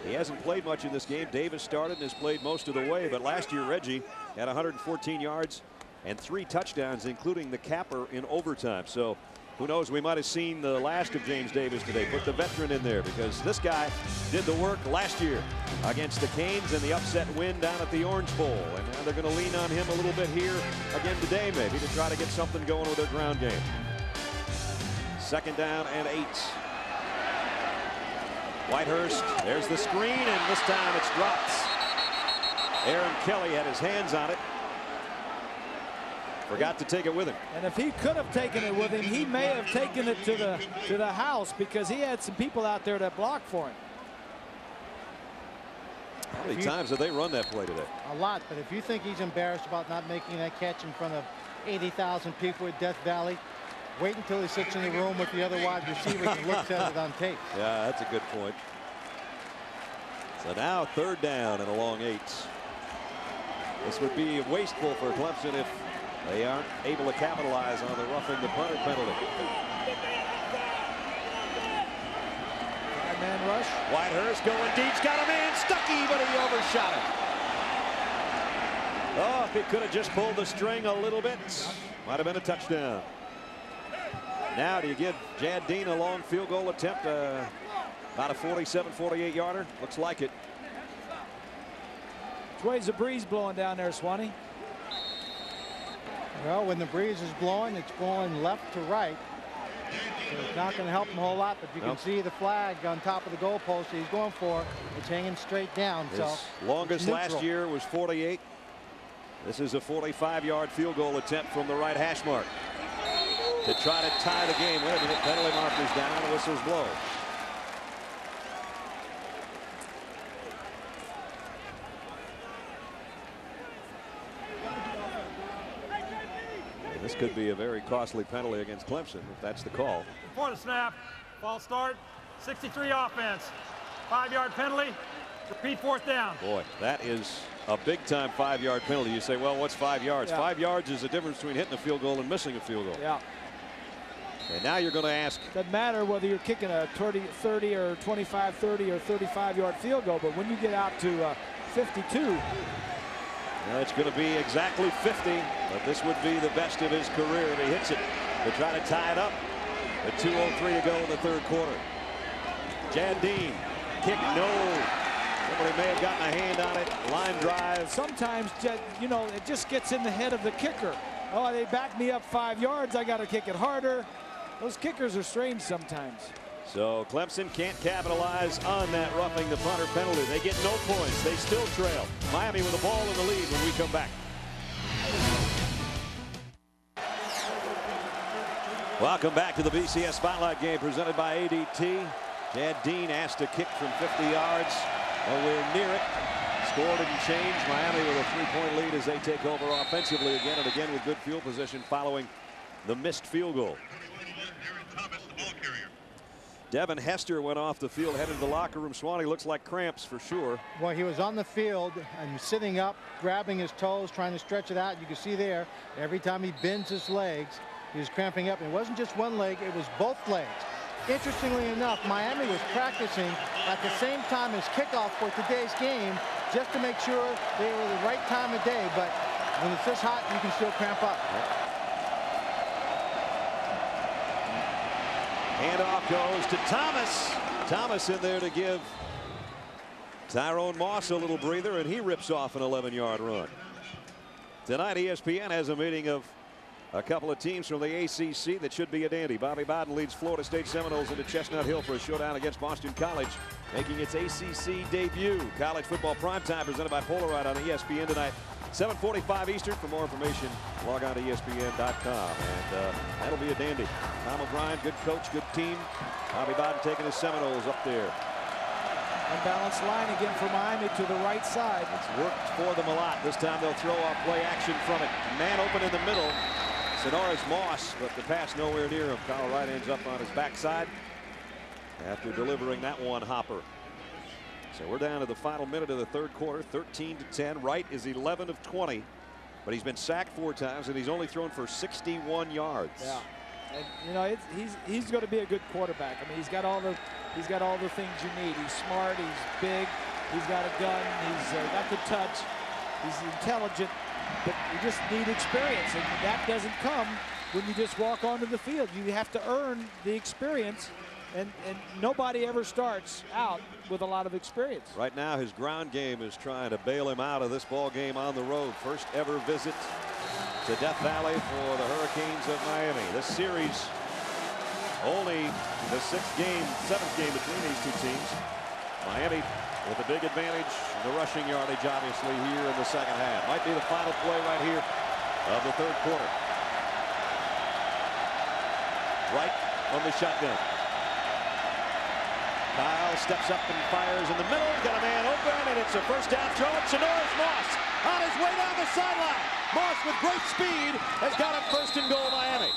He hasn't played much in this game. Davis started and has played most of the way, but last year Reggie had 114 yards and 3 touchdowns, including the capper in overtime. So who knows, we might have seen the last of James Davis today. Put the veteran in there, because this guy did the work last year against the Canes and the upset win down at the Orange Bowl. And now they're going to lean on him a little bit here again today, maybe, to try to get something going with their ground game. 2nd down and 8. Whitehurst, there's the screen, and this time it's dropped. Aaron Kelly had his hands on it. Forgot to take it with him. And if he could have taken it with him, he may have taken it to the house, because he had some people out there that blocked for him. How many times have they run that play today? A lot, but if you think he's embarrassed about not making that catch in front of 80,000 people at Death Valley, wait until he sits in the room with the other wide receivers and looks at it on tape. Yeah, that's a good point. So now 3rd down and a long 8. This would be wasteful for Clemson if they aren't able to capitalize on the roughing the punter penalty. 5-man rush. Whitehurst going deep, got a man, Stuckey, but he overshot it. Oh, if he could have just pulled the string a little bit, might have been a touchdown. Now do you give Jad Dean a long field goal attempt? About a 47-48 yarder. Looks like it. Which way's the breeze blowing down there, Swanee? Well, when the breeze is blowing, it's blowing left to right. So it's not going to help him a whole lot, but you can see the flag on top of the goalpost he's going for. It's hanging straight down. His so longest last year was 48. This is a 45-yard field goal attempt from the right hash mark to try to tie the game. Wait a minute, penalty markers down, whistles blow. This could be a very costly penalty against Clemson if that's the call. Before the snap, false start, 63 offense, 5-yard penalty, repeat 4th down. Boy, that is a big-time 5-yard penalty. You say, well, what's 5 yards? Yeah. 5 yards is the difference between hitting a field goal and missing a field goal. Yeah. And now you're going to ask. Doesn't matter whether you're kicking a 30 or 25, 30 or 35-yard field goal, but when you get out to 52. Well, it's going to be exactly 50, but this would be the best of his career if he hits it to try to tie it up. With 2:03 to go in the 3rd quarter. Jad Dean, kick, no. Somebody may have gotten a hand on it. Line drive. Sometimes, you know, it just gets in the head of the kicker. Oh, they backed me up 5 yards. I got to kick it harder. Those kickers are strange sometimes. So Clemson can't capitalize on that roughing the punter penalty. They get no points. They still trail. Miami with the ball in the lead when we come back. Welcome back to the BCS Spotlight game presented by ADT. Jad Dean asked to kick from 50 yards. Nowhere near it. Score didn't change. Miami with a 3-point lead as they take over offensively again and again with good field position following the missed field goal. Devin Hester went off the field, headed to the locker room. Swanee, looks like cramps for sure. Well, he was on the field and sitting up, grabbing his toes, trying to stretch it out. You can see there, every time he bends his legs, he was cramping up. And it wasn't just one leg, it was both legs. Interestingly enough, Miami was practicing at the same time as kickoff for today's game, just to make sure they were the right time of day. But when it's this hot, you can still cramp up. Handoff goes to Thomas. Thomas in there to give Tyrone Moss a little breather, and he rips off an 11-yard run. Tonight, ESPN has a meeting of a couple of teams from the ACC that should be a dandy. Bobby Bowden leads Florida State Seminoles into Chestnut Hill for a showdown against Boston College, making its ACC debut. College football primetime presented by Polaroid on ESPN tonight. 7:45 Eastern. For more information, log on to ESPN.com. And that'll be a dandy. Tom O'Brien, good coach, good team. Bobby Bowden taking his Seminoles up there. Unbalanced line again for Miami to the right side. It's worked for them a lot. This time they'll throw off play action from it. Man open in the middle. Sonoris Moss, but the pass nowhere near him. Kyle Wright ends up on his backside after delivering that one hopper. So we're down to the final minute of the 3rd quarter, 13-10. Wright is 11 of 20 but he's been sacked 4 times, and he's only thrown for 61 yards. Yeah, and you know he's going to be a good quarterback. I mean, he's got all the things you need. He's smart. He's big. He's got a gun. He's got the touch. He's intelligent, but you just need experience, and that doesn't come when you just walk onto the field. You have to earn the experience, and nobody ever starts out with a lot of experience. Right now, his ground game is trying to bail him out of this ball game on the road. First ever visit to Death Valley for the Hurricanes of Miami. This series only the 7th game between these two teams. Miami with a big advantage, the rushing yardage obviously here in the second half. Might be the final play right here of the 3rd quarter. Right on the shotgun. Kyle steps up and fires in the middle. Got a man open, and it's a first down throw. And Sonora's Moss on his way down the sideline. Moss with great speed has got him 1st and goal Miami.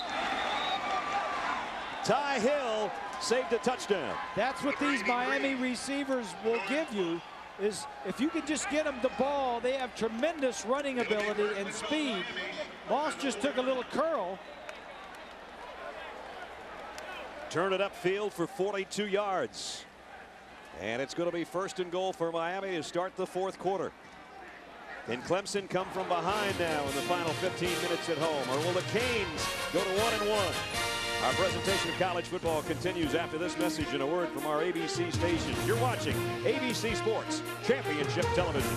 Ty Hill saved a touchdown. That's what these Miami receivers will give you, is if you can just get them the ball, they have tremendous running ability and speed. Moss just took a little curl. Turn it upfield for 42 yards. And it's going to be 1st and goal for Miami to start the 4th quarter. Can Clemson come from behind now in the final 15 minutes at home? Or will the Canes go to 1-1? Our presentation of college football continues after this message and a word from our ABC station. You're watching ABC Sports Championship Television.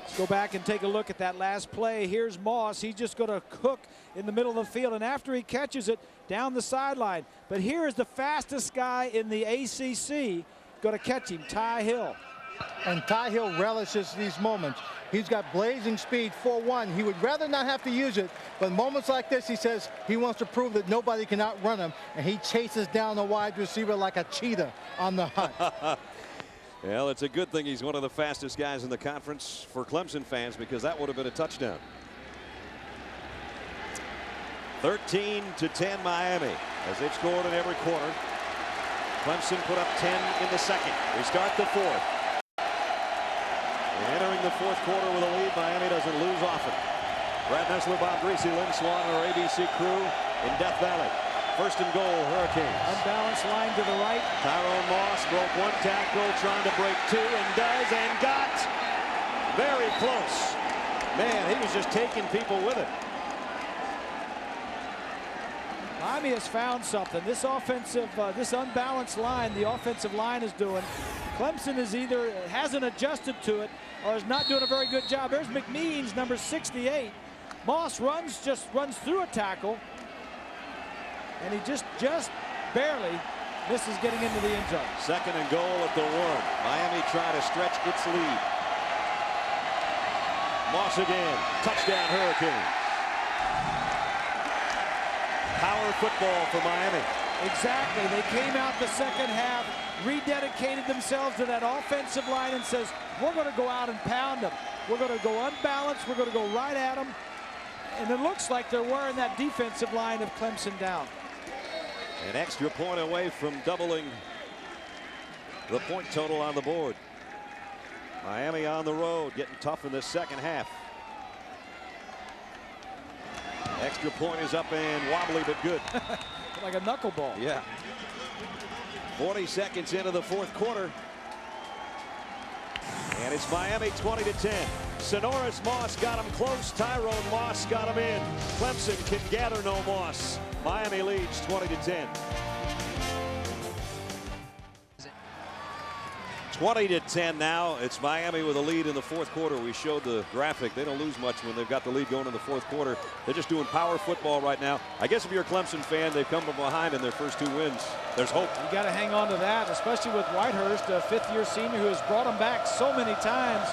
Let's go back and take a look at that last play. Here's Moss. He's just going to cook in the middle of the field, and after he catches it, down the sideline. But here is the fastest guy in the ACC going to catch him, Ty Hill. And Ty Hill relishes these moments. He's got blazing speed, 4-1. He would rather not have to use it, but moments like this, he says he wants to prove that nobody can outrun him, and he chases down the wide receiver like a cheetah on the hunt. Well, it's a good thing he's one of the fastest guys in the conference for Clemson fans, because that would have been a touchdown. 13-10 Miami, as they've scored in every quarter. Clemson put up 10 in the 2nd. We start the 4th. And entering the 4th quarter with a lead, Miami doesn't lose often. Brad Nessler, Bob Greasy, Lynn Swan, our ABC crew in Death Valley. 1st and goal, Hurricanes. Unbalanced line to the right. Tyrone Moss broke 1 tackle, trying to break 2, and does, and got very close. Man, he was just taking people with it. Miami has found something. This offensive, this unbalanced line, the offensive line is doing. Clemson is either hasn't adjusted to it or is not doing a very good job. There's McMeans, number 68. Moss just runs through a tackle, and he just barely misses getting into the end zone. 2nd and goal at the 1. Miami trying to stretch its lead. Moss again. Touchdown, Hurricanes. Power football for Miami. Exactly. They came out the second half, rededicated themselves to that offensive line and says, we're going to go out and pound them. We're going to go unbalanced. We're going to go right at them. And it looks like they're wearing that defensive line of Clemson down. An extra point away from doubling the point total on the board. Miami on the road, getting tough in the second half. Extra point is up and wobbly, but good. Like a knuckleball. Yeah. 40 seconds into the 4th quarter. And it's Miami 20-10. Sonoris Moss got him close. Tyrone Moss got him in. Clemson can gather no Moss. Miami leads 20-10. 20-10 now. It's Miami with a lead in the 4th quarter. We showed the graphic. They don't lose much when they've got the lead going in the 4th quarter. They're just doing power football right now. I guess if you're a Clemson fan, they've come from behind in their first 2 wins. There's hope. You got to hang on to that, especially with Whitehurst, a 5th-year senior who has brought them back so many times.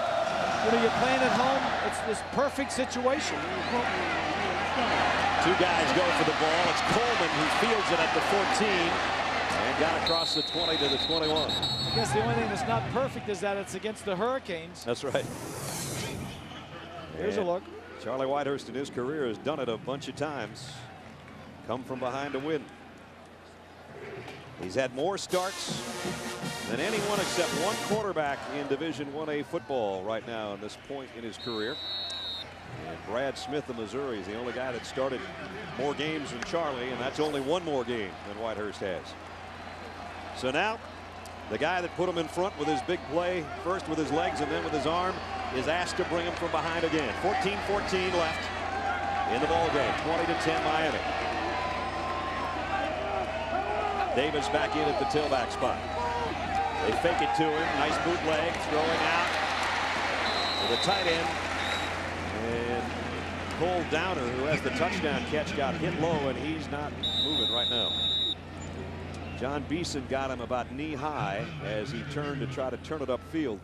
You know, you're playing at home. It's this perfect situation. 2 guys go for the ball. It's Coleman who fields it at the 14. And got across the 20 to the 21. I guess the only thing that's not perfect is that it's against the Hurricanes. That's right. Here's a look. Charlie Whitehurst in his career has done it a bunch of times. Come from behind to win. He's had more starts than anyone except one quarterback in Division 1A football right now at this point in his career. And Brad Smith of Missouri is the only guy that started more games than Charlie, and that's only one more game than Whitehurst has. So now the guy that put him in front with his big play, first with his legs and then with his arm, is asked to bring him from behind again. 14-14 left in the ball game. 20-10 Miami. Davis back in at the tailback spot. They fake it to him. Nice bootleg, throwing out to the tight end. And Cole Downer, who has the touchdown catch, got hit low, and he's not moving right now. John Beeson got him about knee high as he turned to try to turn it upfield.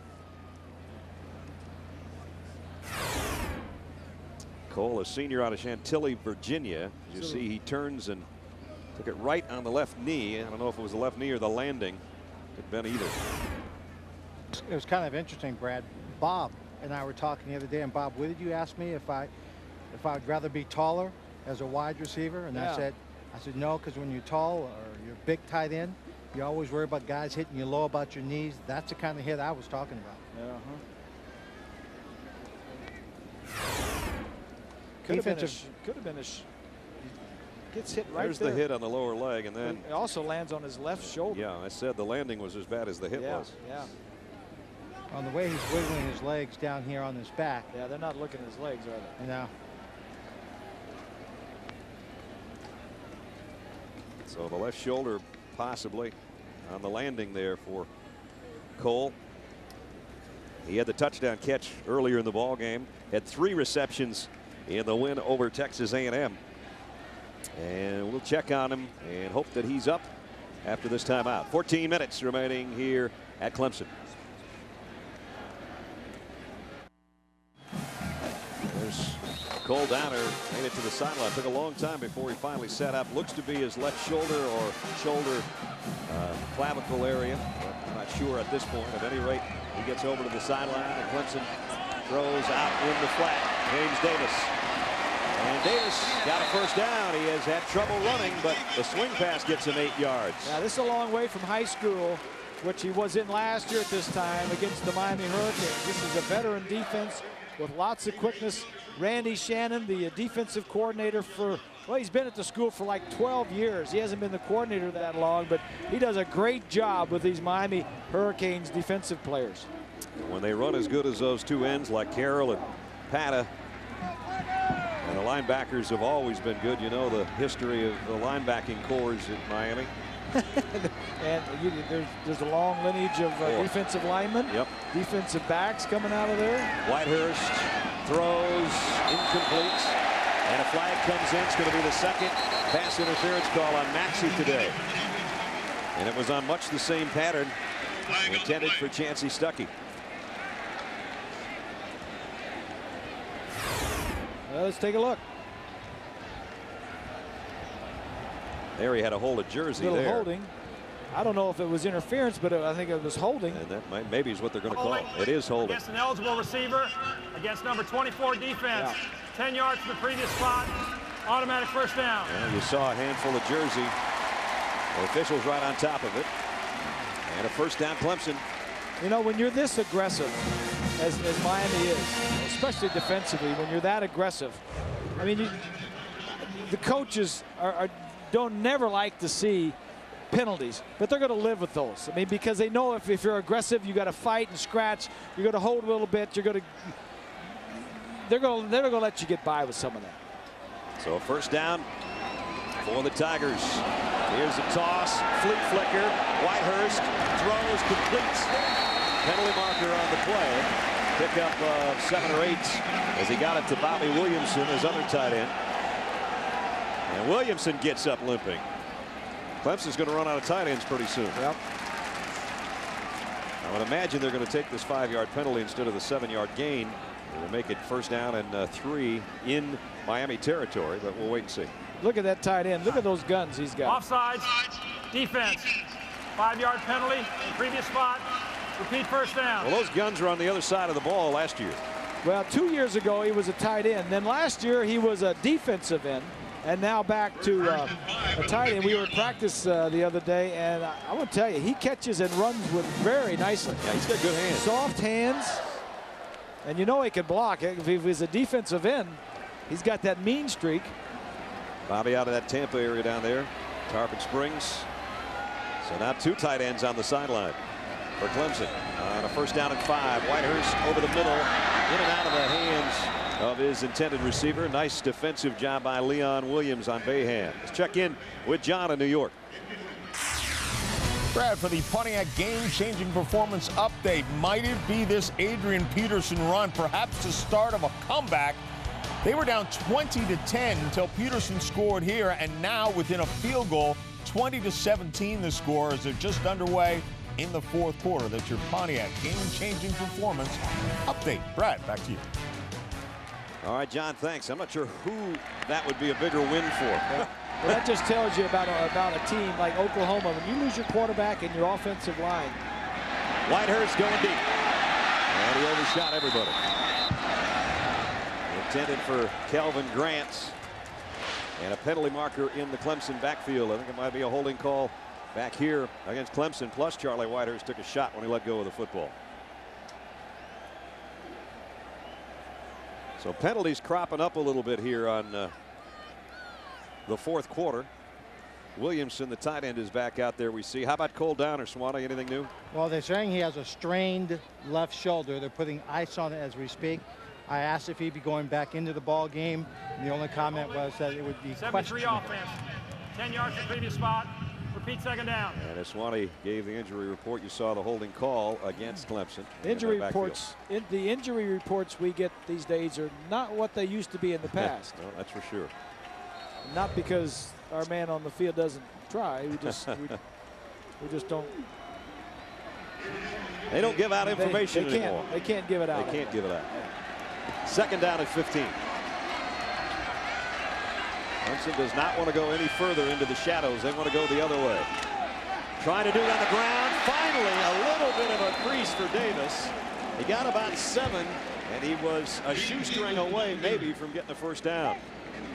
Cole, a senior out of Chantilly, Virginia. As you see, he turns and took it right on the left knee. I don't know if it was the left knee or the landing. Could have been either. It was kind of interesting, Brad. Bob and I were talking the other day, and Bob, what did you ask me if I'd rather be taller as a wide receiver? And I said no, because when you're tall or you're a big tight end, you always worry about guys hitting you low about your knees. That's the kind of hit I was talking about. Could have been a gets hit right There's there. the hit on the lower leg, and then it also lands on his left shoulder. Yeah, I said the landing was as bad as the hit was. Yeah. On the way he's wiggling his legs down here on his back. Yeah, they're not looking at his legs, are they? No. So the left shoulder possibly on the landing there for Cole. He had the touchdown catch earlier in the ball game. Had 3 receptions in the win over Texas A&M. And we'll check on him and hope that he's up after this timeout. 14 minutes remaining here at Clemson. There's Cole Downer, made it to the sideline. Took a long time before he finally sat up. Looks to be his left shoulder or shoulder clavicle area. But I'm not sure at this point. At any rate, he gets over to the sideline, and Clemson throws out in the flat. James Davis. And Davis got a first down. He has had trouble running, but the swing pass gets him 8 yards. Now, this is a long way from high school, which he was in last year at this time against the Miami Hurricanes. This is a veteran defense with lots of quickness. Randy Shannon, the defensive coordinator for, well, he's been at the school for like 12 years. He hasn't been the coordinator that long, but he does a great job with these Miami Hurricanes defensive players. When they run as good as those two ends like Carroll and Pata, and the linebackers have always been good. You know the history of the linebacking corps in Miami. And there's a long lineage of defensive linemen, defensive backs coming out of there. Whitehurst throws incomplete, and a flag comes in. It's going to be the second pass interference call on Maxey today, and it was on much the same pattern intended for Chancey Stuckey. Well, let's take a look. There he had a hold of Jersey there. Holding. I don't know if it was interference, but I think it was holding. And that maybe is what they're going to call it. It is holding. Against an eligible receiver, against number 24 defense. 10 yards from the previous spot. Automatic first down. And you saw a handful of Jersey. The officials right on top of it. And a first down Clemson. You know, when you're this aggressive as Miami is, especially defensively, when you're that aggressive, I mean, the coaches don't never like to see penalties, but they're going to live with those. I mean, because they know if you're aggressive, you got to fight and scratch. You're going to hold a little bit. They're going to let you get by with some of that. So a first down for the Tigers. Here's a toss, flea flicker. Whitehurst throws, completes. Penalty marker on the play. Pickup of 7 or 8 as he got it to Bobby Williamson, his other tight end. And Williamson gets up limping. Clemson's going to run out of tight ends pretty soon. Yep. I would imagine they're going to take this 5-yard penalty instead of the 7-yard gain. It'll make it first down and 3 in Miami territory, but we'll wait and see. Look at that tight end. Look at those guns he's got. Offsides, defense. 5-yard penalty, previous spot. Repeat first down. Well, those guns are on the other side of the ball last year. Well, 2 years ago, he was a tight end. Then last year, he was a defensive end. And now back to a tight end. We were at practice the other day, and I want to tell you, he catches and runs with very nicely. Yeah, he's got good hands. Soft hands. And you know he can block. If he's a defensive end, he's got that mean streak. Bobby out of that Tampa area down there. Tarpon Springs. So now 2 tight ends on the sideline for Clemson. On a 1st down and 5. Whitehurst over the middle, in and out of the hands of his intended receiver. Nice defensive job by Leon Williams on Bayham. Let's check in with John in New York. Brad, for the Pontiac game-changing performance update, might it be this Adrian Peterson run, perhaps the start of a comeback? They were down 20-10 until Peterson scored here, and now within a field goal, 20-17 the score as they're just underway in the 4th quarter. That's your Pontiac game-changing performance update. Brad, back to you. All right, John, thanks. I'm not sure who that would be a bigger win for. Well, that just tells you about a team like Oklahoma. When you lose your quarterback and your offensive line. Whitehurst going deep. And he overshot everybody. Intended for Kelvin Grant. And a penalty marker in the Clemson backfield. I think it might be a holding call back here against Clemson. Plus Charlie Whitehurst took a shot when he let go of the football. So penalties cropping up a little bit here on the 4th quarter. Williamson, the tight end, is back out there, we see. How about Cole Downer, Swanee? Anything new? Well, they're saying he has a strained left shoulder. They're putting ice on it as we speak. I asked if he'd be going back into the ball game, and the only comment was that it would be 73 offense. 10 yards from previous spot. Repeat 2nd down. And as Swanee gave the injury report, you saw the holding call against Clemson. Injury reports. The injury reports we get these days are not what they used to be in the past. No, that's for sure. Not because our man on the field doesn't try. We just don't. They don't give out information anymore. They can't give it out. They can't give it out. 2nd down at 15. Clemson does not want to go any further into the shadows. They want to go the other way. Trying to do it on the ground. Finally, a little bit of a crease for Davis. He got about 7, and he was a shoestring away maybe from getting the 1st down.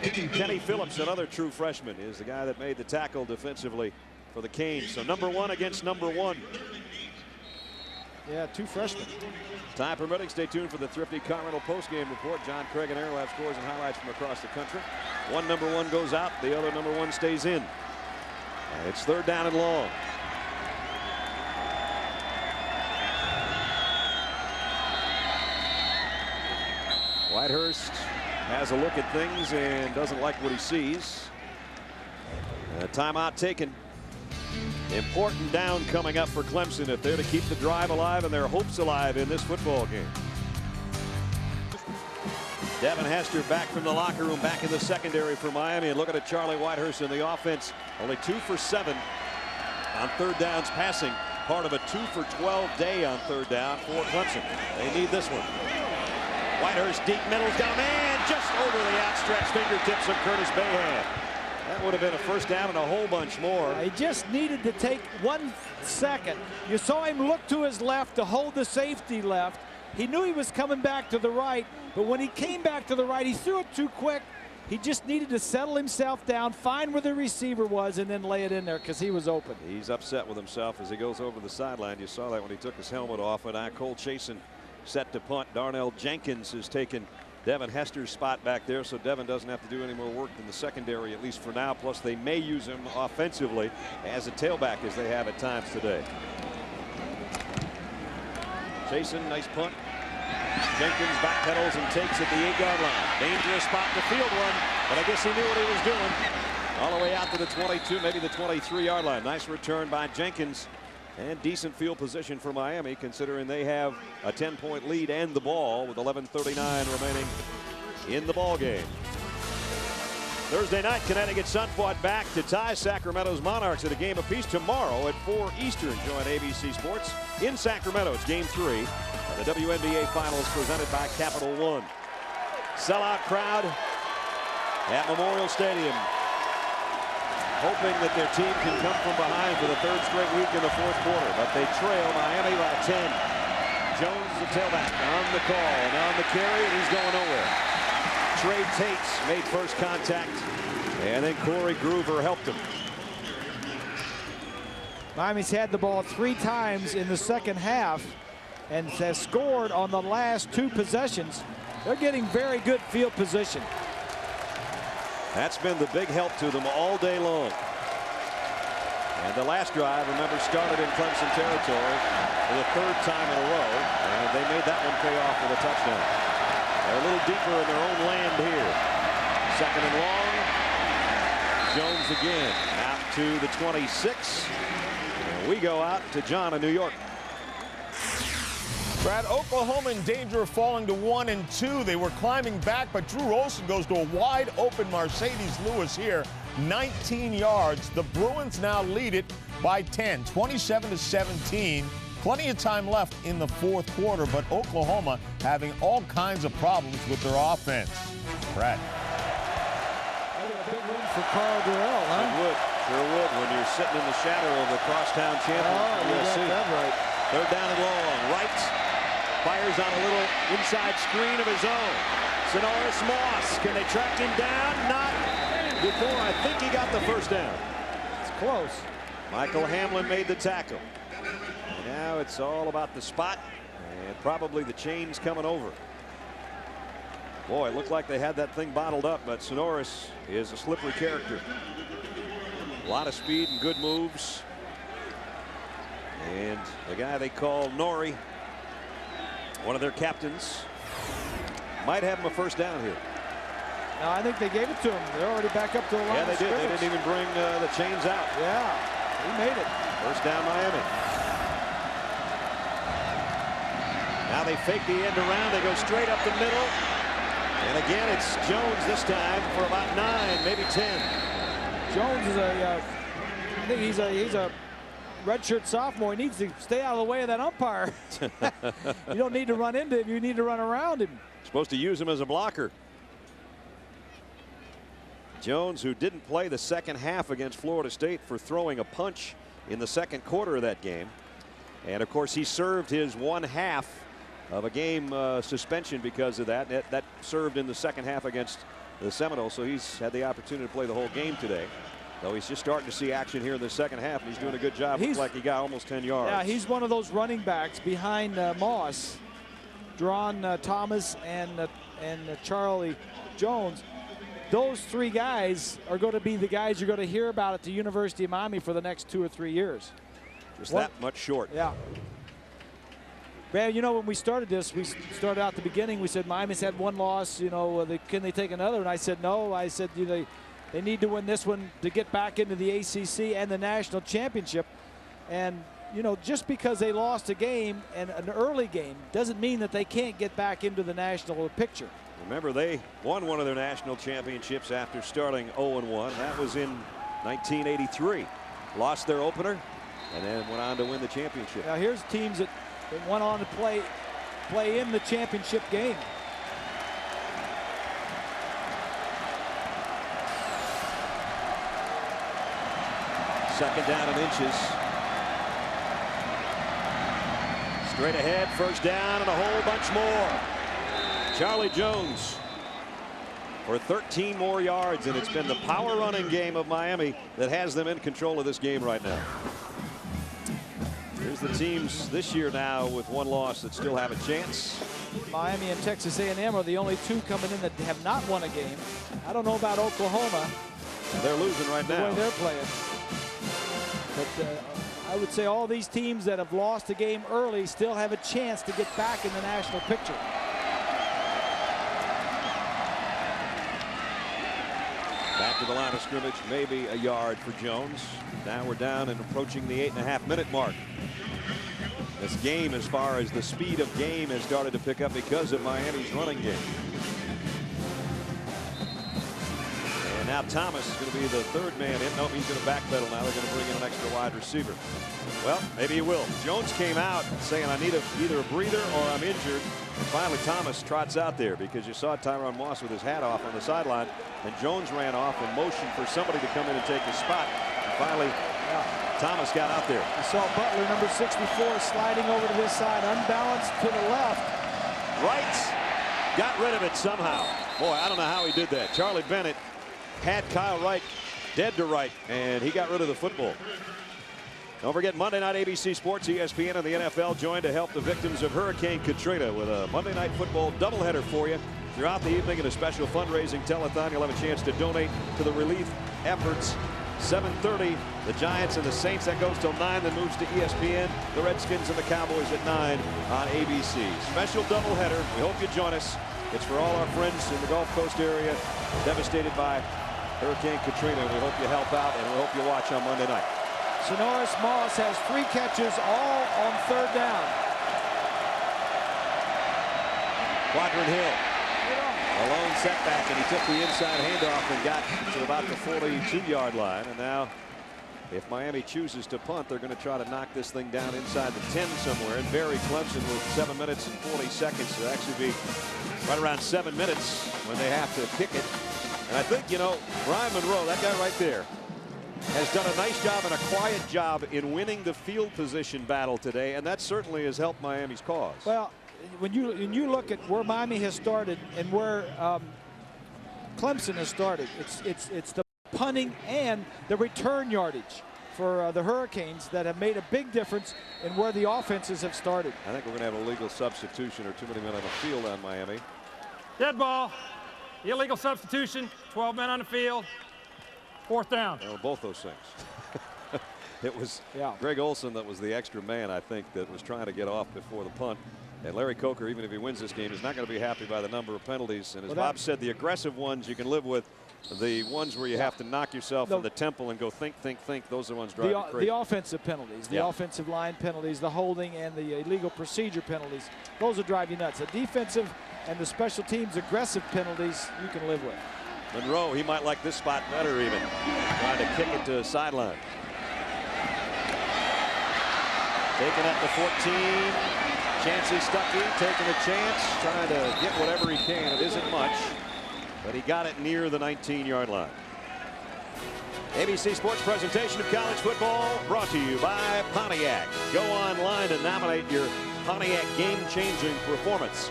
Kenny Phillips, another true freshman, is the guy that made the tackle defensively for the Canes. So number 1 against number 1. Yeah, 2 freshmen. Time permitting, stay tuned for the Thrifty Continental postgame report. John Craig and Aaron will have scores and highlights from across the country. One number 1 goes out, the other number 1 stays in. And it's 3rd down and long. Whitehurst has a look at things and doesn't like what he sees. A timeout taken. Important down coming up for Clemson if they're to keep the drive alive and their hopes alive in this football game. Devin Hester back from the locker room, back in the secondary for Miami. And looking at Charlie Whitehurst in the offense, only 2 for 7 on 3rd downs passing. Part of a 2 for 12 day on 3rd down for Clemson. They need this one. Whitehurst deep middle's got a man just over the outstretched fingertips of Curtis Bayham. That would have been a 1st down and a whole bunch more. He just needed to take 1 second. You saw him look to his left to hold the safety left. He knew he was coming back to the right, but when he came back to the right, he threw it too quick. He just needed to settle himself down, find where the receiver was, and then lay it in there because he was open. He's upset with himself as he goes over the sideline. You saw that when he took his helmet off. And Cole Chasen set to punt. Darnell Jenkins has taken Devin Hester's spot back there, so Devin doesn't have to do any more work in the secondary, at least for now. Plus, they may use him offensively as a tailback, as they have at times today. Chasen, nice punt. Jenkins backpedals and takes at the 8-yard line. Dangerous spot to field one, but I guess he knew what he was doing. All the way out to the 22, maybe the 23-yard line. Nice return by Jenkins. And decent field position for Miami, considering they have a 10-point lead and the ball with 11:39 remaining in the ball game. Thursday night, Connecticut Sun fought back to tie Sacramento's Monarchs at a game apiece tomorrow at 4 Eastern. Join ABC Sports in Sacramento. It's Game 3 of the WNBA Finals presented by Capital One. Sellout crowd at Memorial Stadium, hoping that their team can come from behind for the 3rd straight week in the 4th quarter. But they trail Miami by 10. Jones, the tailback, on the call and on the carry, and he's going nowhere. Trey Tates made first contact And then Corey Groover helped him. Miami's had the ball 3 times in the second half and has scored on the last 2 possessions. They're getting very good field position. That's been the big help to them all day long. And the last drive, remember, started in Clemson territory for the 3rd time in a row, and they made that one pay off with a touchdown. They're a little deeper in their own land here. 2nd and long. Jones again out to the 26. And we go out to John in New York. Brad, Oklahoma in danger of falling to 1 and 2. They were climbing back, but Drew Olson goes to a wide open Mercedes Lewis here. 19 yards. The Bruins now lead it by 10, 27-17. Plenty of time left in the 4th quarter, but Oklahoma having all kinds of problems with their offense. Brad. Big win for Carl Durrell, huh? It would. Sure would when you're sitting in the shadow of the crosstown champion. Oh, you got that right. 3rd down and long. Wright fires on a little inside screen of his own. Sonoris Moss. Can they track him down? Not before I think he got the 1st down. It's close. Michael Hamlin made the tackle. Now it's all about the spot and probably the chains coming over. Boy, it looked like they had that thing bottled up, but Sonoris is a slippery character. A lot of speed and good moves. And the guy they call Norrie, one of their captains, might have him a 1st down here. No, I think they gave it to him. They're already back up to the line. Yeah, they did. They didn't even bring the chains out. Yeah, he made it. 1st down, Miami. Now they fake the end around. They go straight up the middle. And again, it's Jones this time for about 9, maybe 10. Jones is I think he's a redshirt sophomore. He needs to stay out of the way of that umpire. You don't need to run into him. You need to run around him. Supposed to use him as a blocker. Jones, who didn't play the second half against Florida State for throwing a punch in the 2nd quarter of that game. And of course, he served his 1 half of a game suspension because of that. That served in the 2nd half against the Seminoles, so he's had the opportunity to play the whole game today. Though he's just starting to see action here in the 2nd half, and he's doing a good job. Looks like he got almost 10 yards. Yeah, he's one of those running backs behind Moss, Deron Thomas, and Charlie Jones. Those 3 guys are going to be the guys you're going to hear about at the University of Miami for the next 2 or 3 years. Just that much short. Yeah. Brad, you know, when we started this, we started out at the beginning, we said Miami's had 1 loss, you know, can they take another? And I said no. I said, you know, they need to win this one to get back into the ACC and the national championship. And, you know, just because they lost a game and an early game doesn't mean that they can't get back into the national picture. Remember, they won one of their national championships after starting 0-1. That was in 1983. Lost their opener and then went on to win the championship. Now here's teams that went on to play in the championship game. Second down and inches. Straight ahead, 1st down and a whole bunch more. Charlie Jones for 13 more yards, and it's been the power running game of Miami that has them in control of this game right now. Here's the teams this year now with 1 loss that still have a chance. Miami and Texas A&M are the only 2 coming in that have not won a game. I don't know about Oklahoma. They're losing right now. The way they're playing. But I would say all these teams that have lost a game early still have a chance to get back in the national picture. Back to the line of scrimmage, maybe a yard for Jones. Now we're down and approaching the 8.5-minute mark. This game, as far as the speed of game, has started to pick up because of Miami's running game. And now Thomas is going to be the 3rd man in. Nope, he's going to backpedal now. They're going to bring in an extra wide receiver. Well, maybe he will. Jones came out saying, I need either a breather or I'm injured. And finally, Thomas trots out there because you saw Tyron Moss with his hat off on the sideline. And Jones ran off and motioned for somebody to come in and take his spot. And finally, Thomas got out there. I saw Butler, number 64, sliding over to this side, unbalanced to the left. Right. Got rid of it somehow. Boy, I don't know how he did that. Charlie Bennett had Kyle Wright dead to right, and he got rid of the football. Don't forget, Monday night ABC Sports, ESPN, and the NFL joined to help the victims of Hurricane Katrina with a Monday Night Football doubleheader for you. Throughout the evening in a special fundraising telethon, you'll have a chance to donate to the relief efforts. 7:30, the Giants and the Saints. That goes till 9, then moves to ESPN. The Redskins and the Cowboys at 9 on ABC. Special doubleheader. We hope you join us. It's for all our friends in the Gulf Coast area devastated by Hurricane Katrina. We hope you help out, and we hope you watch on Monday night. Sonoris Moss has 3 catches, all on 3rd down. Quadrant Hill. A lone setback, and he took the inside handoff and got to about the 42-yard line. And now, if Miami chooses to punt, they're going to try to knock this thing down inside the 10 somewhere and bury Clemson with 7 minutes and 40 seconds. It'll actually be right around 7 minutes when they have to kick it. And I think, you know, Brian Monroe, that guy right there, has done a nice job and a quiet job in winning the field position battle today, and that certainly has helped Miami's cause. Well, when you look at where Miami has started and where Clemson has started, it's the punting and the return yardage for the Hurricanes that have made a big difference in where the offenses have started. I think we're going to have a legal substitution or too many men on the field on Miami. Dead ball. Illegal substitution. 12 men on the field. 4th down. Well, both those things. It was Yeah. Greg Olson that was the extra man, I think, that was trying to get off before the punt. And Larry Coker, even if he wins this game, is not going to be happy by the number of penalties. And as Bob said, the aggressive ones you can live with. The ones where you have to knock yourself in the temple and go think, those are the ones driving you crazy. The offensive penalties, the offensive line penalties, the holding and the illegal procedure penalties, those will drive you nuts. The defensive and the special teams aggressive penalties you can live with. Monroe, he might like this spot better even. Trying to kick it to the sideline. Taking up the 14. Chancey Stuckey taking a chance, trying to get whatever he can. It isn't much, but he got it near the 19-yard line. ABC Sports presentation of college football brought to you by Pontiac. Go online and nominate your Pontiac game-changing performance.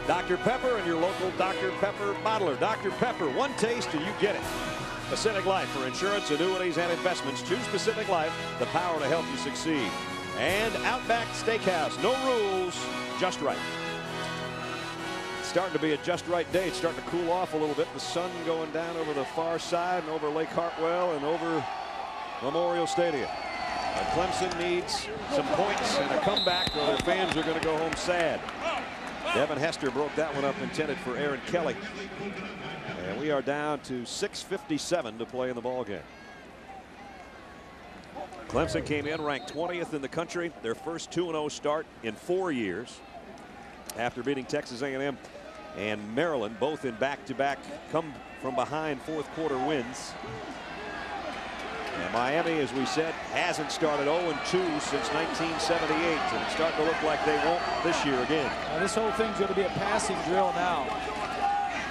Dr. Pepper and your local Dr. Pepper bottler. Dr. Pepper, one taste and you get it. Pacific Life for insurance, annuities, and investments. Choose Pacific Life, the power to help you succeed. And Outback Steakhouse, no rules, just right. It's starting to be a just right day. It's starting to cool off a little bit. The sun going down over the far side and over Lake Hartwell and over Memorial Stadium. But Clemson needs some points and a comeback or their fans are going to go home sad. Devin Hester broke that one up, intended for Aaron Kelly. And we are down to 6:57 to play in the ball game. Clemson came in ranked 20th in the country, their first 2-0 start in 4 years after beating Texas A&M and Maryland, both in back-to-back come from behind fourth quarter wins. And Miami, as we said, hasn't started 0-2 since 1978, and it's starting to look like they won't this year again. Now this whole thing's going to be a passing drill now.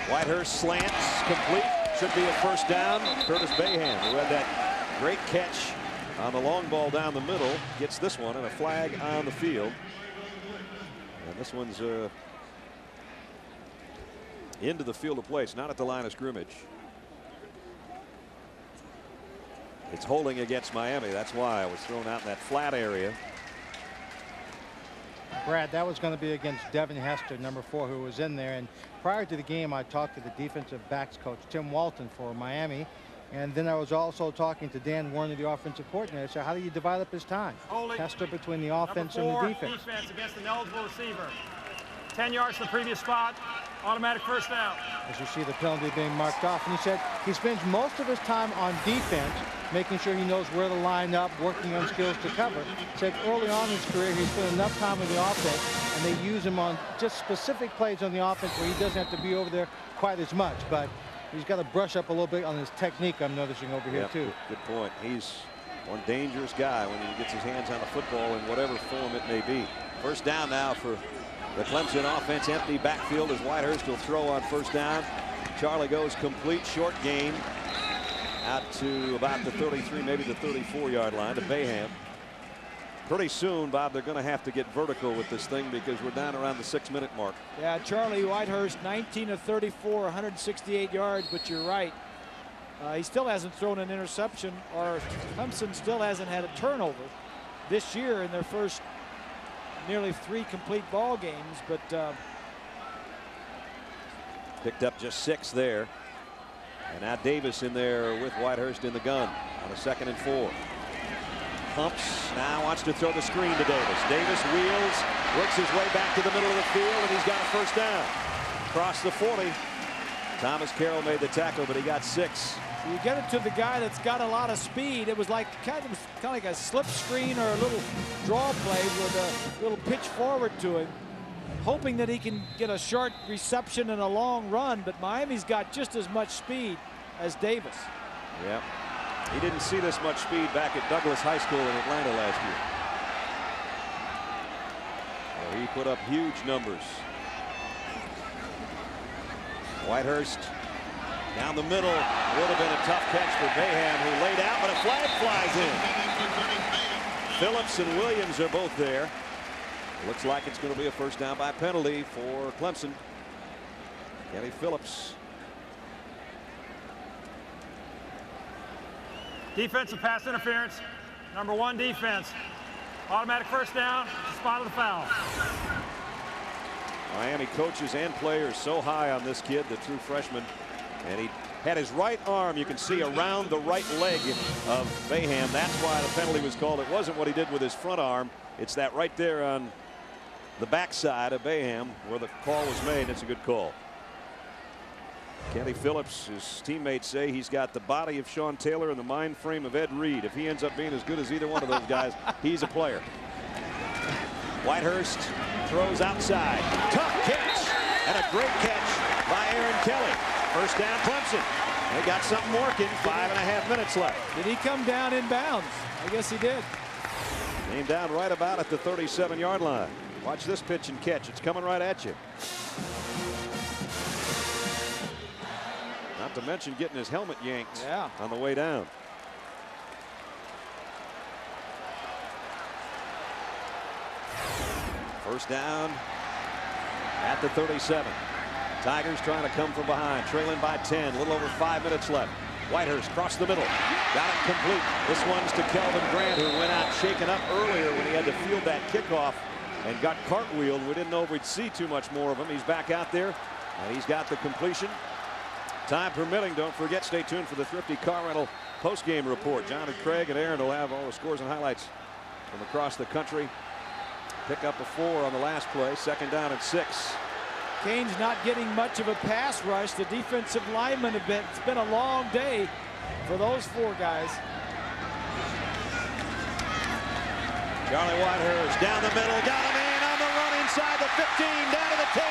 Whitehurst slants complete, should be a first down. Curtis Bayham, who had that great catch on the long ball down the middle, gets this one and a flag on the field. And this one's into the field of play. It's not at the line of scrimmage. It's holding against Miami. That's why it was thrown out in that flat area. Brad, that was going to be against Devin Hester, number 4, who was in there. And prior to the game, I talked to the defensive backs coach, Tim Walton, for Miami. And then I was also talking to Dan Warner, the offensive coordinator. So how do you divide up his time? Hester between the offense and the defense. Defense against an eligible receiver. 10 yards to the previous spot. Automatic first down. As you see the penalty being marked off. And he said he spends most of his time on defense, making sure he knows where to line up, working on skills to cover. He said early on in his career, he spent enough time with the offense, and they use him on just specific plays on the offense where he doesn't have to be over there quite as much. But he's got to brush up a little bit on his technique, I'm noticing over here, too. Good point. He's one dangerous guy when he gets his hands on the football in whatever form it may be. First down now for the Clemson offense. Empty backfield as Whitehurst will throw on first down. Charlie goes complete, short gain out to about the 33, maybe the 34-yard line to Bayham. Pretty soon, Bob, they're going to have to get vertical with this thing because we're down around the 6-minute mark. Yeah, Charlie Whitehurst, 19 of 34, 168 yards, but you're right. He still hasn't thrown an interception, or Clemson still hasn't had a turnover this year in their first nearly 3 complete ball games, but picked up just 6 there. And now Davis in there with Whitehurst in the gun on a 2nd and 4. Pumps, now wants to throw the screen to Davis. Davis wheels, works his way back to the middle of the field, and he's got a first down. Across the 40. Thomas Carroll made the tackle, but he got 6. You get it to the guy that's got a lot of speed. It was like kind of like a slip screen or a little draw play with a little pitch forward to him, hoping that he can get a short reception and a long run. But Miami's got just as much speed as Davis. Yep. He didn't see this much speed back at Douglas High School in Atlanta last year. Well, he put up huge numbers. Whitehurst down the middle. Would have been a tough catch for Bayham, who laid out, but a flag flies in. Phillips and Williams are both there. Looks like it's going to be a first down by penalty for Clemson. Kenny Phillips. Defensive pass interference. Number 1 defense. Automatic first down. Spot of the foul. Miami coaches and players so high on this kid, the true freshman. And he had his right arm, you can see, around the right leg of Bayham. That's why the penalty was called. It wasn't what he did with his front arm. It's that right there on the backside of Bayham where the call was made. It's a good call. Kenny Phillips, his teammates say he's got the body of Sean Taylor and the mind frame of Ed Reed. If he ends up being as good as either one of those guys, he's a player. Whitehurst throws outside. Tough catch, and a great catch by Aaron Kelly. First down, Clemson. They got something working. 5.5 minutes left. Did he come down in bounds? I guess he did. Came down right about at the 37-yard line. Watch this pitch and catch. It's coming right at you. Not to mention getting his helmet yanked on the way down. First down at the 37. Tigers trying to come from behind, trailing by 10, a little over 5 minutes left. Whitehurst across the middle, got it complete. This one's to Kelvin Grant, who went out shaken up earlier when he had to field that kickoff and got cartwheeled. We didn't know if we'd see too much more of him. He's back out there, and he's got the completion. Time permitting, don't forget, stay tuned for the Thrifty Car Rental post-game report. John and Craig and Aaron will have all the scores and highlights from across the country. Pick up a 4 on the last play, 2nd down and 6. Canes not getting much of a pass rush. The defensive linemen have been, it's been a long day for those 4 guys. Charlie Whitehurst down the middle, got him in on the run inside the 15, down to the 10.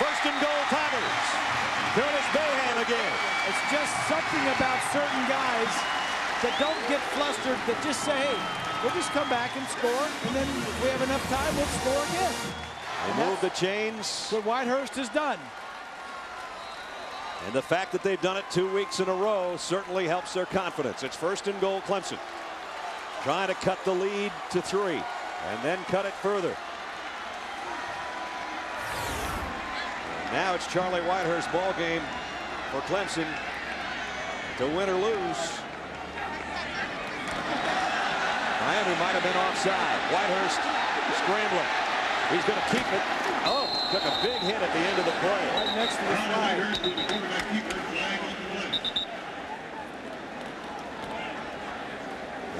First and goal, Tigers. Curtis Bayham again. It's just something about certain guys that don't get flustered, that just say, hey, we'll just come back and score, and then if we have enough time, we'll score again. They move the chains. What Whitehurst has done. And the fact that they've done it 2 weeks in a row certainly helps their confidence. It's first and goal, Clemson. Trying to cut the lead to 3 and then cut it further. And now it's Charlie Whitehurst's ball game for Clemson to win or lose. Miami might have been offside. Whitehurst scrambling. He's going to keep it. Oh, took a big hit at the end of the play. Right next to the flag.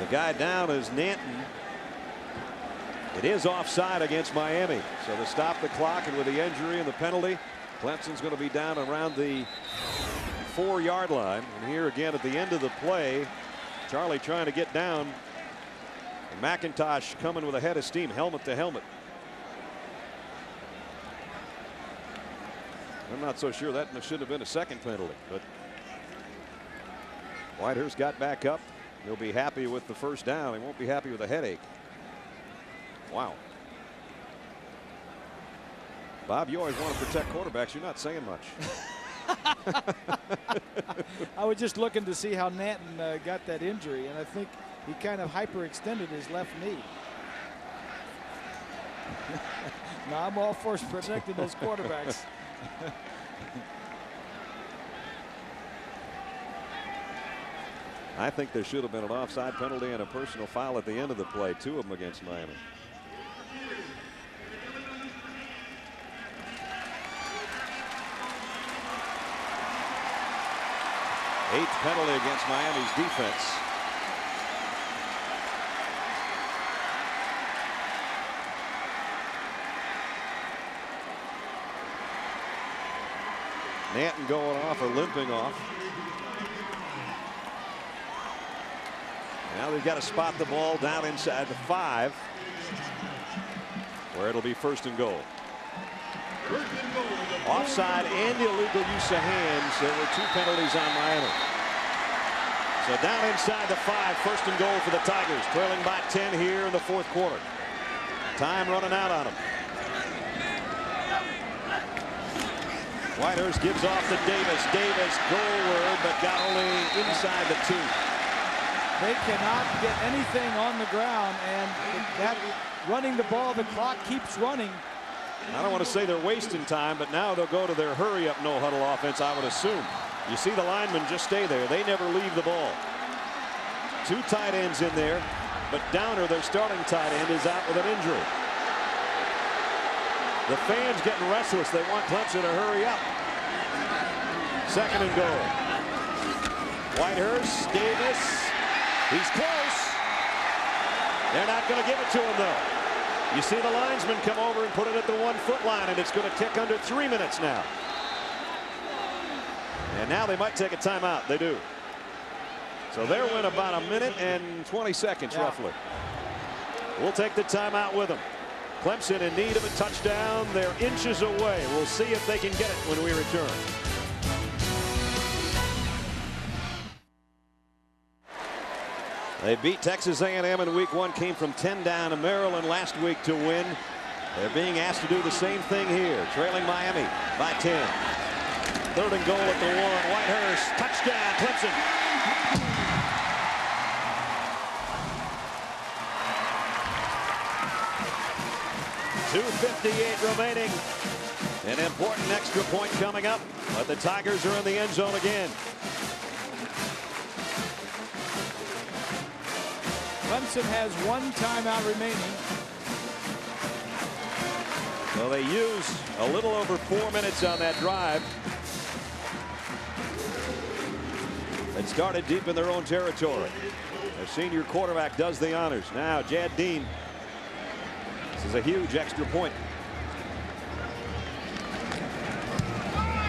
The guy down is Nanton. It is offside against Miami. So to stop the clock, and with the injury and the penalty, Clemson's going to be down around the 4-yard line. And here again at the end of the play, Charlie trying to get down. And McIntosh coming with a head of steam, helmet to helmet. I'm not so sure that should have been a second penalty, but Whitehurst got back up. He'll be happy with the first down. He won't be happy with a headache. Wow. Bob, you always want to protect quarterbacks. You're not saying much. I was just looking to see how Nanton got that injury, and I think he kind of hyperextended his left knee. No, I'm all for protecting those quarterbacks. I think there should have been an offside penalty and a personal foul at the end of the play, 2 of them against Miami. Eighth penalty against Miami's defense. Nanton going off or limping off. Now they've got to spot the ball down inside the 5, where it'll be 1st and goal. Offside and illegal use of hands. There were 2 penalties on Miami. So down inside the 5, 1st and goal for the Tigers, trailing by 10 here in the 4th quarter. Time running out on them. Whitehurst gives off to Davis. Davis goalward, but got only inside the 2. They cannot get anything on the ground, and that running the ball, the clock keeps running. I don't want to say they're wasting time, but now they'll go to their hurry-up no-huddle offense, I would assume. You see the linemen just stay there. They never leave the ball. 2 tight ends in there, but Downer, their starting tight end, is out with an injury. The fans getting restless. They want Clemson to hurry up. 2nd and goal. Whitehurst, Davis. He's close. They're not going to give it to him, though. You see the linesman come over and put it at the 1-foot line, and it's going to tick under 3 minutes now. And now they might take a timeout. They do. So there went about 1 minute and 20 seconds, roughly. We'll take the timeout with them. Clemson in need of a touchdown. They're inches away. We'll see if they can get it when we return. They beat Texas A&M in week 1, came from 10 down to Maryland last week to win. They're being asked to do the same thing here, trailing Miami by 10. 3rd and goal at the 1. Whitehurst, touchdown, Clemson. .258 remaining. An important extra point coming up, but the Tigers are in the end zone again. Clemson has 1 timeout remaining. So they use a little over 4 minutes on that drive. It started deep in their own territory. Their senior quarterback does the honors. Now Jad Dean. This is a huge extra point.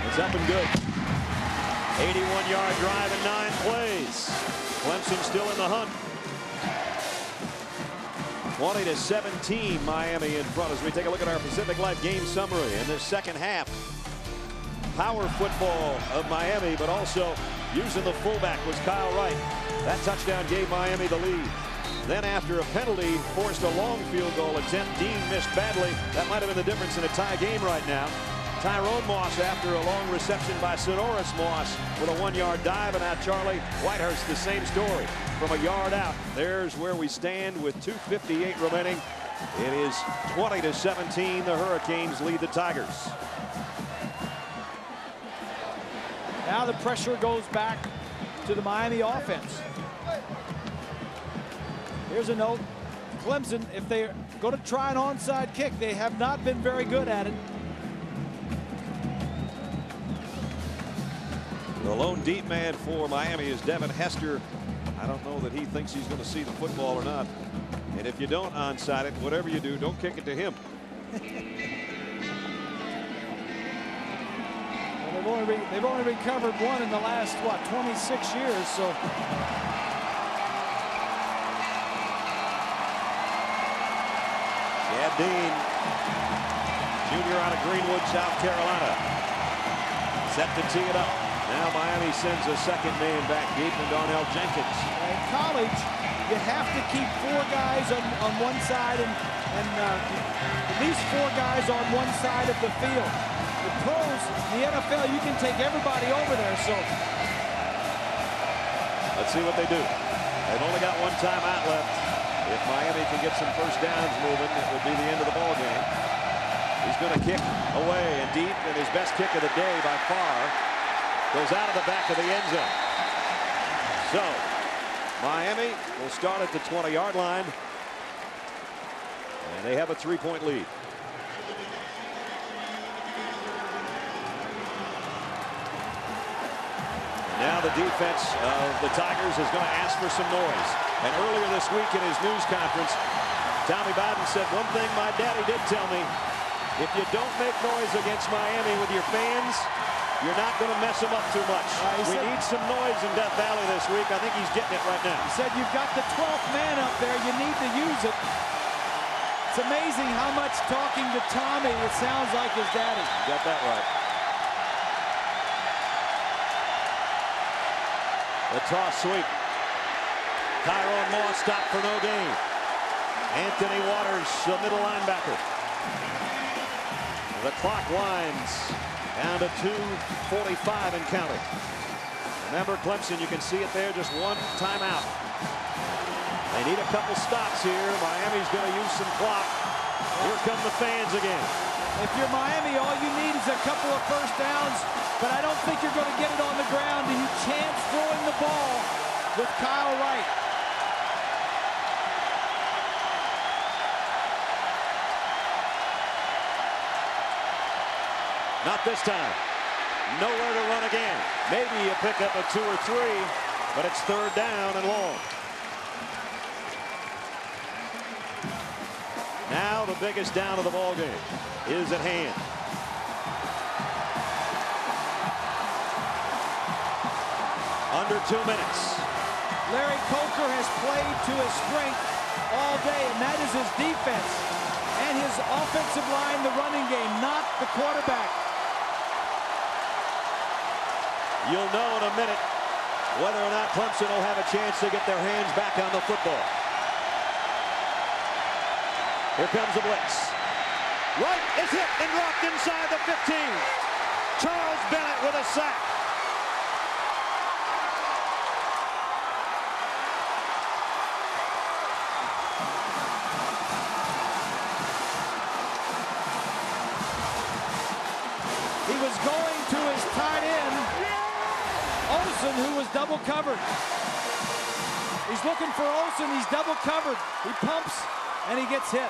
It's up and good. 81-yard drive in 9 plays. Clemson still in the hunt. 20-17 Miami in front as we take a look at our Pacific Life game summary in the 2nd half. Power football of Miami, but also using the fullback was Kyle Wright. That touchdown gave Miami the lead. Then after a penalty, forced a long field goal attempt. Dean missed badly. That might have been the difference in a tie game right now. Tyrone Moss after a long reception by Sonoris Moss with a 1-yard dive, and now Charlie Whitehurst, the same story from a yard out. There's where we stand with 2:58 remaining. It is 20-17. The Hurricanes lead the Tigers. Now the pressure goes back to the Miami offense. Here's a note. Clemson, if they go to try an onside kick, they have not been very good at it. The lone deep man for Miami is Devin Hester. I don't know that he thinks he's going to see the football or not. And if you don't onside it, whatever you do, don't kick it to him. Well, they've only recovered 1 in the last, what, 26 years, so. Chad Dean, junior out of Greenwood, South Carolina. Set to tee it up. Now Miami sends a second man back deep, and Darnell Jenkins. In college, you have to keep 4 guys on one side and at least 4 guys on one side of the field. The pros, the NFL, you can take everybody over there. So let's see what they do. They've only got 1 timeout left. If Miami can get some first downs moving, it would be the end of the ball game. He's going to kick away and deep, and his best kick of the day by far goes out of the back of the end zone. So Miami will start at the 20-yard line. And they have a 3-point lead. Now the defense of the Tigers is going to ask for some noise. And earlier this week in his news conference, Tommy Biden said, one thing my daddy did tell me, if you don't make noise against Miami with your fans, you're not going to mess them up too much. We need some noise in Death Valley this week. I think he's getting it right now. He said, you've got the 12th man up there. You need to use it. It's amazing how much talking to Tommy, it sounds like his daddy. You got that right. The toss sweep. Tyrone Moss stopped for no gain. Anthony Waters, the middle linebacker. The clock winds down to 2:45 and counting. Remember, Clemson, you can see it there, just one timeout. They need a couple stops here. Miami's going to use some clock. Here come the fans again. If you're Miami, all you need is a couple of first downs, but I don't think you're going to get it on the ground. And you chance throwing the ball with Kyle Wright. Not this time. Nowhere to run again. Maybe you pick up a 2 or 3, but it's 3rd down and long. Now the biggest down of the ball game is at hand. Under 2 minutes. Larry Coker has played to his strength all day, and that is his defense and his offensive line, the running game, not the quarterback. You'll know in a minute whether or not Clemson will have a chance to get their hands back on the football. Here comes the blitz. Wright is hit and dropped inside the 15. Charles Bennett with a sack. He was going to his tight end, Olsen, who was double covered. He's looking for Olsen. He's double covered. He pumps, and he gets hit.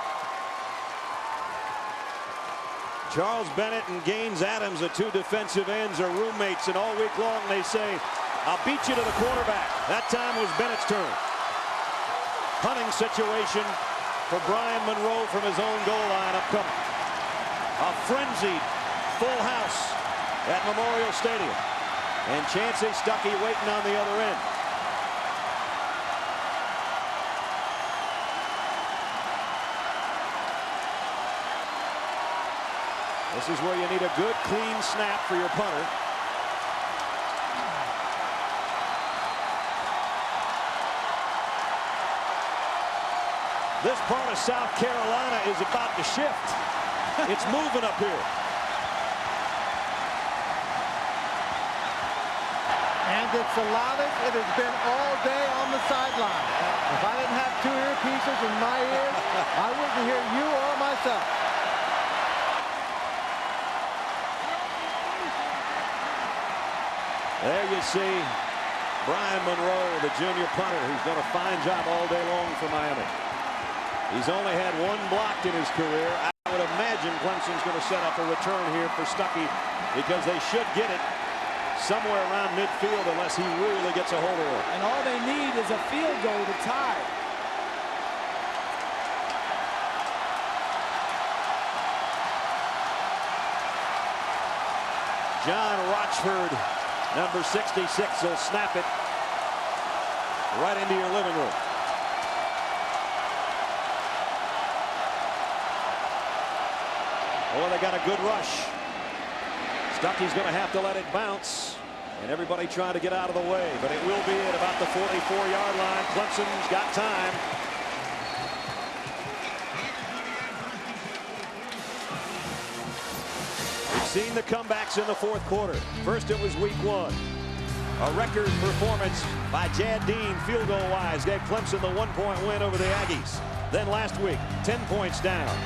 Charles Bennett and Gaines Adams, the 2 defensive ends, are roommates, and all week long they say, I'll beat you to the quarterback. That time was Bennett's turn. Punting situation for Brian Monroe from his own goal line upcoming. A frenzied full house at Memorial Stadium. And Chancey Stuckey waiting on the other end. This is where you need a good, clean snap for your punter. This part of South Carolina is about to shift. It's moving up here. And it's the loudest it has been all day on the sideline. If I didn't have 2 earpieces in my ears, I wouldn't hear you or myself. There you see Brian Monroe, the junior punter, who's done a fine job all day long for Miami. He's only had 1 block in his career. I would imagine Clemson's going to set up a return here for Stuckey because they should get it somewhere around midfield unless he really gets a hold of it. And all they need is a field goal to tie. John Rochford, number 66, will snap it right into your living room. Oh, they got a good rush. Stuckey's going to have to let it bounce. And everybody trying to get out of the way. But it will be at about the 44-yard line. Clemson's got time. We've seen the comebacks in the 4th quarter. First it was week 1. A record performance by Jad Dean field goal wise gave Clemson the 1-point win over the Aggies. Then last week, 10 points down.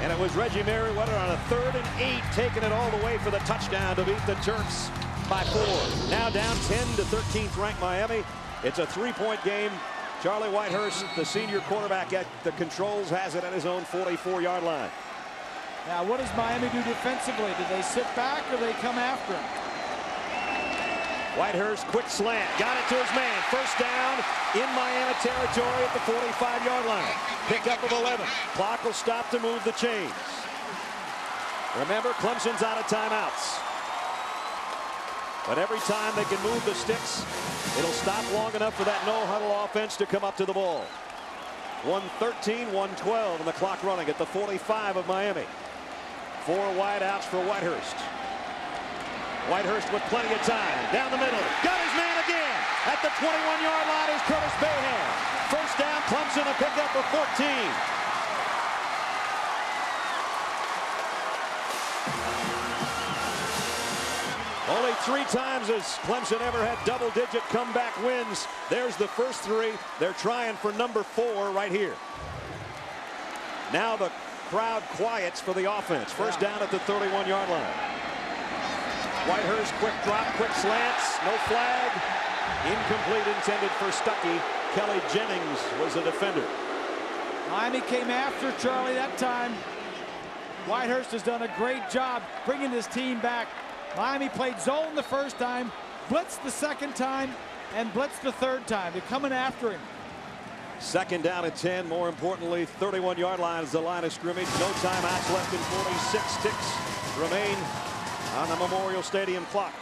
And it was Reggie Merriweather on a 3rd and 8, taking it all the way for the touchdown to beat the Terps by 4. Now down 10 to 13th ranked Miami. It's a 3-point game. Charlie Whitehurst, the senior quarterback at the controls, has it at his own 44-yard line. Now, what does Miami do defensively? Do they sit back or they come after him? Whitehurst, quick slant, got it to his man. First down in Miami territory at the 45-yard line. Pickup of 11. Clock will stop to move the chains. Remember, Clemson's out of timeouts. But every time they can move the sticks, it'll stop long enough for that no-huddle offense to come up to the ball. 1:13, 1:12, and the clock running at the 45 of Miami. 4 wideouts for Whitehurst. Whitehurst with plenty of time. Down the middle. Got his man again. At the 21-yard line is Curtis Bayham. First down, Clemson, a pickup of 14. Only 3 times has Clemson ever had double-digit comeback wins. There's the first 3. They're trying for number 4 right here. Now the crowd quiets for the offense. First down at the 31-yard line. Whitehurst, quick drop, quick slants, no flag. Incomplete, intended for Stuckey. Kelly Jennings was the defender. Miami came after Charlie that time. Whitehurst has done a great job bringing this team back. Miami played zone the first time, blitzed the second time, and blitzed the third time. They're coming after him. Second down at 10. More importantly, 31-yard line is the line of scrimmage. No timeouts left and 46 ticks remain on the Memorial Stadium clock.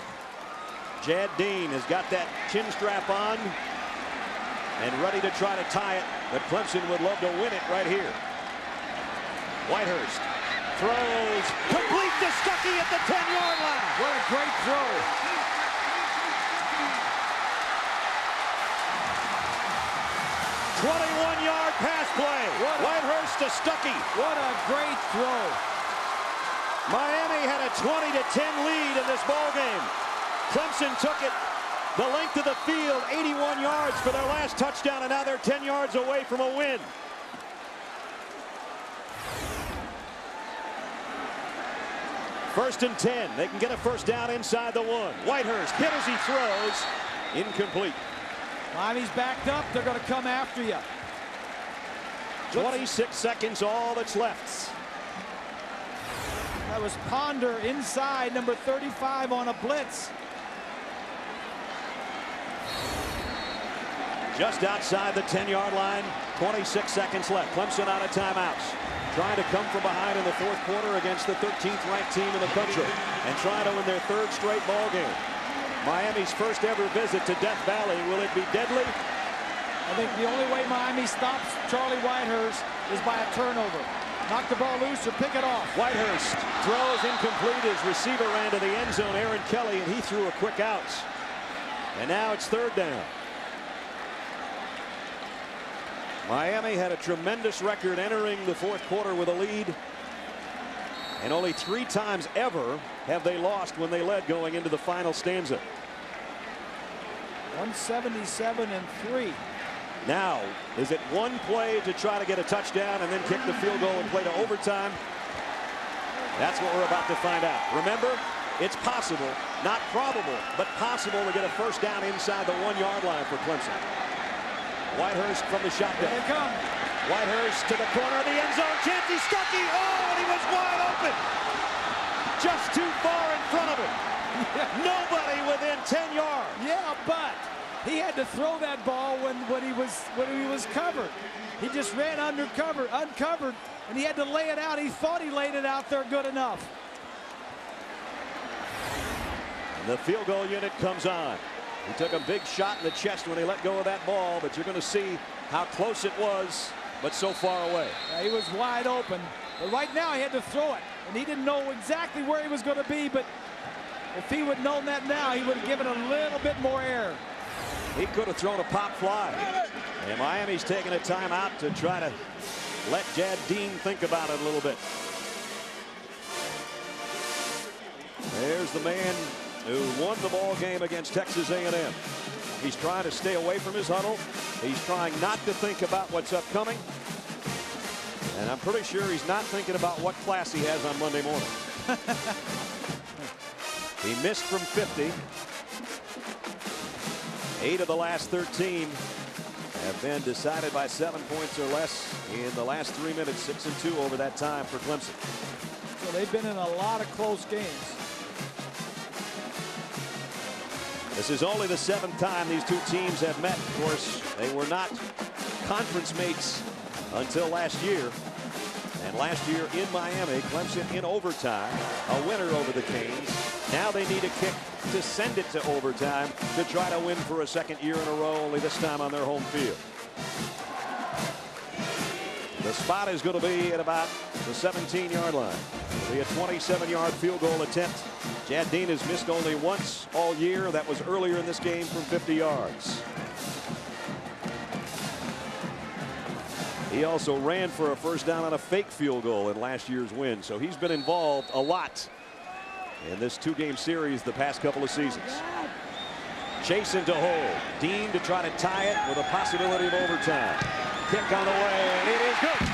Jad Dean has got that chin strap on and ready to try to tie it, but Clemson would love to win it right here. Whitehurst throws, complete to Stuckey at the 10-yard line. What a great throw. '21-yard pass play. Whitehurst to Stuckey. What a great throw. Miami had a 20-10 lead in this ball game. Clemson took it the length of the field, 81 yards for their last touchdown, and now they're 10 yards away from a win. First and 10. They can get a first down inside the 1. Whitehurst hit as he throws. Incomplete. Miami's backed up. They're going to come after you. 26 seconds, all that's left. That was Ponder inside, number 35 on a blitz. Just outside the 10-yard line, 26 seconds left. Clemson out of timeouts. Trying to come from behind in the 4th quarter against the 13th ranked team in the country and trying to win their 3rd straight ball game. Miami's first ever visit to Death Valley. Will it be deadly? I think the only way Miami stops Charlie Whitehurst is by a turnover. Knock the ball loose or pick it off. Whitehurst throws incomplete. His receiver ran to the end zone, Aaron Kelly, and he threw a quick out. And now it's 3rd down. Miami had a tremendous record entering the 4th quarter with a lead. And only 3 times ever have they lost when they led going into the final stanza. 177-3. Now, is it one play to try to get a touchdown and then kick the field goal and play to overtime? That's what we're about to find out. Remember, it's possible, not probable, but possible to get a first down inside the 1-yard line for Clemson. Whitehurst from the shotgun. Here they come. Whitehurst to the corner of the end zone. Chancey Stuckey. Oh, and he was wide open. Just too far in front of him. Nobody within 10 yards. Yeah, but he had to throw that ball when he was covered. He just ran uncovered, and he had to lay it out. He thought he laid it out there good enough. And the field goal unit comes on. He took a big shot in the chest when he let go of that ball, but you're going to see how close it was, but so far away. Yeah, he was wide open, but right now he had to throw it, and he didn't know exactly where he was going to be, but if he would have known that now, he would have given a little bit more air. He could have thrown a pop fly. And Miami's taking a timeout to try to let Jad Dean think about it a little bit. There's the man who won the ball game against Texas A&M. He's trying to stay away from his huddle. He's trying not to think about what's upcoming. And I'm pretty sure he's not thinking about what class he has on Monday morning. He missed from 50. 8 of the last 13 have been decided by 7 points or less in the last 3 minutes. 6-2 over that time for Clemson. So they've been in a lot of close games. This is only the 7th time these two teams have met. Of course, they were not conference mates until last year. And last year in Miami, Clemson in overtime, a winner over the Canes. Now they need a kick to send it to overtime to try to win for a second year in a row, only this time on their home field. The spot is going to be at about the 17-yard line. It'll be a 27-yard field goal attempt. Chad Dean has missed only once all year. That was earlier in this game from 50 yards. He also ran for a first down on a fake field goal in last year's win. So he's been involved a lot in this 2-game series the past couple of seasons. Chasen to hold. Dean to try to tie it with a possibility of overtime. Kick on the way, and it is good.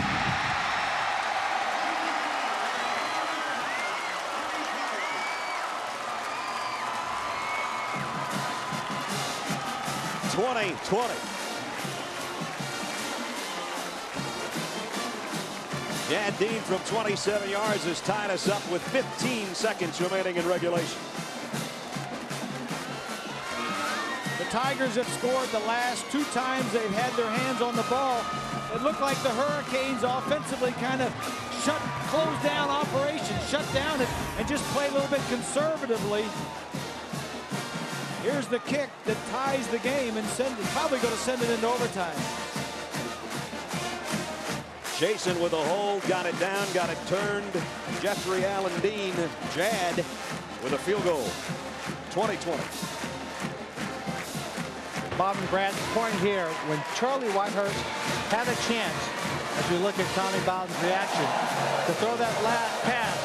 Chad Dean from 27 yards has tied us up with 15 seconds remaining in regulation. The Tigers have scored the last 2 times they've had their hands on the ball. It looked like the Hurricanes offensively kind of closed down operations, shut down it, and just play a little bit conservatively. Here's the kick that ties the game and probably going to send it into overtime. Chasen with a hold, got it down, got it turned. Jeffrey Allen Dean, Jad with a field goal. 20-20. Bob and Brad's point here, when Charlie Whitehurst had a chance, as you look at Tommy Bowden's reaction, to throw that last pass.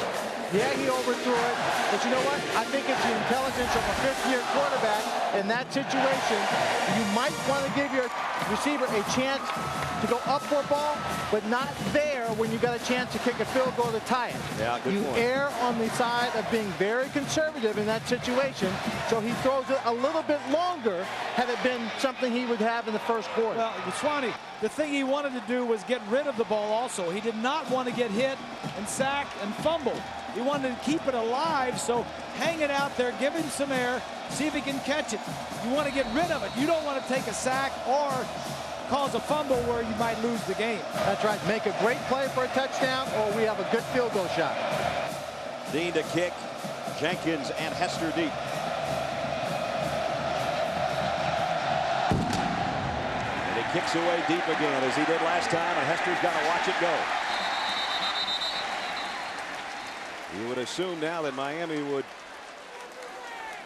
Yeah, he overthrew it, but you know what? I think it's the intelligence of a 5th-year quarterback. In that situation, you might want to give your receiver a chance to go up for a ball, but not there when you got a chance to kick a field goal to tie it. Yeah, good you point. err on the side of being very conservative in that situation, so he throws it a little bit longer had it been something he would have in the first quarter. Well, Swanee, the thing he wanted to do was get rid of the ball also. He did not want to get hit and sacked and fumbled. He wanted to keep it alive, so hang it out there, give him some air, see if he can catch it. You want to get rid of it. You don't want to take a sack or cause a fumble where you might lose the game. That's right. Make a great play for a touchdown, or we have a good field goal shot. Dean to kick. Jenkins and Hester deep. And he kicks away deep again, as he did last time, and Hester's got to watch it go. You would assume now that Miami would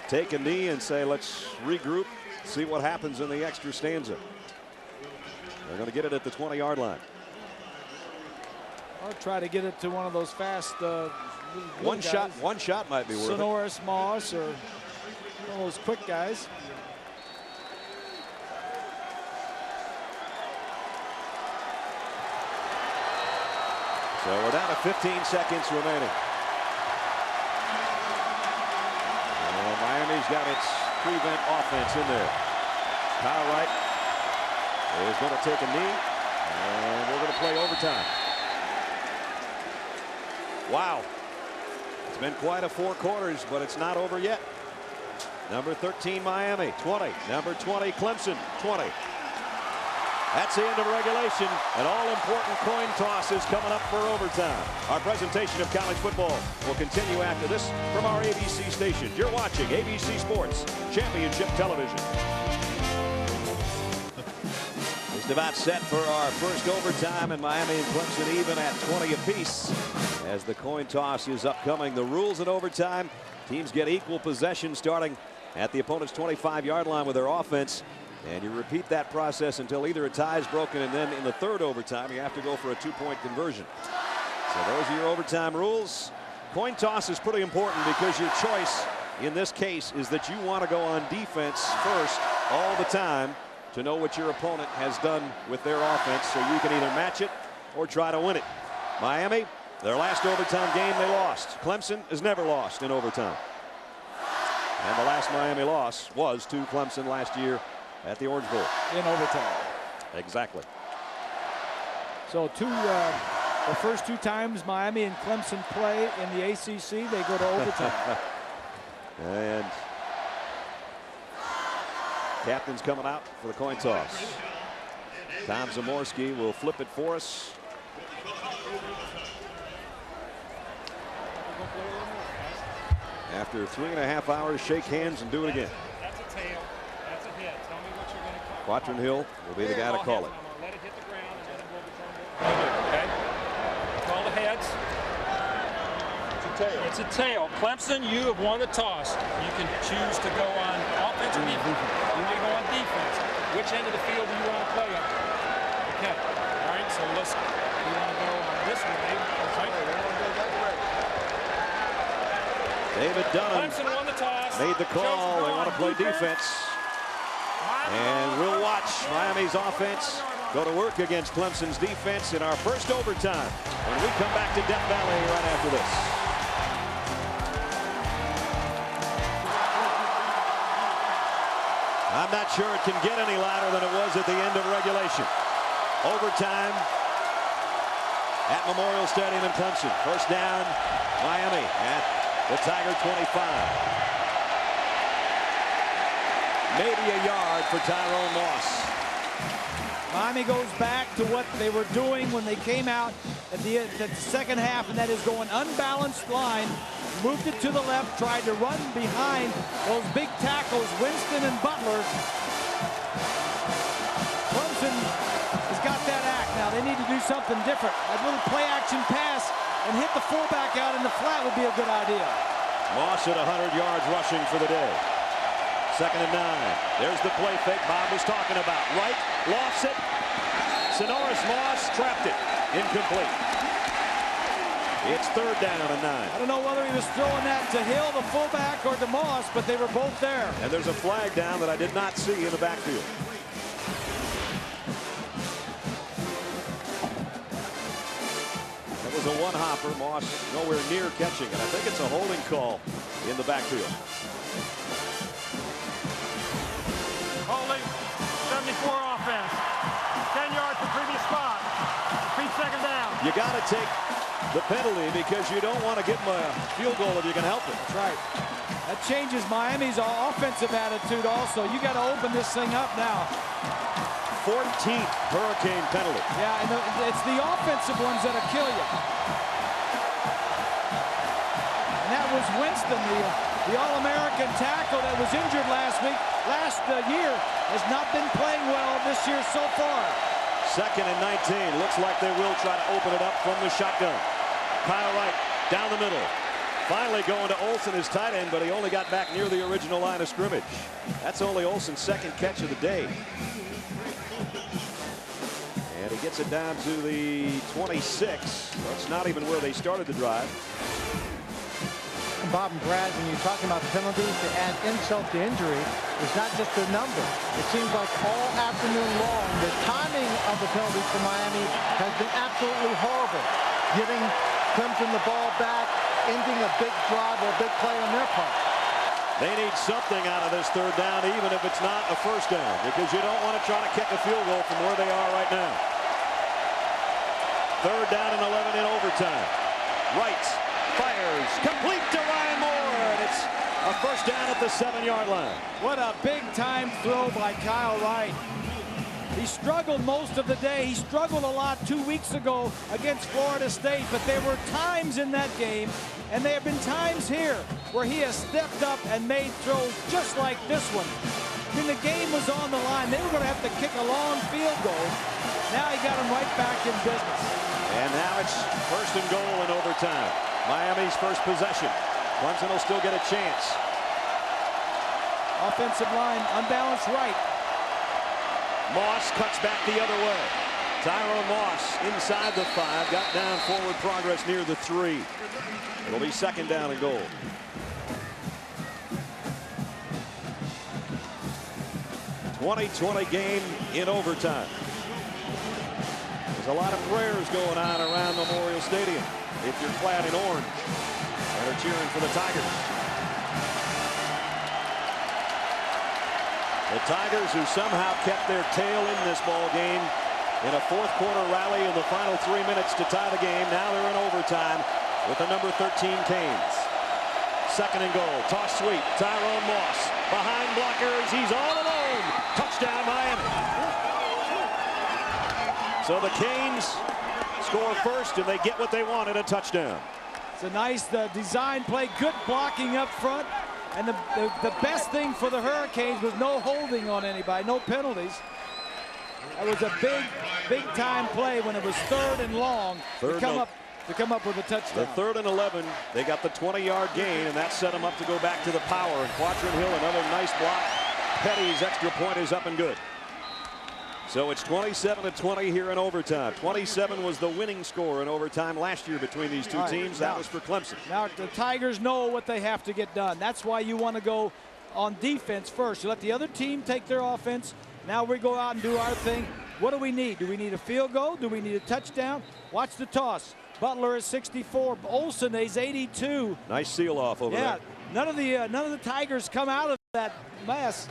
take a knee and say, let's regroup, see what happens in the extra stanza. They're going to get it at the 20-yard line. Or try to get it to one of those fast one shot might be worth it. Sonoris Moss or one of those quick guys. So we're down to 15 seconds remaining. And Miami's got its prevent offense in there. Kyle Wright is going to take a knee, and we're going to play overtime. Wow. It's been quite a 4 quarters, but it's not over yet. Number 13, Miami, 20. Number 20, Clemson, 20. That's the end of regulation. An all-important coin toss is coming up for overtime. Our presentation of college football will continue after this from our ABC stations. You're watching ABC Sports Championship Television. Just about set for our first overtime, and Miami and Clemson even at 20 apiece as the coin toss is upcoming. The rules in overtime: teams get equal possession starting at the opponent's 25-yard line with their offense. And you repeat that process until either a tie is broken, and then in the 3rd overtime, you have to go for a 2-point conversion. So those are your overtime rules. Coin toss is pretty important because your choice in this case is that you want to go on defense first all the time to know what your opponent has done with their offense, so you can either match it or try to win it. Miami, their last overtime game, they lost. Clemson has never lost in overtime. And the last Miami loss was to Clemson last year at the Orange Bowl. In overtime. Exactly. So the first 2 times Miami and Clemson play in the ACC, they go to overtime. And captain's coming out for the coin toss. Tom Zamorski will flip it for us. After 3.5 hours, shake hands and do it again. That's a tail. That's a hit. Tell me what you're going to call. Quatrin Hill will be the guy to call it. Let it hit the ground and then we'll determine. Okay. Call the heads. It's a tail. It's a tail. Clemson, you have won the toss. You can choose to go on offense or defense. You want to go on defense. Which end of the field do you want to play on? Okay. All right. So let's. You want to go on this way? David Dunham Clemson won the toss. made the call. They want to play defense. And we'll watch Miami's offense go to work against Clemson's defense in our first overtime when we come back to Death Valley right after this. I'm not sure it can get any louder than it was at the end of regulation. Overtime at Memorial Stadium in Clemson. First down, Miami at the Tiger 25. Maybe a yard for Tyrone Moss. Miami goes back to what they were doing when they came out at the second half, and that is going unbalanced line, moved it to the left, tried to run behind those big tackles, Winston and Butler. Clemson has got that act now. They need to do something different. A little play action pass and hit the fullback out in the flat would be a good idea. Moss at 100 yards rushing for the day. 2nd and 9. There's the play fake Bob was talking about. Right, lofts it. Sonoris Moss trapped it. Incomplete. It's 3rd down and 9. I don't know whether he was throwing that to Hill, the fullback, or to Moss, but they were both there. And there's a flag down that I did not see in the backfield. That was a one-hopper. Moss nowhere near catching it. I think it's a holding call in the backfield. Holding, 74 offense. 10 yards for previous spot. Repeat 2nd down. You got to take the penalty because you don't want to give them a field goal if you can help it. That's right. That changes Miami's offensive attitude also. You got to open this thing up now. 14th Hurricane penalty. Yeah, and it's the offensive ones that'll kill you. And that was Winston, the All-American tackle that was injured last year, has not been playing well this year so far. 2nd and 19. Looks like they will try to open it up from the shotgun. Kyle Wright down the middle. Finally going to Olsen, his tight end, but he only got back near the original line of scrimmage. That's only Olsen's 2nd catch of the day. And he gets it down to the 26. That's not even where they started the drive. Bob and Brad, when you're talking about penalties, to add insult to injury is not just a number. It seems like all afternoon long, the timing of the penalties for Miami has been absolutely horrible. Giving Clemson the ball back, ending a big drive or a big play on their part. They need something out of this 3rd down, even if it's not a 1st down, because you don't want to try to kick a field goal from where they are right now. 3rd down and 11 in overtime. Wright fires, complete to Ryan Moore, and it's a 1st down at the 7-yard line. What a big-time throw by Kyle Wright. He struggled most of the day. He struggled a lot 2 weeks ago against Florida State, but there were times in that game, and there have been times here, where he has stepped up and made throws just like this one. I mean, the game was on the line. They were going to have to kick a long field goal. Now he got him right back in business. And now it's 1st and goal in overtime. Miami's first possession. Clemson will still get a chance. Offensive line, unbalanced right. Moss cuts back the other way. Tyrone Moss inside the 5, got down forward progress near the 3. It'll be 2nd down and goal. .20 game in overtime. There's a lot of prayers going on around Memorial Stadium if you're clad in orange and are cheering for the Tigers. The Tigers, who somehow kept their tail in this ball game in a fourth quarter rally in the final 3 minutes to tie the game. Now they're in overtime with the number 13 Canes. Second and goal. Toss sweep. Tyrone Moss behind blockers. He's all alone. Touchdown Miami. So the Canes score first and they get what they wanted, a touchdown. It's a nice design play. Good blocking up front. And the best thing for the Hurricanes was no holding on anybody, no penalties. That was a big time play when it was third and long to come up with a touchdown. The 3rd and 11, they got the 20-yard gain, and that set them up to go back to the power. And Quattrin Hill, another nice block. Petty's extra point is up and good. So it's 27-20 here in overtime. 27 was the winning score in overtime last year between these two teams. That was for Clemson. Now the Tigers know what they have to get done. That's why you want to go on defense first. You let the other team take their offense. Now we go out and do our thing. What do we need? Do we need a field goal? Do we need a touchdown? Watch the toss. Butler is 64. Olsen is 82. Nice seal off over there. None of the Tigers come out of that mess.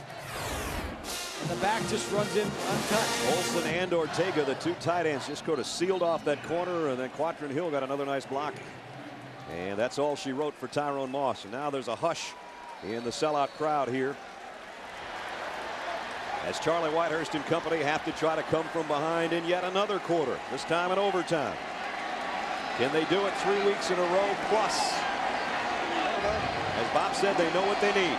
And the back just runs in untouched. Olsen and Ortega, the two tight ends, just sort of sealed off that corner, and then Quattrin Hill got another nice block. And that's all she wrote for Tyrone Moss. And now there's a hush in the sellout crowd here, as Charlie Whitehurst and company have to try to come from behind in yet another quarter, this time in overtime. Can they do it 3 weeks in a row plus? As Bob said, they know what they need.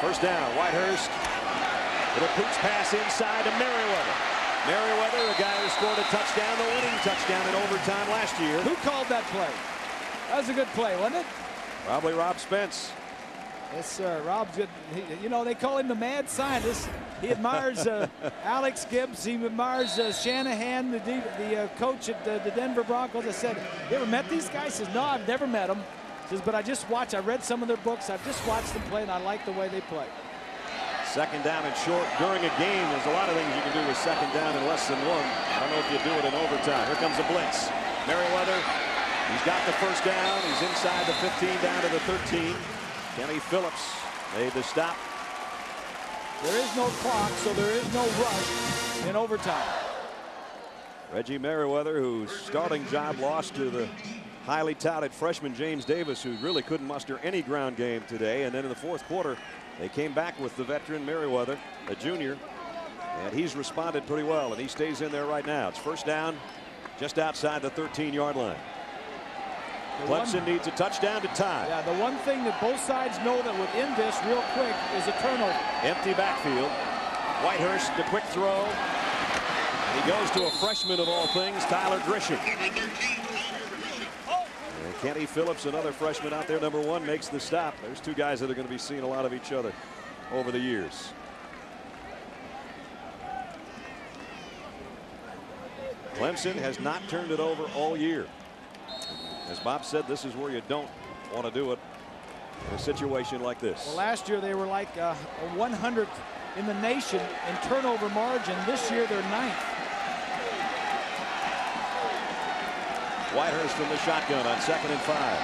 First down, Whitehurst with a pooch pass inside to Merriweather. Merriweather, a guy who scored a touchdown, the winning touchdown in overtime last year. Who called that play? That was a good play, wasn't it? Probably Rob Spence. Yes, sir. Rob's good. You know, they call him the mad scientist. He admires Alex Gibbs. He admires Shanahan, the coach at the Denver Broncos. I said, you ever met these guys? He says, no, I've never met them. He says, but I just watched. I read some of their books. I've just watched them play, and I like the way they play. Second down and short during a game. There's a lot of things you can do with second down in less than one. I don't know if you do it in overtime. Here comes a blitz. Merriweather, he's got the first down. He's inside the 15 down to the 13. Kenny Phillips made the stop. There is no clock, so there is no rush in overtime. Reggie Merriweather, whose starting job lost to the highly touted freshman James Davis, who really couldn't muster any ground game today. And then in the fourth quarter, they came back with the veteran Merriweather, a junior, and he's responded pretty well, and he stays in there right now. It's first down just outside the 13-yard line. Clemson needs a touchdown to tie. Yeah, the one thing that both sides know that would end this real quick is a turnover. Empty backfield. Whitehurst, the quick throw. And he goes to a freshman of all things, Tyler Grisham. And Kenny Phillips, another freshman out there, number 1, makes the stop. There's two guys that are going to be seeing a lot of each other over the years. Clemson has not turned it over all year. As Bob said, this is where you don't want to do it in a situation like this. Well, last year they were like a 100th in the nation in turnover margin. This year they're 9th. Whitehurst from the shotgun on 2nd and 5.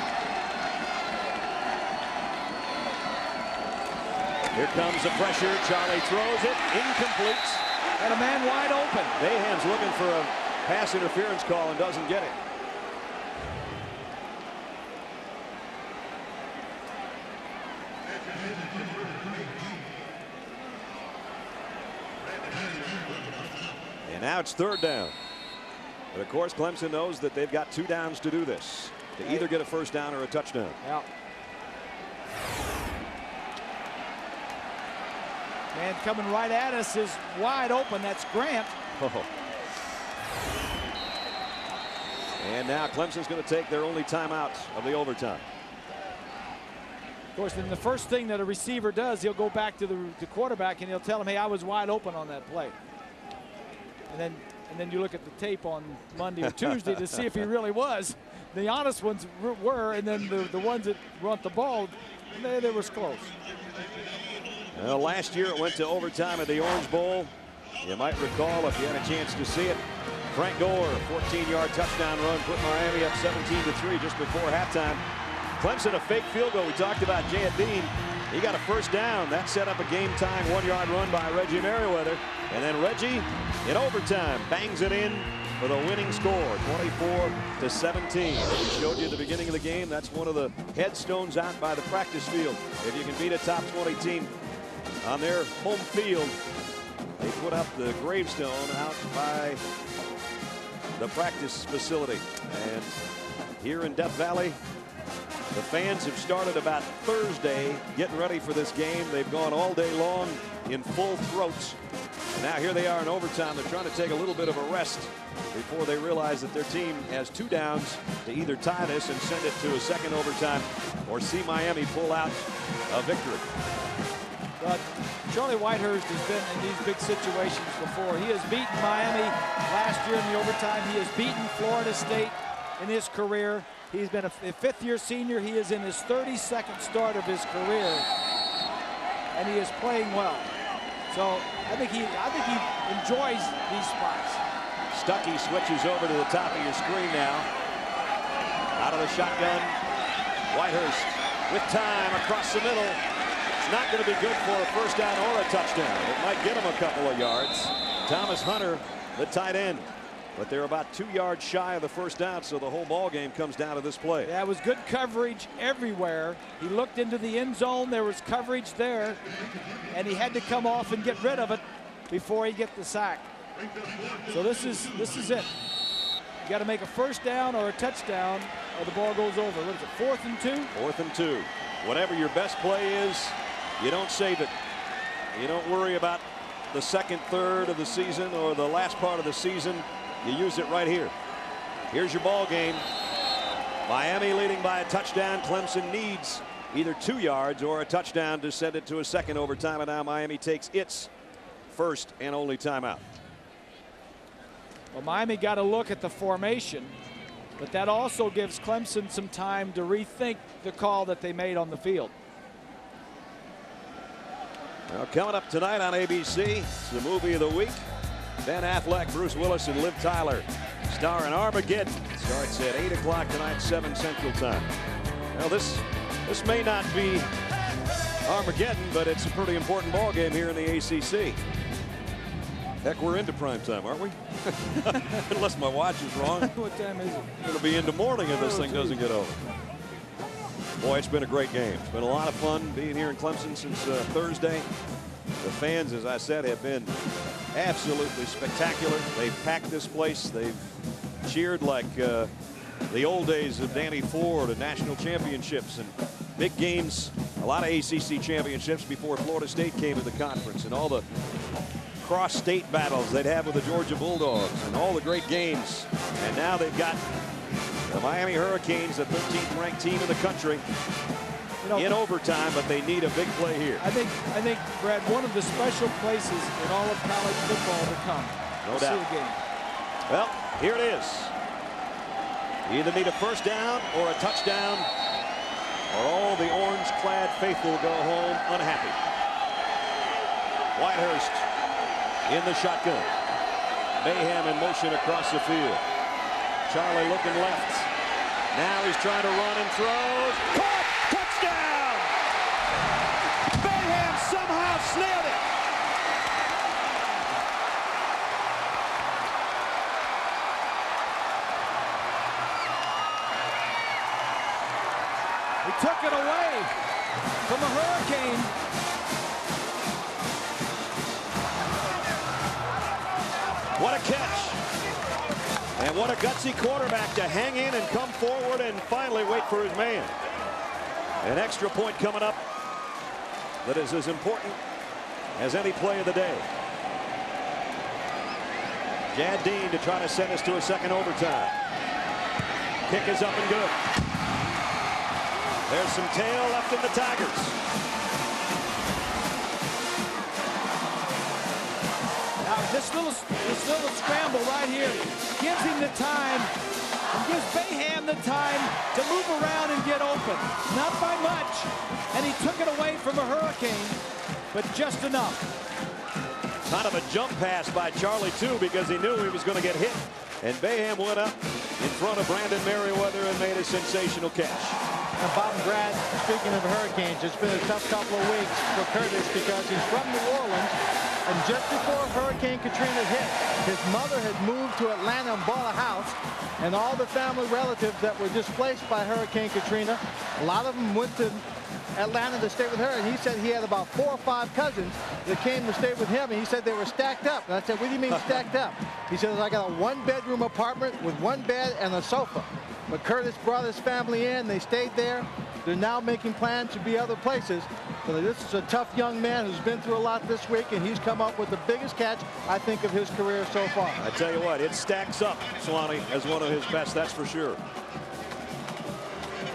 Here comes the pressure. Charlie throws it. Incomplete. And a man wide open. Boeheim's looking for a pass interference call and doesn't get it. And now it's third down. But of course, Clemson knows that they've got 2 downs to do this, to either get a first down or a touchdown. Yeah. Man coming right at us is wide open. That's Grant. Oh. And now Clemson's going to take their only timeout of the overtime. Of course, then the first thing that a receiver does, he'll go back to the quarterback and he'll tell him, hey, I was wide open on that play. And then you look at the tape on Monday or Tuesday to see if he really was. The honest ones were, and then the ones that want the ball, they was close. Well, last year it went to overtime at the Orange Bowl. You might recall, if you had a chance to see it, Frank Gore, 14-yard touchdown run, put Miami up 17-3 just before halftime. Clemson a fake field goal. We talked about Jay Dean. He got a first down. That set up a game-tying 1-yard run by Reggie Merriweather. And then Reggie, in overtime, bangs it in for the winning score, 24-17. As we showed you at the beginning of the game, that's one of the headstones out by the practice field. If you can beat a top 20 team on their home field, they put up the gravestone out by the practice facility. And here in Death Valley, the fans have started about Thursday getting ready for this game. They've gone all day long in full throats. And now here they are in overtime. They're trying to take a little bit of a rest before they realize that their team has 2 downs to either tie this and send it to a second overtime or see Miami pull out a victory. But Charlie Whitehurst has been in these big situations before. He has beaten Miami last year in the overtime. He has beaten Florida State in his career. He's been a 5th-year senior. He is in his 32nd start of his career, and he is playing well. So I think he enjoys these spots. Stuckey switches over to the top of your screen now. Out of the shotgun, Whitehurst with time across the middle. It's not going to be good for a first down or a touchdown. It might get him a couple of yards. Thomas Hunter, the tight end. But they're about 2 yards shy of the first down, so the whole ball game comes down to this play. Yeah, it was good coverage everywhere. He looked into the end zone. There was coverage there, and he had to come off and get rid of it before he get the sack. So this is it. You got to make a first down or a touchdown, or the ball goes over. What is it, 4th and 2? 4th and 2. Whatever your best play is, you don't save it. You don't worry about the 2nd, 3rd of the season or the last part of the season. You use it right here. Here's your ball game. Miami leading by a touchdown. Clemson needs either 2 yards or a touchdown to send it to a second overtime. And now Miami takes its first and only timeout. Well, Miami got a look at the formation, but that also gives Clemson some time to rethink the call that they made on the field. Well, coming up tonight on ABC, it's the movie of the week. Ben Affleck, Bruce Willis, and Liv Tyler star in Armageddon. Starts at 8 o'clock tonight, 7 Central Time. Well, this may not be Armageddon, but it's a pretty important ball game here in the ACC. Heck, we're into prime time, aren't we? Unless my watch is wrong. What time is it? It'll be into morning if this thing doesn't get over. Boy, it's been a great game. It's been a lot of fun being here in Clemson since Thursday. The fans, as I said, have been absolutely spectacular. They've packed this place. They've cheered like the old days of Danny Ford and national championships and big games. A lot of ACC championships before Florida State came to the conference, and all the cross-state battles they'd have with the Georgia Bulldogs and all the great games. And now they've got the Miami Hurricanes, the 13th ranked team in the country, in overtime, but they need a big play here. I think, Brad, one of the special places in all of college football to come. No doubt. See the game. Well, here it is. You either need a first down or a touchdown, or all the orange-clad faithful go home unhappy. Whitehurst in the shotgun. Mayhem in motion across the field. Charlie looking left. Now he's trying to run and throws. Caught! Touchdown! Mayhem somehow snailed it. He took it away from a Hurricane. What a catch. And what a gutsy quarterback to hang in and come forward and finally wait for his man. An extra point coming up that is as important as any play of the day. Jad Dean to try to send us to a second overtime. Kick is up and good. There's some tail left in the Tigers. Now this little scramble right here gives him the time and gives Bayham the time to move around and get open. Not by much, and he took it away from a Hurricane, but just enough. Kind of a jump pass by Charlie, too, because he knew he was going to get hit. And Bayham went up in front of Brandon Merriweather and made a sensational catch. And Bob and Brad, speaking of Hurricanes, it's been a tough couple of weeks for Curtis because he's from New Orleans. And just before Hurricane Katrina hit, his mother had moved to Atlanta and bought a house. And all the family relatives that were displaced by Hurricane Katrina, a lot of them went to Atlanta to stay with her. And he said he had about 4 or 5 cousins that came to stay with him. And he said they were stacked up. And I said, what do you mean stacked up? He says, I got a 1-bedroom apartment with 1 bed and a sofa. But Curtis brought his family in. They stayed there. They're now making plans to be other places. So this is a tough young man who's been through a lot this week, and he's come up with the biggest catch, I think, of his career so far. I tell you what, it stacks up, Swanee, as one of his best, that's for sure.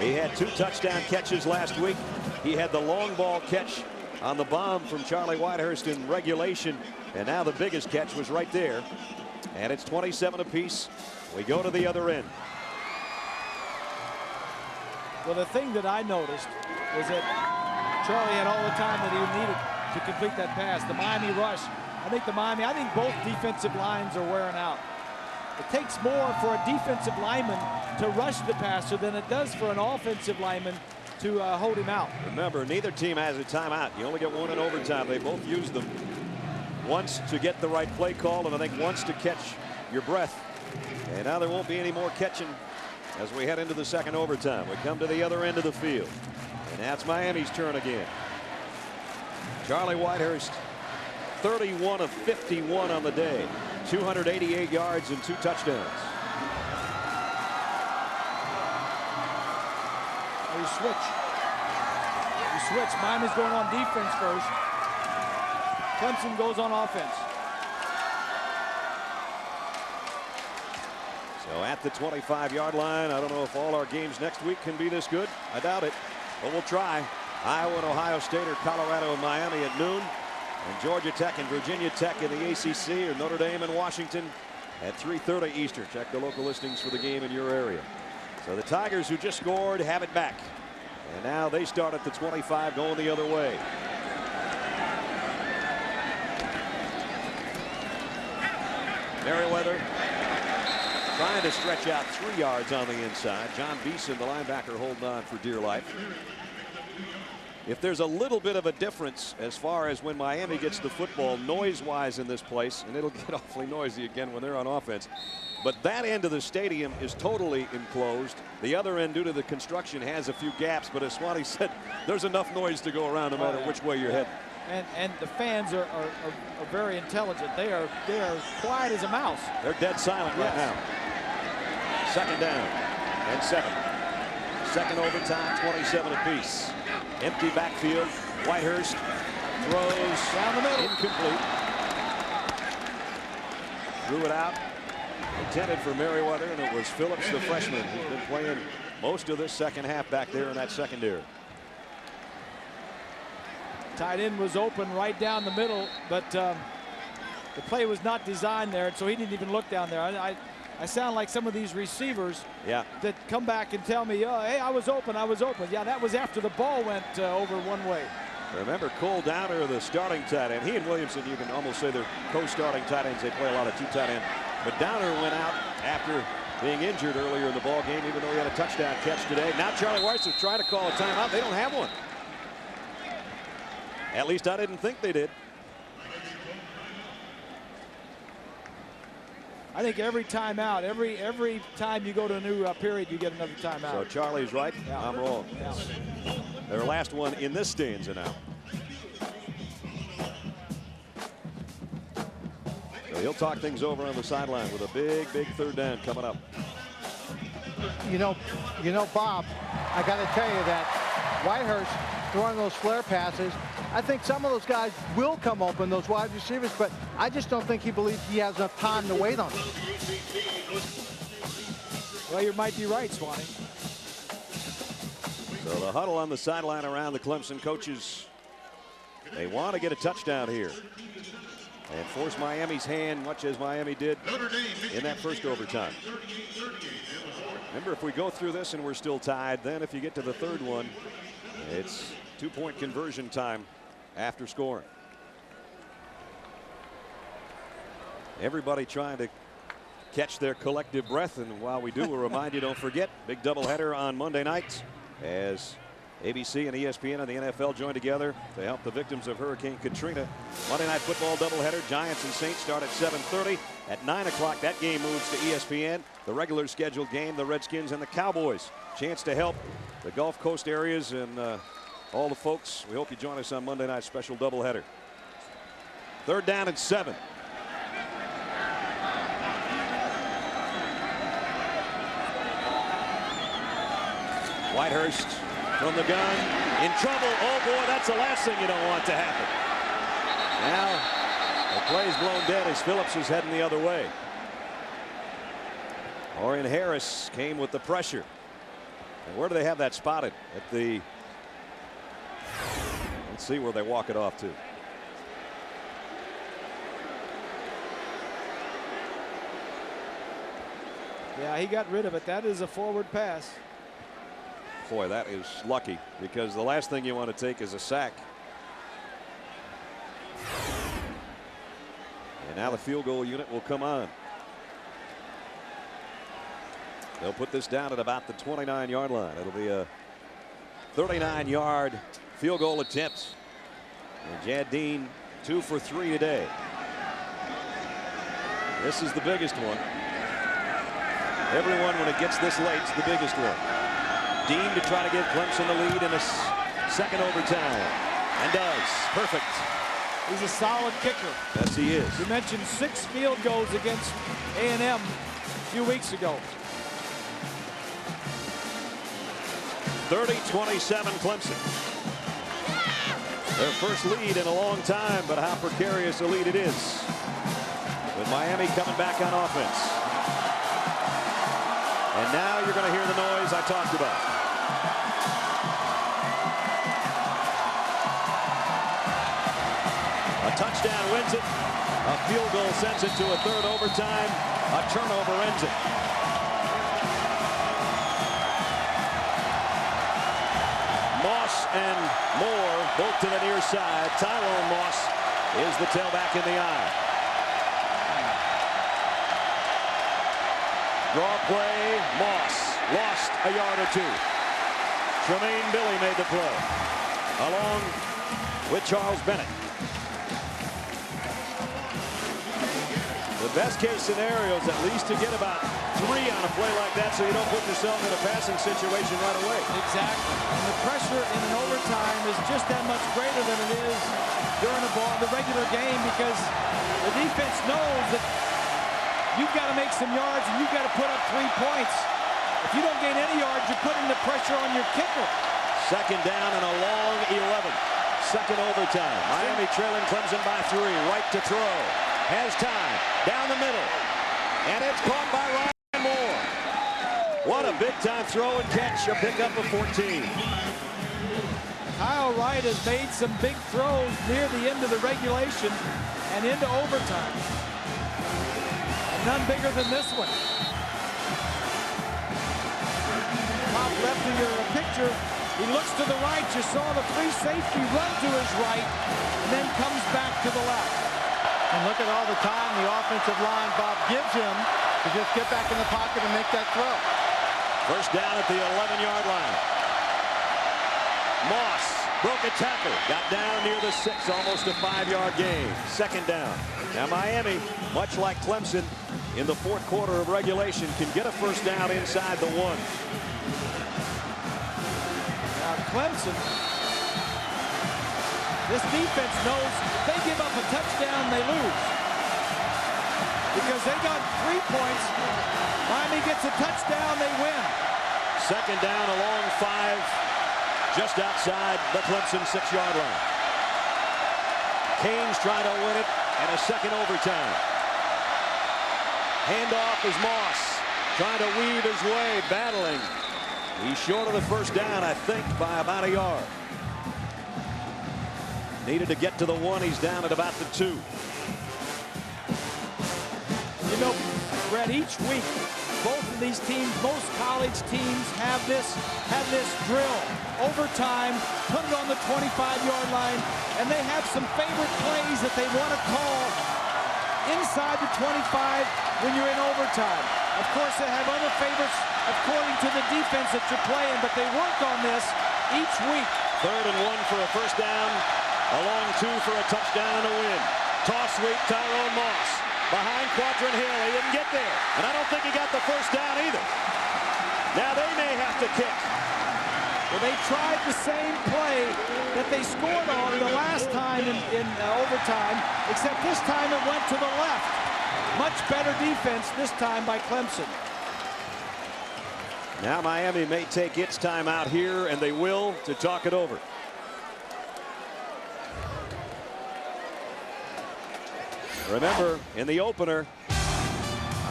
He had 2 touchdown catches last week. He had the long ball catch on the bomb from Charlie Whitehurst in regulation, and now the biggest catch was right there. And it's 27 apiece. We go to the other end. Well, the thing that I noticed was that Charlie had all the time that he needed to complete that pass. The Miami rush, I think both defensive lines are wearing out. It takes more for a defensive lineman to rush the passer than it does for an offensive lineman to hold him out. Remember, neither team has a timeout. You only get 1 in overtime. They both use them once to get the right play call, and I think once to catch your breath. And now there won't be any more catching as we head into the second overtime. We come to the other end of the field. And that's Miami's turn again. Charlie Whitehurst, 31 of 51 on the day. 288 yards and 2 touchdowns. You switch. Miami's going on defense first. Clemson goes on offense. So at the 25-yard line, I don't know if all our games next week can be this good. I doubt it, but we'll try. Iowa and Ohio State, or Colorado and Miami at noon. And Georgia Tech and Virginia Tech in the ACC, or Notre Dame and Washington at 3:30 Eastern. Check the local listings for the game in your area. So the Tigers, who just scored, have it back. And now they start at the 25, going the other way. Merriweather trying to stretch out 3 yards on the inside. John Beeson, the linebacker, holding on for dear life. If there's a little bit of a difference as far as when Miami gets the football noise-wise in this place, and it'll get awfully noisy again when they're on offense, but that end of the stadium is totally enclosed. The other end, due to the construction, has a few gaps, but as Swanee said, there's enough noise to go around no matter which way you're heading. And the fans are very intelligent. They are quiet as a mouse. They're dead silent right now. Second down and 7. Second overtime, 27 apiece. Empty backfield. Whitehurst throws down the middle. Incomplete. Threw it out. Intended for Merriweather, and it was Phillips, the freshman, who's been playing most of this second half back there in that secondary. Tight end was open right down the middle, but the play was not designed there, so he didn't even look down there. I sound like some of these receivers that come back and tell me, oh, hey, I was open. Yeah, that was after the ball went over one way. Remember, Cole Downer, the starting tight end. He and Williamson, you can almost say they're co-starting tight ends. They play a lot of 2 tight end. But Downer went out after being injured earlier in the ball game, even though he had a touchdown catch today. Now Charlie White is trying to call a timeout. They don't have one. At least I didn't think they did. I think every timeout, every time you go to a new period, you get another timeout. So Charlie's right. Yeah. I'm wrong. Yeah. Their last one in this stanza now. So he'll talk things over on the sideline with a big third down coming up. You know, Bob, I got to tell you that Whitehurst throwing those flare passes, I think some of those guys will come open, those wide receivers, but I just don't think he believes he has enough time to wait on them. Well, you might be right, Swanee. So the huddle on the sideline around the Clemson coaches. They want to get a touchdown here and force Miami's hand, much as Miami did in that first overtime. Remember, if we go through this and we're still tied, then if you get to the third one, it's 2-point conversion time after scoring. Everybody trying to catch their collective breath, and while we do, we'll remind you, don't forget, big doubleheader on Monday night. as ABC and ESPN and the NFL join together to help the victims of Hurricane Katrina. Monday Night Football doubleheader. Giants and Saints start at 7:30. At 9 o'clock, that game moves to ESPN. The regular scheduled game, the Redskins and the Cowboys. Chance to help the Gulf Coast areas and all the folks. We hope you join us on Monday night special doubleheader. 3rd down and 7. Whitehurst from the gun, in trouble. Oh boy, that's the last thing you don't want to happen. Now the play's blown dead as Phillips is heading the other way. Orion Harris came with the pressure. And where do they have that spotted? At the, let's see where they walk it off to. Yeah, he got rid of it. That is a forward pass. Boy, that is lucky, because the last thing you want to take is a sack. And now the field goal unit will come on. They'll put this down at about the 29-yard line. It'll be a 39-yard field goal attempt. And Jardine 2 for 3 today. This is the biggest one. Everyone, when it gets this late, is the biggest one. Dean to try to give Clemson the lead in a second overtime. And does. Perfect. He's a solid kicker. Yes, he is. You mentioned 6 field goals against A&M a few weeks ago. 30-27 Clemson. Their first lead in a long time, but how precarious a lead it is. With Miami coming back on offense. And now you're going to hear the noise I talked about. A touchdown wins it. A field goal sends it to a 3rd overtime. A turnover ends it. Moss and Moore both to the near side. Tyrone Moss is the tailback in the eye. Draw play. Moss lost a yard or 2. Tremaine Billy made the play along with Charles Bennett. The best case scenario is at least to get about 3 on a play like that, so you don't put yourself in a passing situation right away. Exactly. And the pressure in an overtime is just that much greater than it is during the regular game, because the defense knows that you've got to make some yards and you've got to put up 3 points. If you don't gain any yards, you're putting the pressure on your kicker. 2nd down and a long 11. 2nd overtime. Miami trailing Clemson by 3. Right to throw. Has time. Down the middle. And it's caught by Ryan Moore. What a big-time throw and catch. A pickup of 14. Kyle Wright has made some big throws near the end of the regulation and into overtime. And none bigger than this one. Top left of your picture. He looks to the right. You saw the free safety run to his right and then comes back to the left. And look at all the time the offensive line Bob gives him to just get back in the pocket and make that throw. First down at the 11-yard line. Moss broke a tackle. Got down near the 6, almost a 5-yard gain. 2nd down. Now Miami, much like Clemson in the 4th quarter of regulation, can get a first down inside the 1. Now Clemson, this defense knows if they give up a touchdown, they lose. Because they got 3 points. Miami gets a touchdown, they win. 2nd down, a long 5, just outside the Clemson 6-yard line. Canes trying to win it, and a 2nd overtime. Handoff is Moss, trying to weave his way, battling. He's short of the first down, I think, by about a yard. Needed to get to the 1. He's down at about the 2. You know, Brett, each week, both of these teams, most college teams have this drill. Overtime, put it on the 25-yard line, and they have some favorite plays that they want to call inside the 25 when you're in overtime. Of course, they have other favorites according to the defense that you're playing, but they work on this each week. 3rd and 1 for a first down. A long 2 for a touchdown and a win. Toss sweep, Tyrone Moss. Behind Quadrant Hill. He didn't get there. And I don't think he got the first down either. Now they may have to kick. Well, they tried the same play that they scored on the last time in overtime, except this time it went to the left. Much better defense this time by Clemson. Now Miami may take its time out here, and they will, to talk it over. Remember, in the opener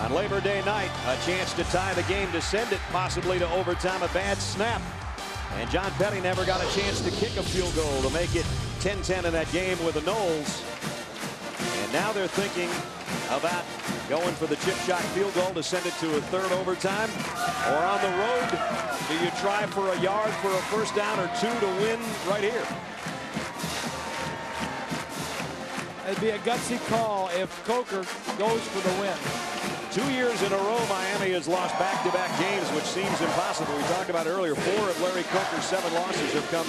on Labor Day night, a chance to tie the game, to send it possibly to overtime, a bad snap. And John Petty never got a chance to kick a field goal to make it 10-10 in that game with the Noles. And now they're thinking about going for the chip shot field goal to send it to a 3rd overtime. Or on the road, do you try for a yard for a first down or 2 to win right here? It'd be a gutsy call if Coker goes for the win. 2 years in a row, Miami has lost back-to-back games, which seems impossible. We talked about earlier, 4 of Larry Coker's 7 losses have come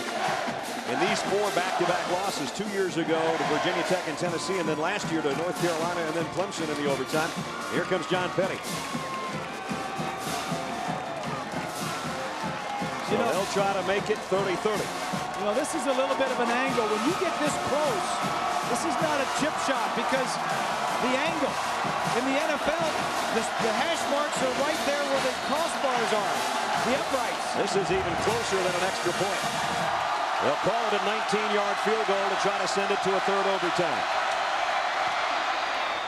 in these 4 back-to-back losses. 2 years ago to Virginia Tech and Tennessee, and then last year to North Carolina, and then Clemson in the overtime. Here comes John Petty. So they'll try to make it 30-30. You know, this is a little bit of an angle. When you get this close, this is not a chip shot because the angle. In the NFL, the hash marks are right there where the crossbars are, the uprights. This is even closer than an extra point. They'll call it a 19-yard field goal to try to send it to a 3rd overtime.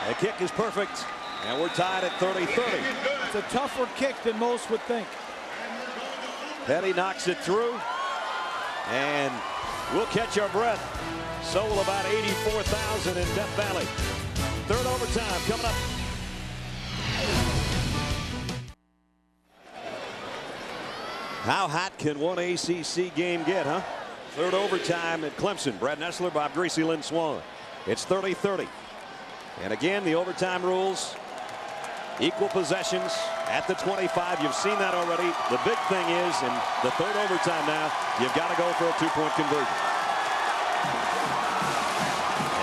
The kick is perfect, and we're tied at 30-30. It's a tougher kick than most would think. Petty knocks it through, and we'll catch our breath. So will about 84,000 in Death Valley. 3rd overtime coming up. How hot can one ACC game get, huh? 3rd overtime at Clemson. Brad Nessler, Bob Greasy, Lynn Swan. It's 30-30. And again, the overtime rules, equal possessions at the 25. You've seen that already. The big thing is, in the 3rd overtime now, you've got to go for a 2-point conversion.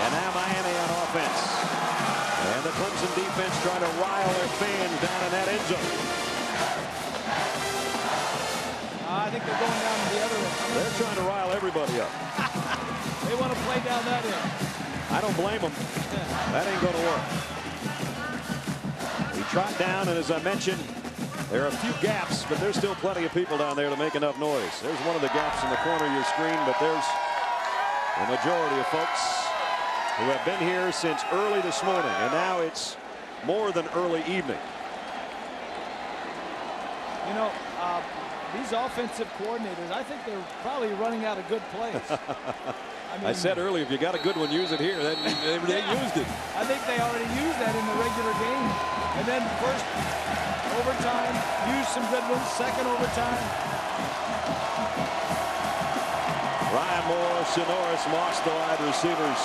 And now Miami on offense. And the Clemson defense trying to rile their fans down in that end zone. I think they're going down to the other end. They're trying to rile everybody up. They want to play down that end. I don't blame them. That ain't going to work. We trot down, and as I mentioned, there are a few gaps, but there's still plenty of people down there to make enough noise. There's one of the gaps in the corner of your screen, but there's the majority of folks who have been here since early this morning, and now it's more than early evening. You know, these offensive coordinators, I think they're probably running out of good plays. I said earlier, if you got a good one, use it here. They used it. I think they already used that in the regular game. And then first overtime, used some good ones. Second overtime. Ryan Moore, Sonoris Moss, the wide receivers.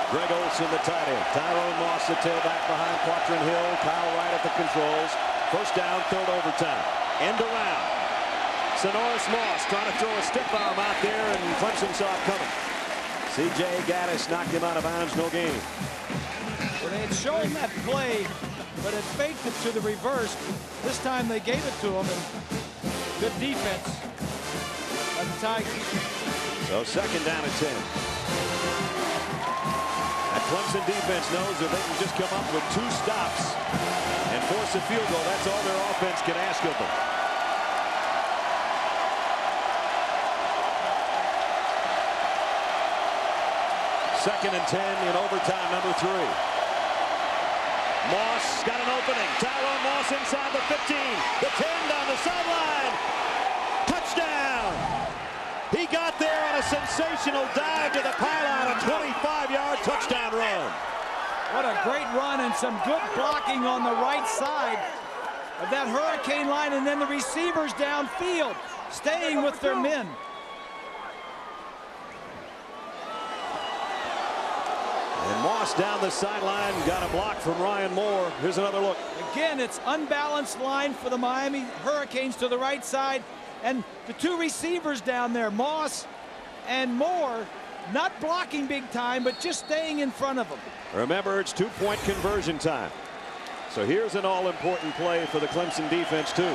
Greg Olson, the tight end. Tyrone Moss, the tailback behind Quadrant Hill. Kyle Wright at the controls. First down, 3rd overtime. End around. Sonoris Moss trying to throw a stiff arm out there, and Clemson saw it coming. C.J. Gaddis knocked him out of bounds, no gain. Well, they had shown that play, but it faked it to the reverse. This time they gave it to him, and good defense by the Tigers. So 2nd down and 10. That Clemson defense knows that they can just come up with 2 stops and force a field goal. That's all their offense can ask of them. Second and 10 in overtime, number 3. Moss got an opening. Tyrone Moss inside the 15. The 10 down the sideline. Touchdown. He got there on a sensational dive to the pylon. A 25-yard touchdown run. What a great run and some good blocking on the right side of that Hurricane line, and then the receivers downfield staying with their men. And Moss Moss down the sideline, got a block from Ryan Moore. Here's another look. Again, it's unbalanced line for the Miami Hurricanes to the right side, and the two receivers down there, Moss and Moore, not blocking big time, but just staying in front of them. Remember, it's 2-point conversion time. So here's an all-important play for the Clemson defense, too.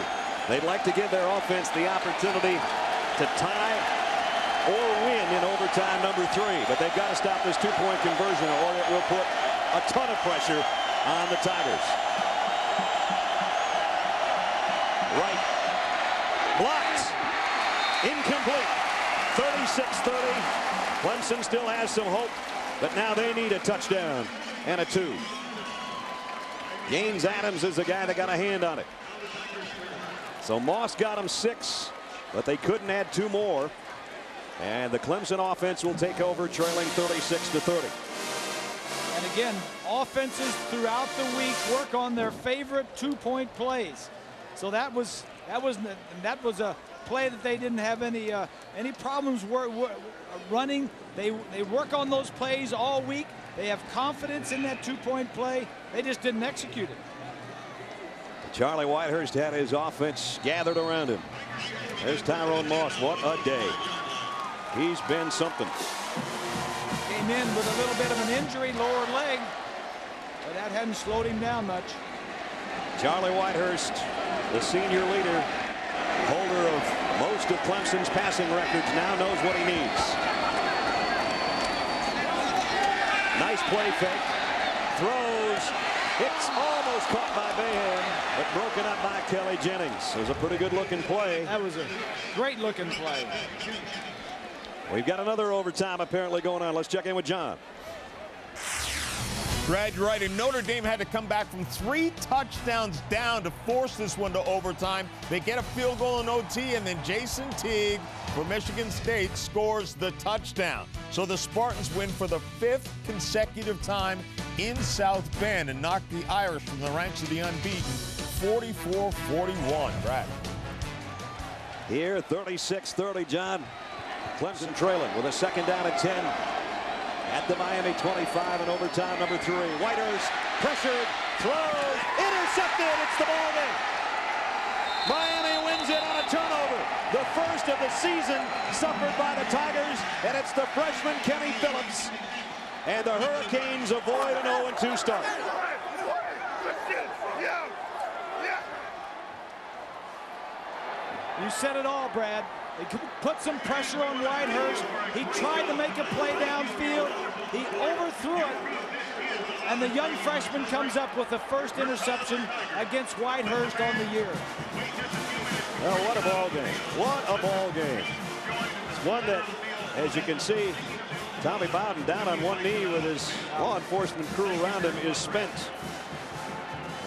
They'd like to give their offense the opportunity to tie or win in overtime number 3. But they've got to stop this 2-point conversion, or it will put a ton of pressure on the Tigers. Right. Blocked. Incomplete. 36-30. Clemson still has some hope, but now they need a touchdown and a 2. Gaines Adams is the guy that got a hand on it. So Moss got him 6, but they couldn't add 2 more. And the Clemson offense will take over, trailing 36-30. And again, offenses throughout the week work on their favorite 2-point plays. So that was a play that they didn't have any problems running. They work on those plays all week. They have confidence in that 2-point play. They just didn't execute it. Charlie Whitehurst had his offense gathered around him. There's Tyrone Moss. What a day. He's been something. Came in with a little bit of an injury, lower leg, but that hadn't slowed him down much. Charlie Whitehurst, the senior leader, holder of most of Clemson's passing records, now knows what he needs. Nice play fake. Throws. It's almost caught by Boeheim, but broken up by Kelly Jennings. It was a pretty good looking play. That was a great looking play. We've got another overtime apparently going on. Let's check in with John. Brad, you're right. And Notre Dame had to come back from 3 touchdowns down to force this one to overtime. They get a field goal in OT, and then Jason Teague for Michigan State scores the touchdown. So the Spartans win for the 5th consecutive time in South Bend and knock the Irish from the ranks of the unbeaten 44-41. Brad. Here, 36-30, John. Clemson trailing with a 2nd down and 10 at the Miami 25 and overtime number 3. Whitehurst pressured, throws, intercepted. It's the ball game. Miami wins it on a turnover. The first of the season suffered by the Tigers, and it's the freshman Kenny Phillips. And the Hurricanes avoid an 0-2 start. You said it all, Brad. They put some pressure on Whitehurst. He tried to make a play downfield. He overthrew it. And the young freshman comes up with the first interception against Whitehurst on the year. Well, what a ball game. What a ball game. It's one that, as you can see, Tommy Bowden down on one knee with his law enforcement crew around him is spent.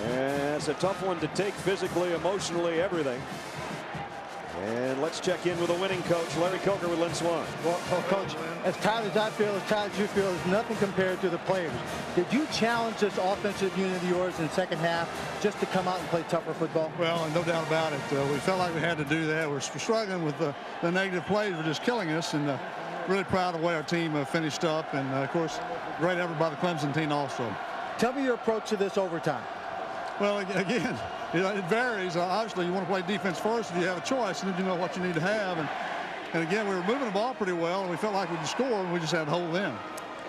And it's a tough one to take physically, emotionally, everything. And let's check in with the winning coach, Larry Coker, with Lynn Swan. Well, Coach, as tired as I feel, as tired as you feel, is nothing compared to the players. Did you challenge this offensive unit of yours in the second half just to come out and play tougher football? Well, no doubt about it. We felt like we had to do that. We're struggling with the negative plays. Were just killing us, and really proud of the way our team finished up. And, of course, great effort by the Clemson team also. Tell me your approach to this overtime. Well, again, it varies. Obviously, you want to play defense first if you have a choice, and then you know what you need to have. And again, we were moving the ball pretty well, and we felt like we could score, and we just had to hold them.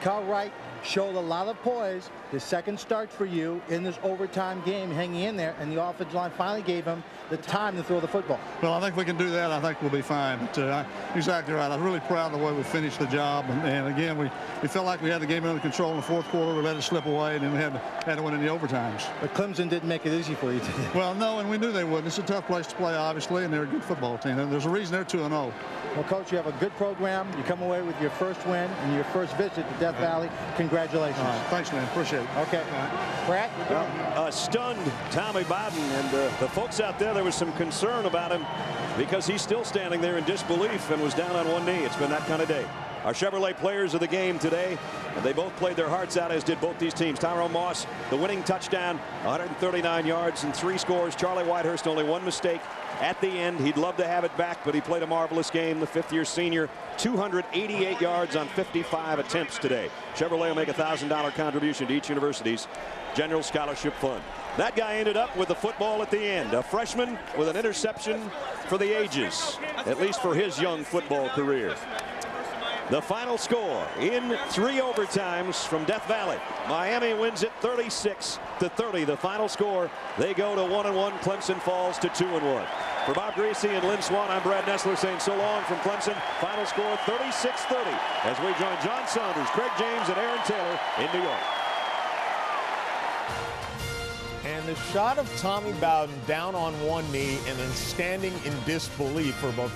Kyle Wright showed a lot of poise. His second start for you in this overtime game, hanging in there, and the offensive line finally gave him the time to throw the football. Well, I think we can do that. I think we'll be fine. But exactly right. I'm really proud of the way we finished the job. And again, we felt like we had the game under control in the 4th quarter. We let it slip away, and then we had to win in the overtimes. But Clemson didn't make it easy for you today. Well, no, and we knew they wouldn't. It's a tough place to play, obviously, and they're a good football team. And there's a reason they're 2-0. Well, Coach, you have a good program. You come away with your first win and your first visit to Death Valley. Congratulations. All right. Thanks, man. Appreciate it. Okay. Brad? Well, stunned Tommy Bowden, and the folks out there was some concern about him because he's still standing there in disbelief and was down on one knee. It's been that kind of day. Our Chevrolet players of the game today: And they both played their hearts out, as did both these teams. Tyrone Moss, the winning touchdown, 139 yards and 3 scores. Charlie Whitehurst, only 1 mistake at the end. He'd love to have it back, but he played a marvelous game. The 5th-year senior, 288 yards on 55 attempts today. Chevrolet will make a $1,000 contribution to each university's general scholarship fund. That guy ended up with the football at the end. A freshman with an interception for the ages, at least for his young football career. The final score in 3 overtimes from Death Valley. Miami wins it 36-30. The final score, they go to 1-1. Clemson falls to 2-1. For Bob Greasy and Lynn Swan, I'm Brad Nessler saying so long from Clemson. Final score 36-30 as we join John Saunders, Craig James, and Aaron Taylor in New York. And the shot of Tommy Bowden down on one knee and then standing in disbelief for about